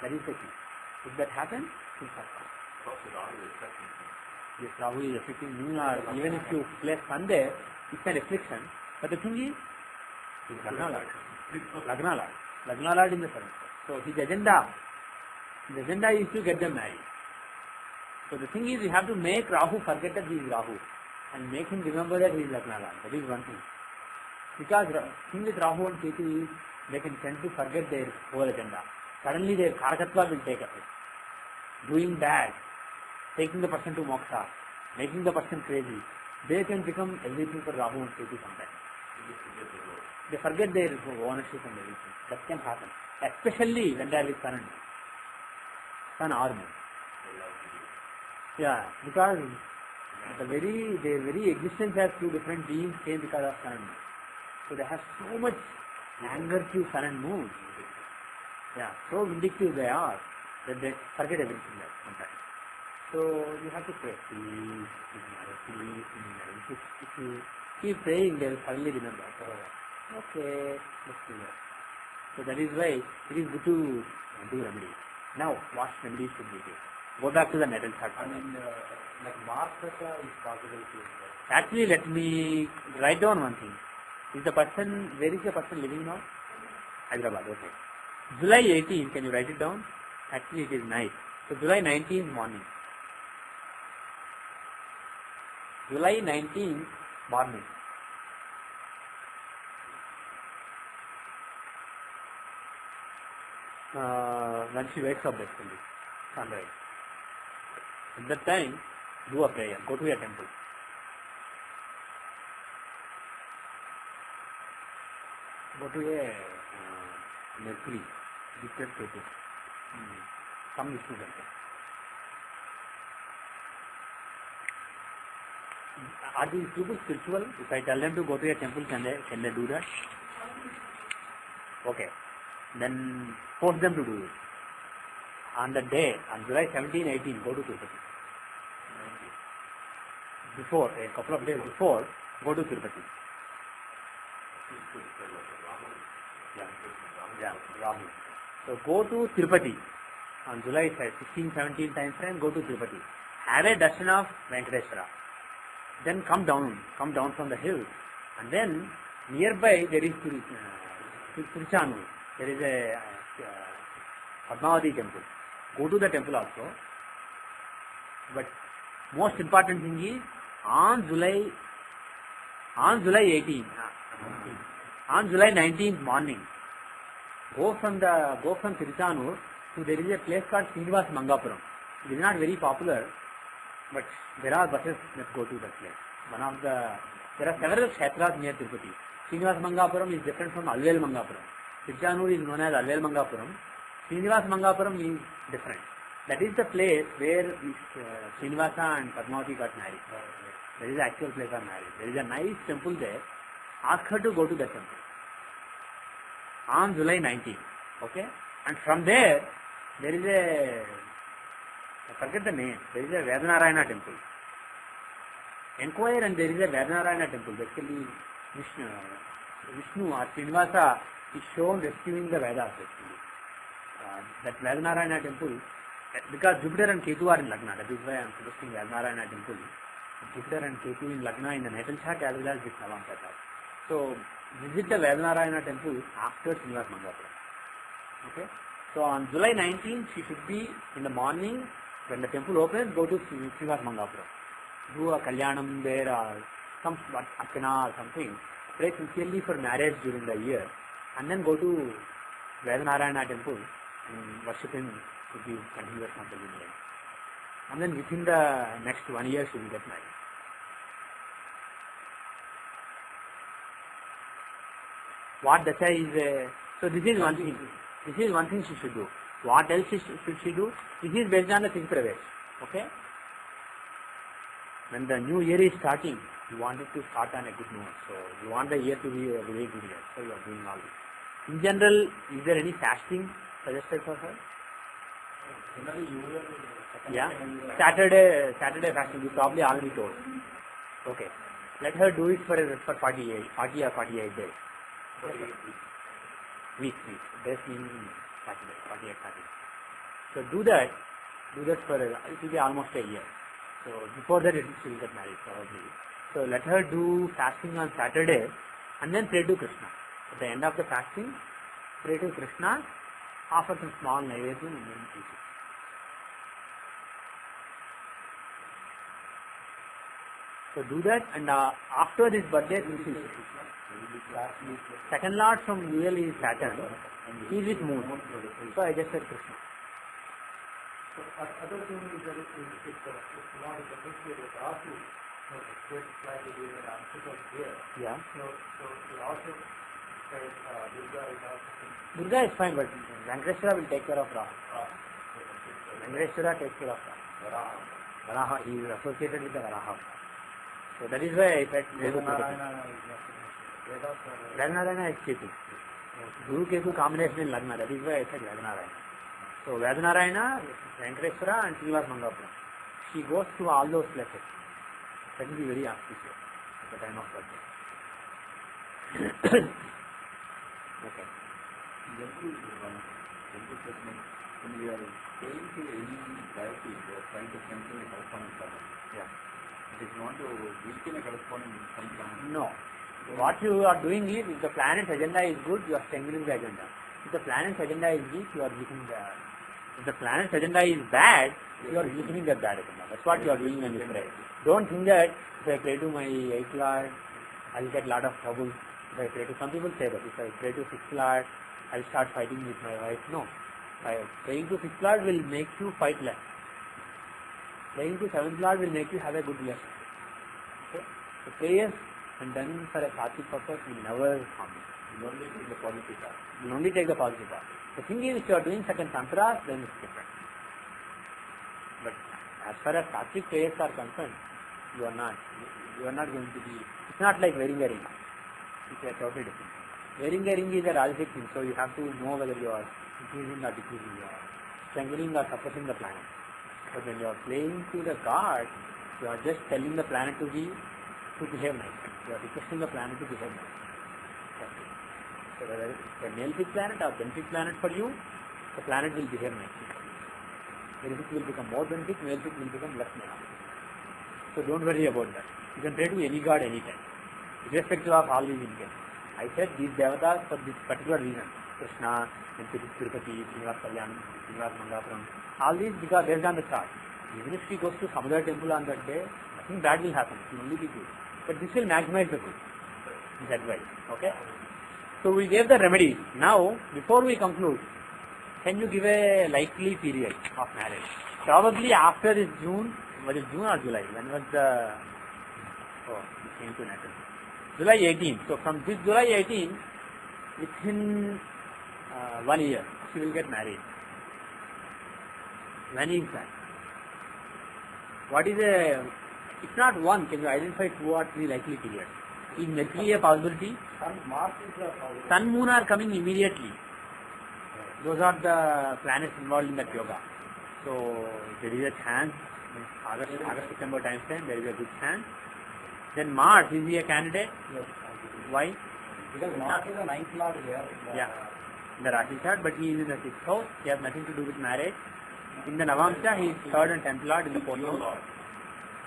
That is the key. If that happens, things are fine. Yes, Rahu is affecting Moon, or even if you place Sun there, it's an affliction. But the thing is, Lagna Lord. Lagna Lord in the 7th. So his agenda is to get them married. So the thing is, you have to make Rahu forget that he is Rahu, and make him remember that he is Lagna Lord. That is one thing. Because the thing with Rahu and Ketu is, they can tend to forget their whole agenda. Suddenly their Karakatva will take effect. Doing bad, taking the person to moksha, making the person crazy, they can become everything for Rahu and Ketu sometimes. They forget their ownership and everything. That can happen. Especially when they are with Sun and Sun or Moon. Yeah, because their very existence has two different beings came because of Sun and Moon. So they have so much anger to Sun and Moon. Yeah, so vindictive they are that they forget everything there sometimes. So you have to pray. Please, please, please. If you keep praying, they will suddenly remember. So, okay, let's do that. So that is why it is good to do remedy. Now, what remedy should we do? Go back to the natal chart. I mean, like Mars pressure is possible to Actually, let me write down one thing. Is the person, where is the person living now? Hyderabad, okay. July 18, can you write it down? Actually, it is night. So, July 19 morning. July 19 morning. When she wakes up, basically, sunrise. At that time, do a prayer. Go to a temple. Go to a Mercury, Victor Ketu, some Vishnu temple. Are these people spiritual? If I tell them to go to a temple, can they do that? Okay. Then force them to do it. On the day, on July 17, 18, go to Tirupati. Before, a couple of days before, go to Tirupati. Yeah, Rahu. So go to Tirupati on July 16, 17 time frame. Go to Tirupati. Have a darshan of Venkateshwara. Then come down from the hill, and then nearby there is Tiruchanur. There is a Padmavati temple. Go to the temple also. But most important thing is on July 18, on July 19th morning, go from Tiruchanur to there is a place called Srinivas Mangapuram. It is not very popular, but there are buses that go to that place. There are several kshetras near Tirupati. Srinivas Mangapuram is different from Alvel Mangapuram. Tiruchanur is known as Alvel Mangapuram. Srinivas Mangapuram is different. That is the place where Srinivasa and Padmavati got married. There is the actual place of marriage. There is a nice temple there. Ask her to go to that temple on July 19th. Okay? And from there is I forget the name. There is a Vedanarayana temple. Inquire, and there is a Vedanarayana temple. Basically, Vishnu or Srinivasa is shown rescuing the Vedas. Basically, that Vedanarayana temple, because Jupiter and Ketu are in Lagna. That is why I am suggesting Vedanarayana temple. Jupiter and Ketu in Lagna in the natal chart as well as with Navamsa chart. So visit the Vedanarayana temple after Srinivas Mangapuram. Okay. So on July 19th, she should be in the morning. When the temple opens, go to Srinivas Mangapuram. Do a Kalyanam there or some Archana or something. Pray sincerely for marriage during the year. And then go to Vedanarayana temple and worship him to give continuous temple in life. And then within the next 1 year, she will get married. What Dasha is, so this is one thing. This is one thing she should do. What else should she do? This is based on the Singh Pravesh. Okay? When the new year is starting, you want it to start on a good note. So you want the year to be a very good year. So you are doing all this. In general, is there any fasting suggested for her? Yeah? Saturday fasting, you probably already told. Okay. Let her do it for 40 or 48 days. Week. Days means 48. So do that for, it will be almost a year. So before that she will get married probably. So let her do fasting on Saturday and then pray to Krishna. At the end of the fasting, pray to Krishna, offer some small naivedya and then eat it. So do that, and after this birthday, second lord from UL is Saturn. He is with moon. So I just said Krishna. So other thing is that if you want to appreciate it, also it's slightly different because here. Yeah. So it also says Durga is also. Durga is fine, but Venkateshwara will take care of Rahu. Venkateshwara takes care of Rahu. Varaha, he is associated with the Varaha. So that is why I said Vedanarayana is Ketu. Guru Ketu combination in Lagna. That is why I said Vedanarayana. So Vedanarayana, Venkateshwara and Srinivas Mangapuram. she goes to all those places. That will be very auspicious at the time of birthday. Okay. When we are going to any diocese, we are trying to strengthen the correspondence pattern. Yeah. If you want to weaken a correspondence in some time, No. What you are doing is, if the planet's agenda is good, you are strengthening the agenda. If the planet's agenda is weak, you are weakening the. If the planet's agenda is bad, you are weakening the bad agenda. That's what you are doing when you pray. Don't think that if I pray to my 8th Lord, I'll get a lot of trouble. If I pray to, some people say that if I pray to 6th Lord, I'll start fighting with my wife. No. Praying to 6th Lord will make you fight less. Praying to 7th Lord will make you have a good relationship. Okay? So prayers and done for a sattvic purpose will never harm you. you only take the positive path. You only take the positive part. The thing is, if you are doing certain tantras, then it's different. But as far as sattvic prayers are concerned, you are not going to be, it's not like wearing a ring. It's a totally different thing. Wearing a ring is a rajasic thing, so you have to know whether you are increasing or decreasing, you are strengthening or suppressing the planet. But when you are playing to the god, you are just telling the planet to behave nicely. You are requesting the planet to behave nicely. That's it. So whether it's a malefic planet or benefic planet for you, the planet will behave nicely. Benefic will become more benefic, malefic will become less malefic. So don't worry about that. You can pray to any god anytime, irrespective of all these indications. I said these devatas for this particular reason. Krishna, and Tirupati, Srinivas Kalyanam, Srinivas Mangapuram, all these because based on the chart. Even if she goes to some other temple on that day, nothing bad will happen. It will only be good. But this will maximize the good. That way. Okay? So we gave the remedies. Now, before we conclude, can you give a likely period of marriage? Probably after this June, was it June or July? When was the... Oh, it came to Natal. July 18. So from this July 18, within 1 year, she will get married. When is that? What is a... It's not one. Can you identify 2 or 3 likely periods? Is Mercury a possibility? Sun, Moon are coming immediately. Those are the planets involved in that yoga. So there is a chance, August, September time frame, there is a good chance. Then Mars, is he a candidate? Yes. Why? Because Mars is a 9th Lord here. Yeah. In the Rashi chart, but he is in the 6th house. He has nothing to do with marriage. In the Navamsha, he is 3rd and 10th Lord in the 4th house.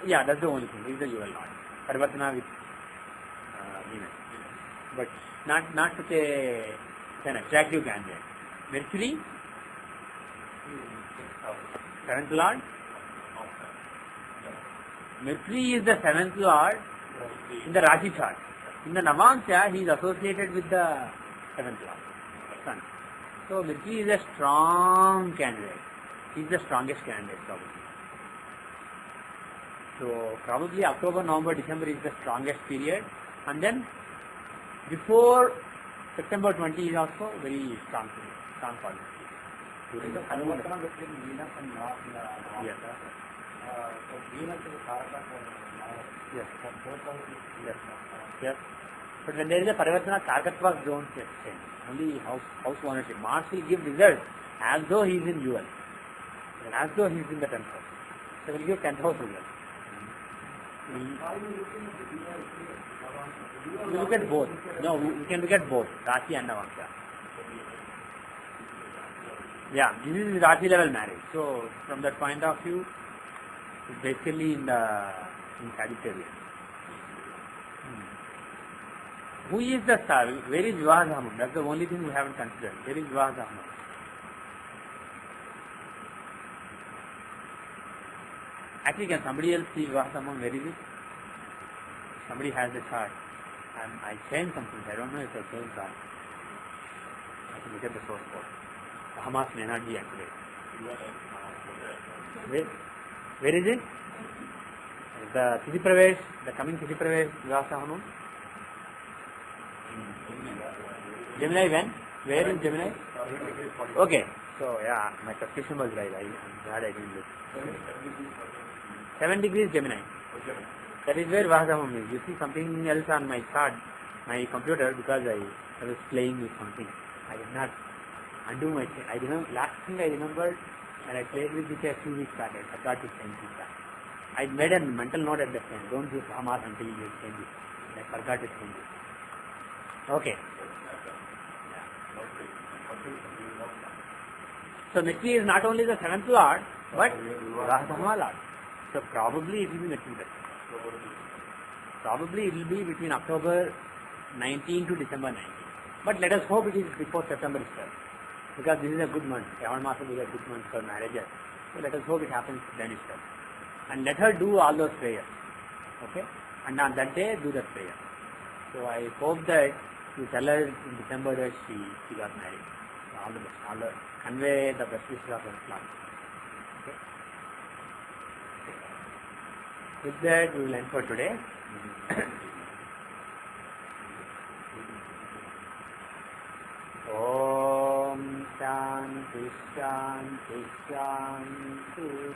Yeah, that's the only thing. He is the UL Lord. Parvatana with Venus. But not such an attractive candidate. Mercury, 7th Lord. Mercury is the 7th Lord in the Rashi chart. In the Navamsha, he is associated with the 7th Lord, Sun. So Mercury is a strong candidate. He is the strongest candidate probably. So probably October, November, December is the strongest period. And then before September 20 is also very strong period, strong policy. During the honeymoon. Between Venus and Mars in the Yes. So Venus is a Karaka for Mars. Yes. For both houses. Yes. Yes. But when there is a Parivartana, Karkatva don't change. Only house ownership. Mars will give results as though he is in UL. And as though he is in the 10th house. So will give 10th house results. We look at both. No, we can look at both. Rashi and Navamsha. Yeah, this is Rashi level marriage. So from that point of view, it's basically in Sagittarius. Who is the star? Where is Vivahadhamam? That's the only thing we haven't considered. Where is Vivahadhamam? Actually, can somebody else see Vivahadhamam? Where is it? Somebody has the chart. I changed something. I don't know if I changed that. I have to look at the source code. Hamas may not be accurate. Where is it? The Tithi Pravesh, the coming Tithi Pravesh, Vivahadhamam? Gemini when? Where in Gemini? Okay. So yeah, my suspicion was right. I'm glad I didn't look. 7 degrees Gemini. That is where Vivahadhamam is. You see something else on my chart, my computer, because I was playing with something. I did not undo my thing. Last thing I remembered when I played with it a few weeks back, I forgot to change it back. I made a mental note at that time. Don't do Brahmas until you change it. I forgot to change it. Okay. So Mithri is not only the 7th Lord, but Vivaha Lord. So probably it will be Mithri. Probably it will be between October 19 to December 19. But let us hope it is before September itself. Because this is a good month. Shravan Masa is a good month for marriages. So let us hope it happens then itself. And let her do all those prayers. Okay? And on that day, do that prayer. So I hope that you tell her in December that she got married. All the best. Convey the best wishes of Islam. Okay? With that, we will end for today. Om Shanti Shanti Shanti.